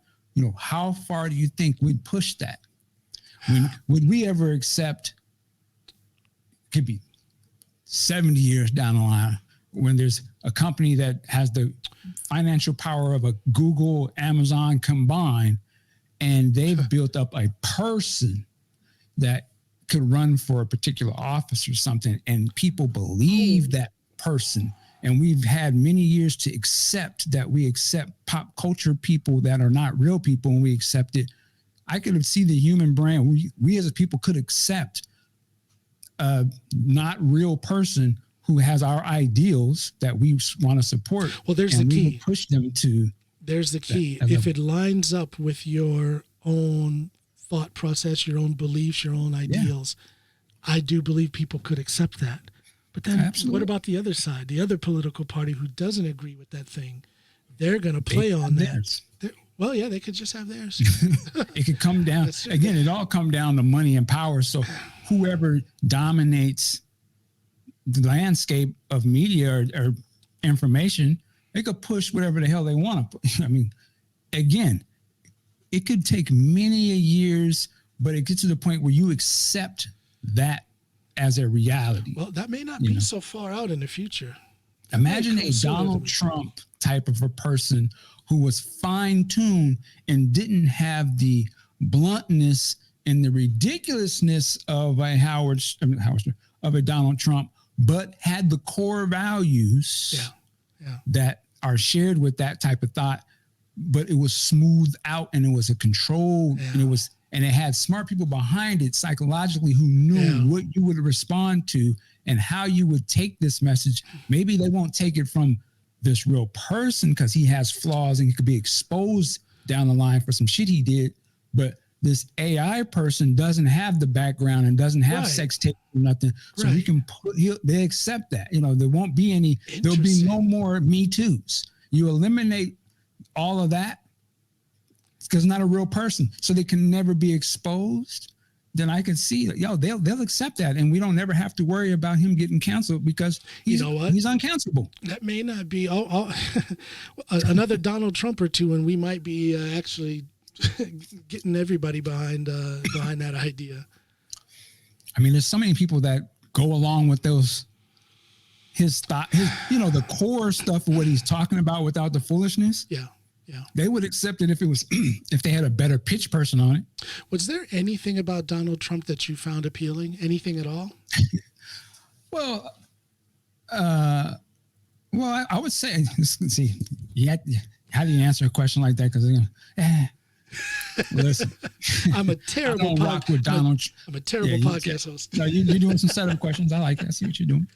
how far do you think we'd push that? Would we ever accept? Could be 70 years down the line, when there's a company that has the financial power of a Google, Amazon combined, and they've built up a person that could run for a particular office or something, and people believe that person. And we've had many years to accept that. We accept pop culture people that are not real people, and we accept it. I could see the human brain. We as a people could accept a not real person who has our ideals that we want to support. Well, there's the key. Push them to. There's the key. If it lines up with your own thought process, your own beliefs, your own ideals, I do believe people could accept that. But then what about the other side, the other political party who doesn't agree with that thing? They're going to play on that. Well, yeah, they could just have theirs. It could come down. Again, it all come down to money and power. So whoever dominates the landscape of media or information, they could push whatever the hell they want to. I mean, again, it could take many a years, but it gets to the point where you accept that as a reality. Well, that may not be so far out in the future. Imagine a Donald Trump type of a person who was fine-tuned and didn't have the bluntness and the ridiculousness of a Donald Trump, but had the core values that are shared with that type of thought, but it was smoothed out and it was a control and it had smart people behind it psychologically who knew what you would respond to and how you would take this message. Maybe they won't take it from this real person because he has flaws and he could be exposed down the line for some shit he did, but this AI person doesn't have the background and doesn't have sex tape or nothing. So we can they accept that. There won't be there'll be no more Me Too's. You eliminate all of that because it's not a real person. So they can never be exposed. Then I can see that, they'll accept that. And we don't never have to worry about him getting canceled because he's uncancelable. That may not be another Donald Trump or two, and we might be actually getting everybody behind that idea. I mean, there's so many people that go along with his thought, the core stuff of what he's talking about without the foolishness. Yeah. They would accept it if it was if they had a better pitch person on it. Was there anything about Donald Trump that you found appealing? Anything at all? Well, I would say, let's see. How do you answer a question like that? Because listen, I'm a terrible rock with Donald. I'm a terrible podcast host. No, you're doing some setup questions. I like that. I see what you're doing.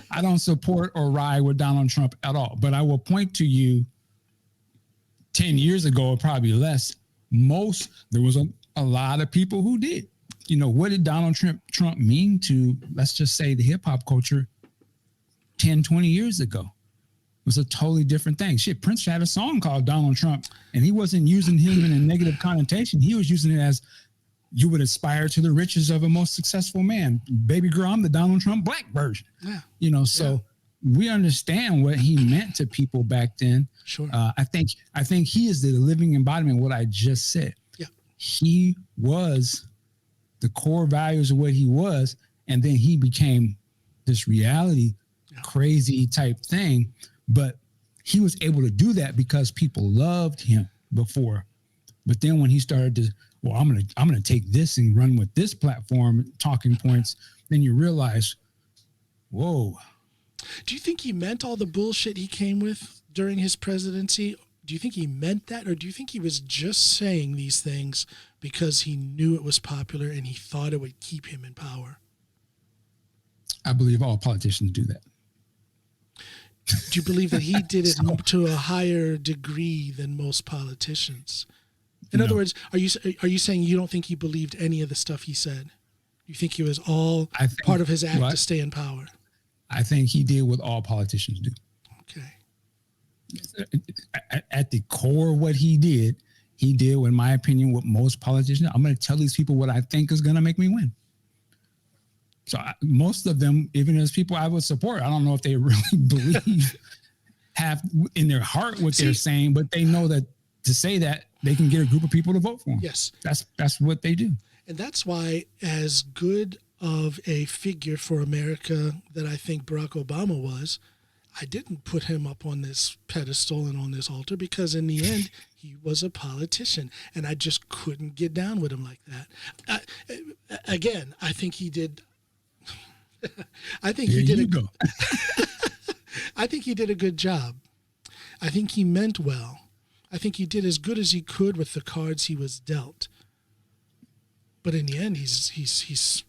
I don't support or ride with Donald Trump at all, but I will point to you 10 years ago, or probably less, there was a lot of people who did. What did Donald Trump mean to, let's just say, the hip hop culture 10, 20 years ago? It was a totally different thing. Shit, Prince had a song called Donald Trump, and he wasn't using him in a negative connotation. He was using it as, you would aspire to the riches of a most successful man. Baby girl, I'm the Donald Trump black version. Yeah. So we understand what he meant to people back then. Sure. I think he is the living embodiment of what I just said. Yeah. He was the core values of what he was, and then he became this reality crazy type thing. But he was able to do that because people loved him before. But then when he started to, I'm gonna take this and run with this platform talking points, then you realize, whoa. Do you think he meant all the bullshit he came with during his presidency? Do you think he meant that? Or do you think he was just saying these things because he knew it was popular and he thought it would keep him in power? I believe all politicians do that. Do you believe that he did it to a higher degree than most politicians? In other words, are you saying you don't think he believed any of the stuff he said? You think it was all part of his act to stay in power? I think he did what all politicians do. Okay. At the core of what he did, in my opinion, what most politicians, I'm going to tell these people what I think is going to make me win. So most of them, even as people I would support, I don't know if they really have in their heart what they're saying, but they know that to say that they can get a group of people to vote for them. Yes. That's what they do. And that's why, as good of a figure for America that I think Barack Obama was, I didn't put him up on this pedestal and on this altar because in the end, he was a politician and I just couldn't get down with him like that. Again, I think he did. I think he did I think he did a good job. I think he meant well. I think he did as good as he could with the cards he was dealt. But in the end, he's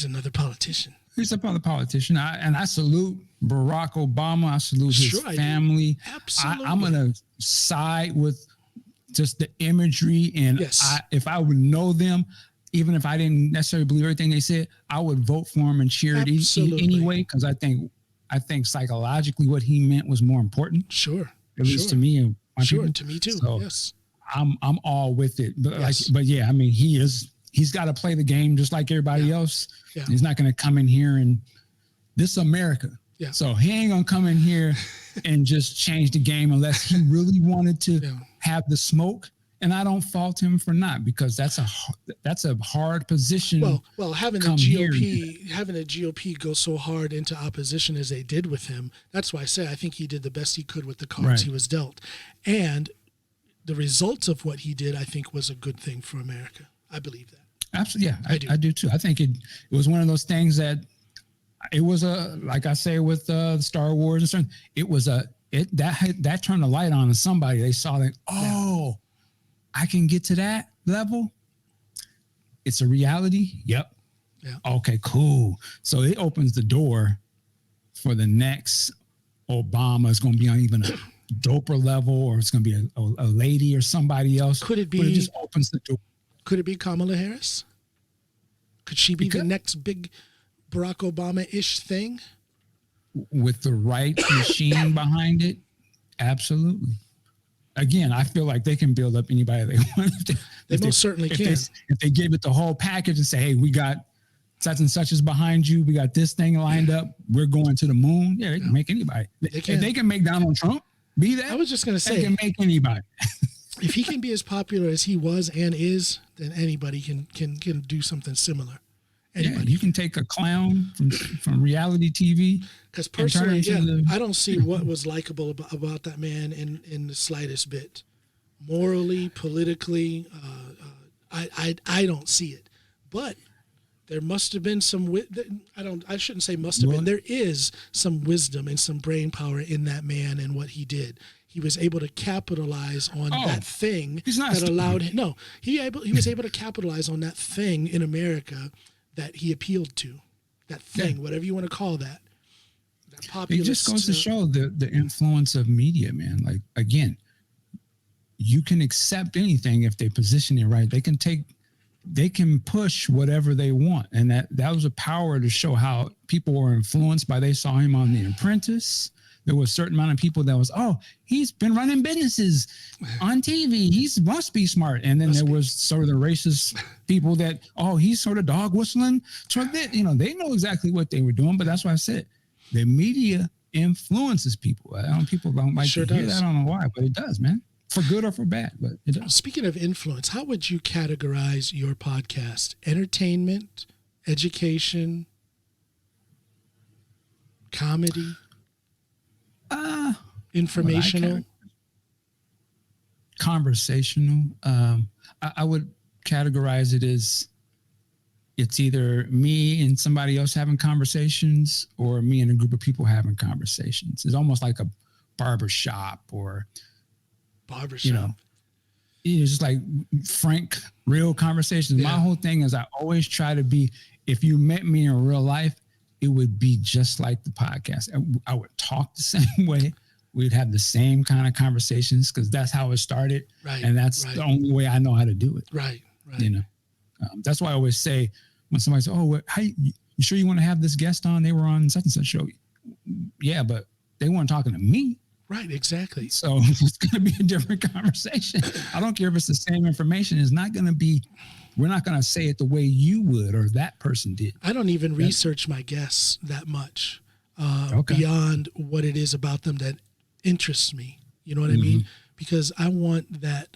another politician. He's another politician. I salute Barack Obama. I salute his family. Absolutely. I'm going to side with just the imagery. And if I would know them, even if I didn't necessarily believe everything they said, I would vote for him and cheer it anyway. Because I think psychologically what he meant was more important. Sure. At least to me. And my people. To me too. So yes. I'm all with it. But I mean, he's got to play the game just like everybody else. Yeah. He's not going to come in here and this is America. Yeah. So he ain't going to come in here and just change the game unless he really wanted to have the smoke And I don't fault him for not, because that's a hard position. Well, having the GOP go so hard into opposition as they did with him, that's why I say I think he did the best he could with the cards he was dealt. And the results of what he did, I think, was a good thing for America. I believe that. Absolutely. Yeah, I do too. I think it was one of those things that it was like I say with Star Wars and stuff, it was that turned a light on in somebody. They saw that, I can get to that level. It's a reality. Yep. Yeah. Okay, cool. So it opens the door for the next Obama. It's going to be on even a doper level, or it's going to be a lady or somebody else. Could it be? But it just opens the door. Could it be Kamala Harris? Could she be the next big Barack Obama-ish thing? With the right machine behind it? Absolutely. Again, I feel like they can build up anybody they want. They most certainly can. If they gave it the whole package and say, hey, we got such and such is behind you, we got this thing lined up, we're going to the moon. Yeah, they can make anybody. If they can make Donald Trump be that, I was just going to say, they can make anybody. If he can be as popular as he was and is, then anybody can do something similar. Anybody. Yeah, you can take a clown from reality TV. Because personally, I don't see what was likable about that man in the slightest bit. Morally, politically, I don't see it. But there must have been some. I shouldn't say must have been. There is some wisdom and some brain power in that man and what he did. He was able to capitalize on that thing that allowed him. No, he was able to capitalize on that thing in America that he appealed to. That thing, whatever you want to call that. That populist. It just goes to show the influence of media, man. Like, again, you can accept anything if they position it right. They can push whatever they want. And that was a power to show how people were influenced by, they saw him on The Apprentice. There was a certain amount of people that was, he's been running businesses on TV. He must be smart. And then there was sort of the racist people that, he's sort of dog whistling. So that, they know exactly what they were doing. But that's why I said the media influences people. People don't like to hear that. I don't know why, but it does, man. For good or for bad, but it does. Speaking of influence, how would you categorize your podcast? Entertainment, education, comedy? Informational, conversational. I would categorize it as it's either me and somebody else having conversations, or me and a group of people having conversations. It's almost like a barbershop or it's just like frank, real conversations. My whole thing is I always try to be, if you met me in real life, it would be just like the podcast. I would talk the same way. We'd have the same kind of conversations because that's how it started. Right. And that's the only way I know how to do it. Right. That's why I always say when somebody says, you sure you want to have this guest on? They were on such and such show. Yeah, but they weren't talking to me. Right, exactly. So it's going to be a different conversation. I don't care if it's the same information. It's not going to be, we're not going to say it the way you would or that person did. I don't even research my guests that much beyond what it is about them that interests me. You know what I mean? Because I want that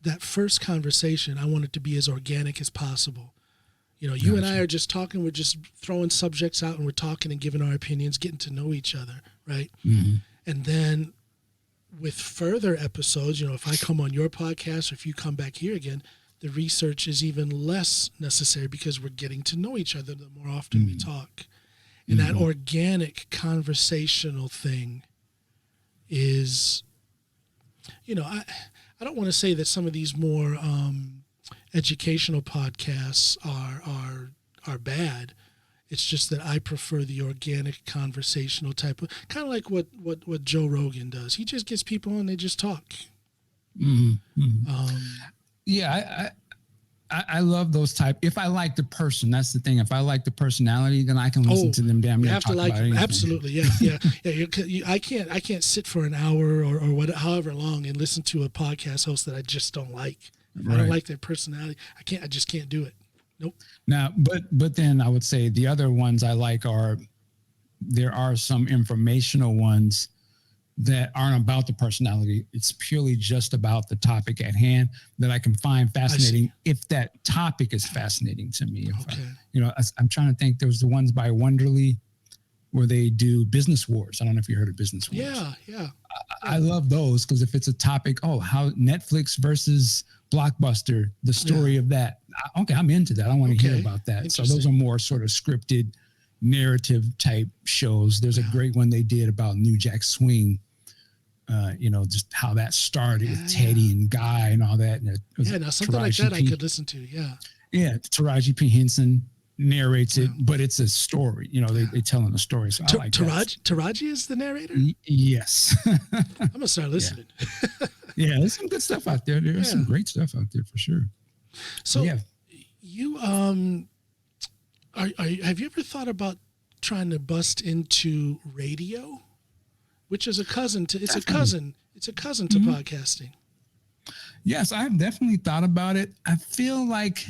that first conversation, I want it to be as organic as possible. You and I are just talking. We're just throwing subjects out and we're talking and giving our opinions, getting to know each other, right? And then with further episodes, if I come on your podcast or if you come back here again, the research is even less necessary because we're getting to know each other the more often we talk. And that organic conversational thing is, I don't want to say that some of these more educational podcasts are bad. It's just that I prefer the organic conversational type of, kind of like what Joe Rogan does. He just gets people on, they just talk. I love those type. If I like the person, that's the thing. If I like the personality, then I can listen to them damn near. You have to like them. Absolutely. Yeah. I can't sit for an hour or however long and listen to a podcast host that I just don't like. If I don't like their personality, I just can't do it. Nope. Now, but then I would say the other ones I like there are some informational ones that aren't about the personality. It's purely just about the topic at hand that I can find fascinating if that topic is fascinating to me. I'm trying to think. There was the ones by Wonderly where they do business wars. I don't know if you heard of business wars. Yeah. I love those because if it's a topic, how Netflix versus Blockbuster, the story of that. Okay, I'm into that. I want to hear about that. So those are more sort of scripted narrative type shows. There's a great one they did about New Jack Swing. Just how that started with Teddy and Guy and all that. And now something like that I could listen to. Yeah, Taraji P. Henson narrates it, but it's a story. They telling a story. So I like Taraji is the narrator? Yes. I'm gonna start listening. Yeah, there's some good stuff out there. There's some great stuff out there for sure. So you have you ever thought about trying to bust into radio, which is a cousin to podcasting? Yes, I've definitely thought about it. I feel like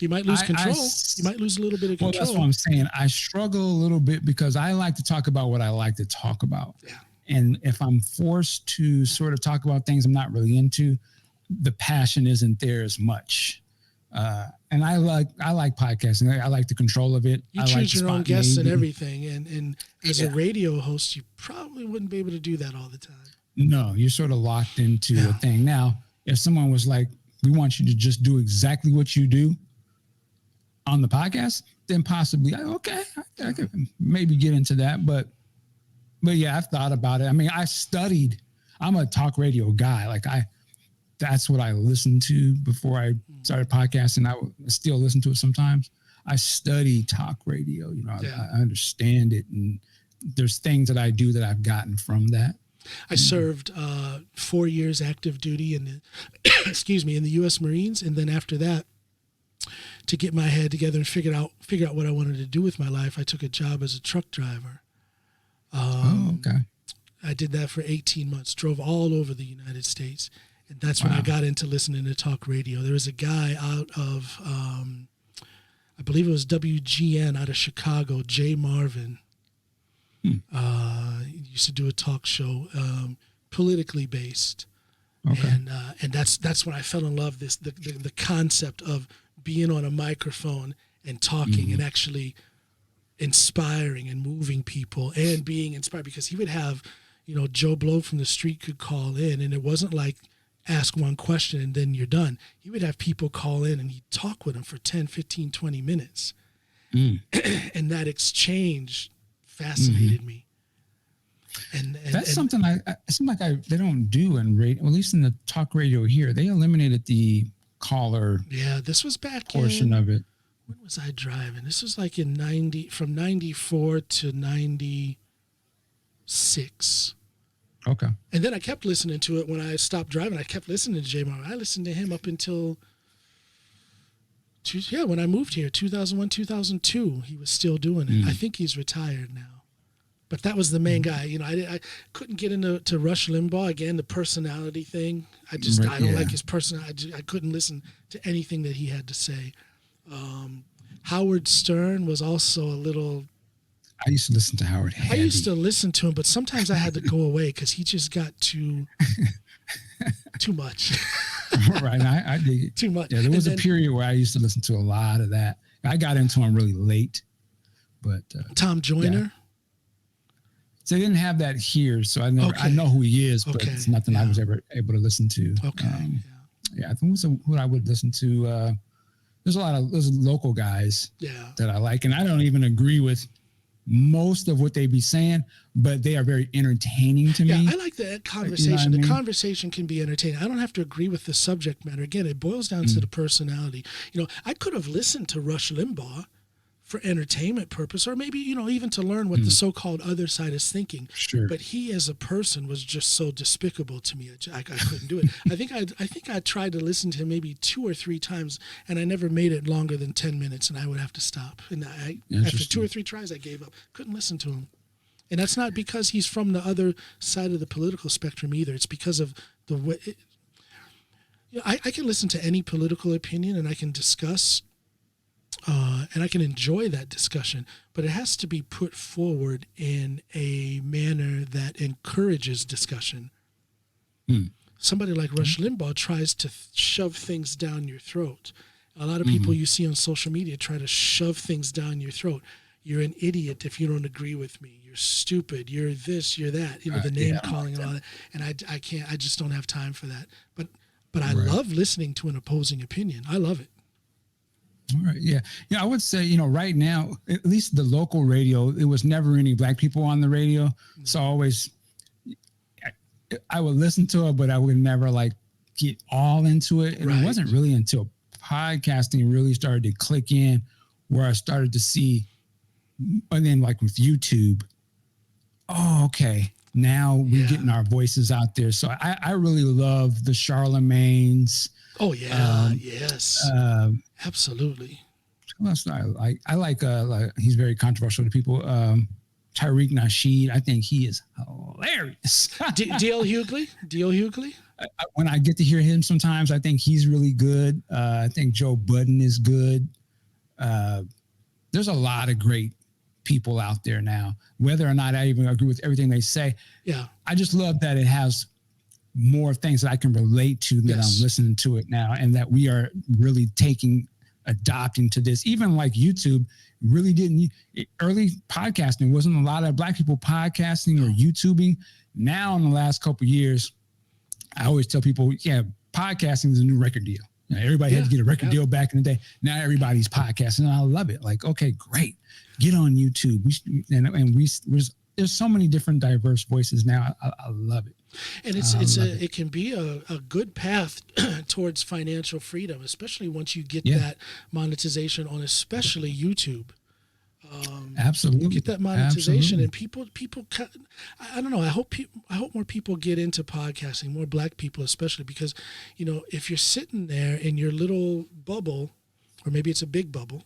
you might lose control. You might lose a little bit of control. Well, that's what I'm saying. I struggle a little bit because I like to talk about what I like to talk about. Yeah. And if I'm forced to sort of talk about things I'm not really into, the passion isn't there as much. And I like podcasting. I like the control of it. You choose your own guests and everything. And as a radio host, you probably wouldn't be able to do that all the time. No, you're sort of locked into a thing. Now, if someone was like, we want you to just do exactly what you do on the podcast, then possibly, okay, I could maybe get into that. But yeah, I've thought about it. I mean, I'm a talk radio guy. That's what I listened to before I started podcasting. I still listen to it sometimes. I study talk radio. I understand it. And there's things that I do that I've gotten from that. I served 4 years active duty in the U.S. Marines. And then after that, to get my head together and figure out what I wanted to do with my life, I took a job as a truck driver. Okay. I did that for 18 months, drove all over the United States. And that's when I got into listening to talk radio. There was a guy out of, I believe it was WGN out of Chicago, Jay Marvin. He used to do a talk show, politically based. Okay. And that's when I fell in love with the concept of being on a microphone and talking and actually inspiring and moving people and being inspired, because he would have, Joe Blow from the street could call in, and it wasn't like ask one question and then you're done. He would have people call in and he'd talk with them for 10, 15, 20 minutes. And that exchange fascinated me. And that's something it seems like they don't do in radio, at least in the talk radio here. They eliminated the caller. Yeah, this was back portion of it. When was I driving? This was like in from 94 to 96. Okay. And then I kept listening to it when I stopped driving. I kept listening to J Marvin. I listened to him up until, when I moved here, 2001, 2002. He was still doing it. I think he's retired now. But that was the main guy. I couldn't get into Rush Limbaugh. Again, the personality thing. I don't like his personality. I couldn't listen to anything that he had to say. Howard Stern was also a little... I used to listen to Howard heavy. I used to listen to him, but sometimes I had to go away because he just got too much. Right, I dig it. Too much. Yeah, there was a period where I used to listen to a lot of that. I got into him really late, but Tom Joyner. Yeah. So they didn't have that here, so I know who he is, but it's nothing I was ever able to listen to. Okay. I think what I would listen to. There's local guys that I like, and I don't even agree with most of what they be saying, but they are very entertaining to me. Yeah, I like that conversation. The conversation can be entertaining. I don't have to agree with the subject matter. Again, it boils down to the personality. I could have listened to Rush Limbaugh for entertainment purpose, or maybe, even to learn what the so-called other side is thinking. Sure. But he as a person was just so despicable to me. I couldn't do it. I think I tried to listen to him maybe 2 or 3 times, and I never made it longer than 10 minutes, and I would have to stop. And after 2 or 3 tries, I gave up. Couldn't listen to him. And that's not because he's from the other side of the political spectrum either. It's because of the way... I can listen to any political opinion, and I can discuss and I can enjoy that discussion, but it has to be put forward in a manner that encourages discussion. Somebody like Rush Limbaugh tries to shove things down your throat. A lot of people you see on social media try to shove things down your throat. You're an idiot if you don't agree with me. You're stupid. You're this, you're that. You know, the name calling and all that. And I can't, I just don't have time for that. But I love listening to an opposing opinion. I love it. All right. Yeah. Yeah. I would say, you know, right now, at least the local radio, it was never any black people on the radio. So I would listen to it, but I would never like get all into it. And it wasn't really until podcasting really started to click in where I started to see, and then like with YouTube, oh, okay. Now we're getting our voices out there. So I really love the Charlemagne's. Oh yeah. Yes. Absolutely. I like he's very controversial to people. Tariq Nasheed. I think he is hilarious. D.L. Hughley. When I get to hear him sometimes, I think he's really good. I think Joe Budden is good. There's a lot of great people out there now, whether or not I even agree with everything they say. Yeah. I just love that it has more things that I can relate to that I'm listening to it now, and that we are really adopting to this. Even like YouTube really early podcasting wasn't a lot of black people podcasting or YouTubing. Now in the last couple of years, I always tell people, podcasting is a new record deal. You know, everybody had to get a record deal back in the day. Now everybody's podcasting, and I love it. Like, okay, great. Get on YouTube. There's so many different diverse voices now. I love it. And it can be a good path towards financial freedom, especially once you get that monetization on especially YouTube. Absolutely. Get that monetization, and people. I don't know. I hope more people get into podcasting, more black people especially, because you know, if you're sitting there in your little bubble, or maybe it's a big bubble,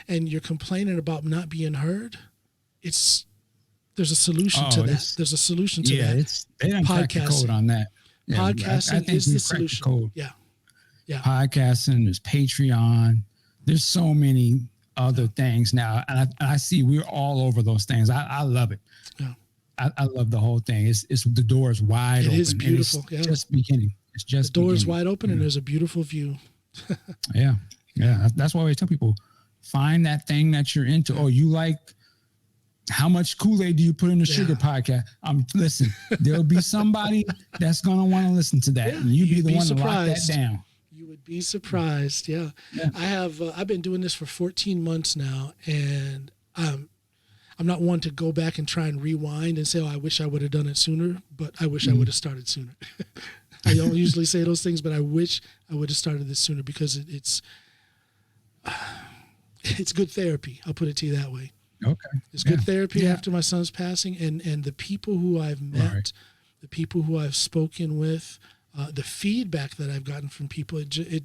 and you're complaining about not being heard, there's a solution to that. There's a solution to that. They didn't crack the code on that. Yeah, podcasting is the solution. The Yeah. Podcasting, there's Patreon. There's so many other things now, and I see we're all over those things. I love it. Yeah. I love the whole thing. It's the door is wide open. It is beautiful. It's just beginning. It's just the door is wide open, and there's a beautiful view. Yeah. That's why I tell people, find that thing that you're into. Oh, you like. How much Kool-Aid do you put in the sugar podcast? Listen, there'll be somebody that's going to want to listen to that. And you be the one surprised. To lock that down. You would be surprised. Yeah. I've been doing this for 14 months now, and I'm not one to go back and try and rewind and say, oh, I wish I would have done it sooner, but I wish I would have started sooner. I don't usually say those things, but I wish I would have started this sooner, because it's good therapy. I'll put it to you that way. Okay. It's good therapy after my son's passing, and the people who I've met, the people who I've spoken with, the feedback that I've gotten from people, it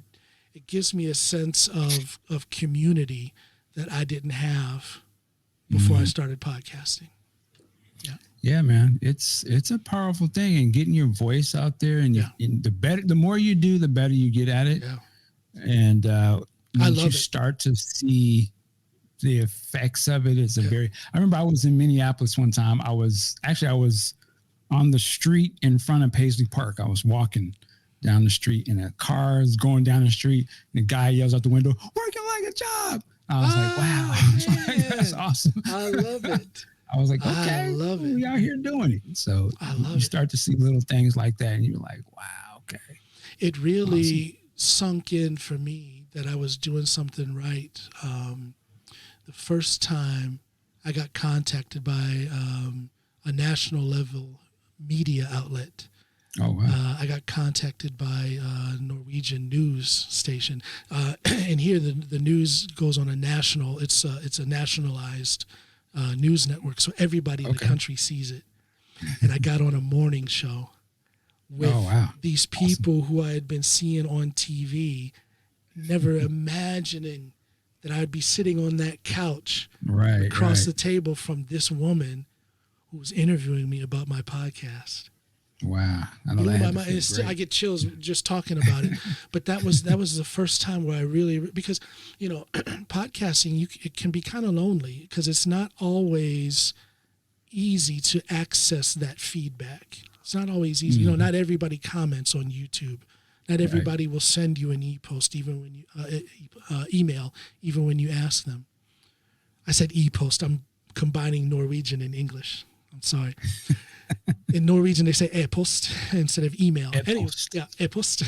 gives me a sense of community that I didn't have before I started podcasting. Yeah. Yeah, man. It's a powerful thing, and getting your voice out there, and the more you do, the better you get at it. Yeah. And once you start to see the effects of it, I remember I was in Minneapolis one time. I was on the street in front of Paisley Park. I was walking down the street, and a car is going down the street, and the guy yells out the window, "Working like a job." I was like, wow, that's awesome. I love it. I was like, okay, I love it. We out here doing it. So you start to see little things like that, and you're like, wow, okay. It really sunk in for me that I was doing something right. The first time I got contacted by a national level media outlet. Oh, wow. I got contacted by a Norwegian news station. And here the news goes on a national, it's a nationalized news network. So everybody in the country sees it. And I got on a morning show with these people who I had been seeing on TV, never imagining that I'd be sitting on that couch across the table from this woman who was interviewing me about my podcast. Wow. I know Blew that my had to mind. feel It's still, I great. get chills just talking about it. But that was the first time where I really, because, podcasting, it can be kind of lonely because it's not always easy to access that feedback. It's not always easy. Not everybody comments on YouTube. Not everybody will send you an e-post, even when you email, even when you ask them. I said e-post. I'm combining Norwegian and English. I'm sorry. In Norwegian, they say e-post instead of email. Anyway, yeah, e-post.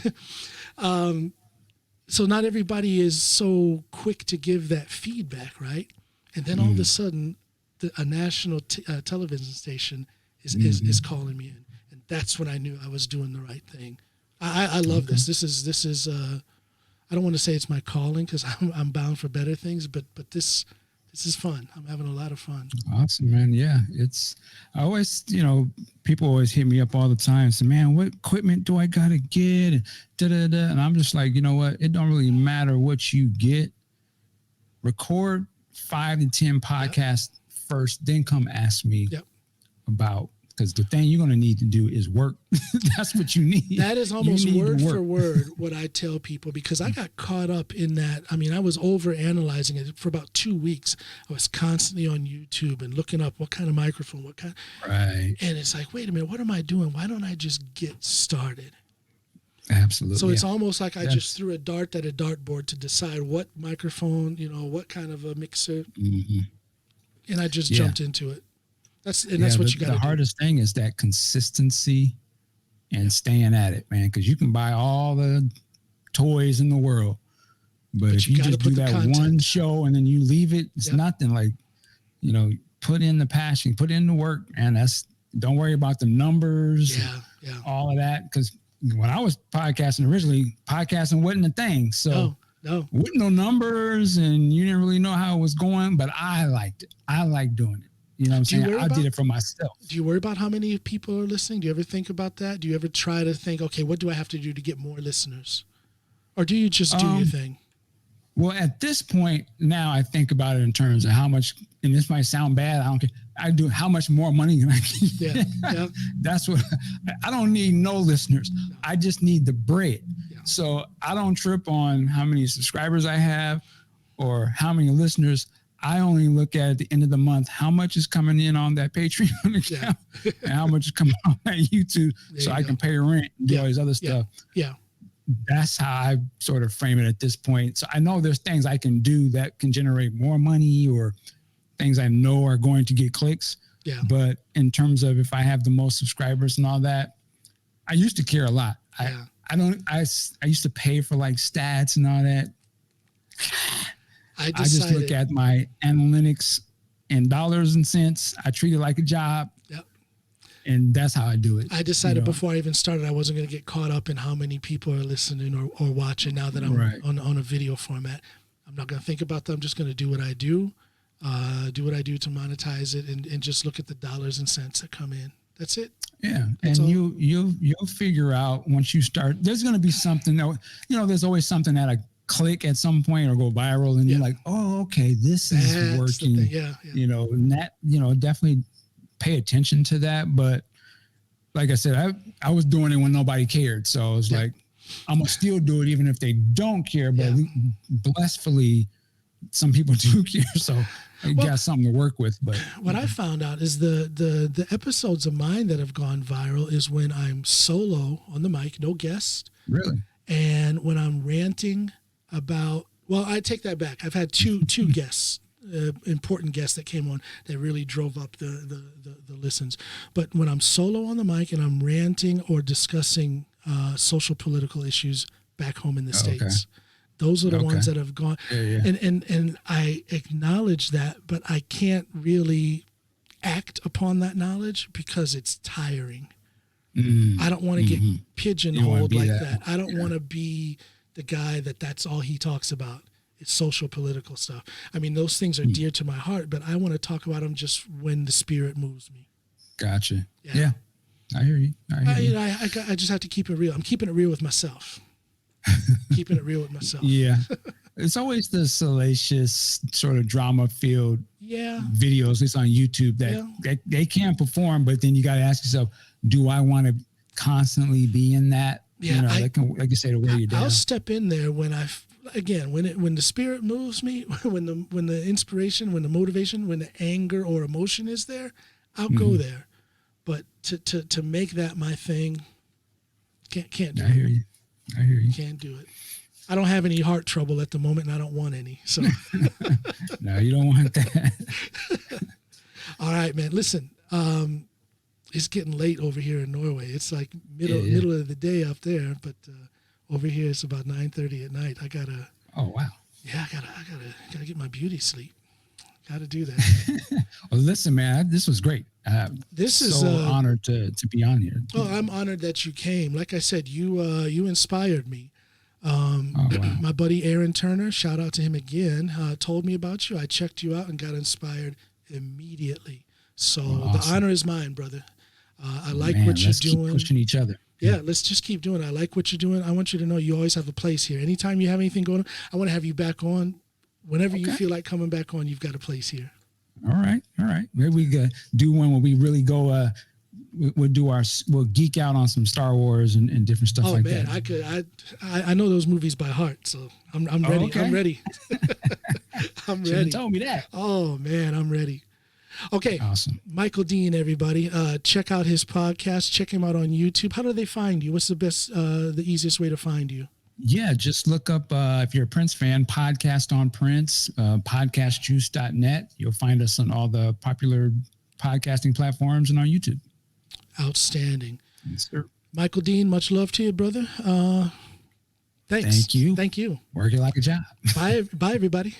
So not everybody is so quick to give that feedback, right? And then all of a sudden, a national television station is calling me in, and that's when I knew I was doing the right thing. I love this. This is I don't want to say it's my calling because I'm bound for better things, but this is fun. I'm having a lot of fun. Awesome, man. Yeah, I always, people always hit me up all the time and say, man, what equipment do I got to get? And And I'm just like, you know what? It don't really matter what you get. Record 5 to 10 podcasts first, then come ask me about, because the thing you're going to need to do is work. That's what you need. That is almost word for word what I tell people, because I got caught up in that. I mean, I was over analyzing it for about 2 weeks. I was constantly on YouTube and looking up what kind of microphone, right. And it's like, wait a minute, what am I doing? Why don't I just get started? Absolutely. So it's almost like I just threw a dart at a dartboard to decide what microphone, what kind of a mixer, and I just jumped into it. That's what you got to do. The hardest thing is that consistency and staying at it, man, because you can buy all the toys in the world, but if you just do that one show and then you leave it, it's nothing. Like, put in the passion, put in the work, and don't worry about the numbers, all of that. Because when I was podcasting originally, podcasting wasn't a thing. So no, with no numbers, and you didn't really know how it was going, but I liked it. I liked doing it. You know what I'm saying? I did it for myself. Do you worry about how many people are listening? Do you ever think about that? Do you ever try to think, okay, what do I have to do to get more listeners? Or do you just do your thing? Well, at this point now, I think about it in terms of how much, and this might sound bad, I don't care. I do how much more money can I get? Yeah. That's what, I don't need no listeners. No. I just need the bread. Yeah. So I don't trip on how many subscribers I have or how many listeners. I only look at the end of the month, how much is coming in on that Patreon account and how much is coming on that YouTube, so I can pay rent and do all these other stuff. Yeah. That's how I sort of frame it at this point. So I know there's things I can do that can generate more money or things I know are going to get clicks. Yeah. But in terms of if I have the most subscribers and all that, I used to care a lot. I used to pay for like stats and all that. I just look at my analytics in dollars and cents. I treat it like a job. Yep. And that's how I do it. I decided before I even started, I wasn't going to get caught up in how many people are listening or watching now that I'm on a video format. I'm not going to think about that. I'm just going to do what I do to monetize it and just look at the dollars and cents that come in. That's it. Yeah. That's and you'll figure out once you start, there's going to be something that, there's always something that I click at some point or go viral and you're like, oh, okay, this is working. And that, definitely pay attention to that. But like I said, I was doing it when nobody cared. So it's like, I'm going to still do it even if they don't care. But blissfully, some people do care. So you got something to work with. But what I found out is the episodes of mine that have gone viral is when I'm solo on the mic, no guest. Really? And when I'm ranting about, well, I take that back. I've had two guests, important guests that came on that really drove up the listens. But when I'm solo on the mic and I'm ranting or discussing social political issues back home in the States, those are the ones that have gone. And I acknowledge that, but I can't really act upon that knowledge because it's tiring. I don't want to get pigeonholed like that. I don't want to be the guy that's all he talks about. It's social political stuff. I mean, those things are dear to my heart, but I want to talk about them just when the spirit moves me. Gotcha. Yeah. I hear you. I just have to keep it real. I'm keeping it real with myself. Yeah. It's always the salacious sort of drama-filled videos. It's on YouTube that they can't perform, but then you got to ask yourself, do I want to constantly be in that. Yeah, You know, that can, like you say, to wear you down. I'll step in there when when the spirit moves me, when the inspiration, when the motivation, when the anger or emotion is there, I'll go there. But to make that my thing, can't do it. I hear you. Can't do it. I don't have any heart trouble at the moment, and I don't want any. So no, you don't want that. All right, man. Listen, it's getting late over here in Norway. It's like middle of the day up there, but over here it's about 9:30 at night. I gotta. Oh wow. Yeah, I gotta get my beauty sleep. Got to do that. Well, listen, man, this was great. This is so honored to be on here. Oh, I'm honored that you came. Like I said, you inspired me. Wow. My buddy Aaron Turner, shout out to him again, told me about you. I checked you out and got inspired immediately. So awesome. The honor is mine, brother. I like what you're doing. Keep pushing each other. Yeah, let's just keep doing it. I like what you're doing. I want you to know you always have a place here. Anytime you have anything going on, I want to have you back on. Whenever you feel like coming back on, you've got a place here. All right. Maybe we do one where we really go. We'll geek out on some Star Wars and different stuff like that. Oh man, I know those movies by heart, so I'm ready. Okay. I'm ready. I'm ready. Should've told me that. Oh man, I'm ready. Okay. Awesome. Michael Dean, everybody. Check out his podcast. Check him out on YouTube. How do they find you? What's the easiest way to find you? Yeah, just look up, if you're a Prince fan, Podcast on Prince, podcastjuice.net. You'll find us on all the popular podcasting platforms and on YouTube. Outstanding. Yes, sir. Michael Dean, much love to you, brother. Thanks. Thank you. Thank you. Working like a job. Bye, everybody.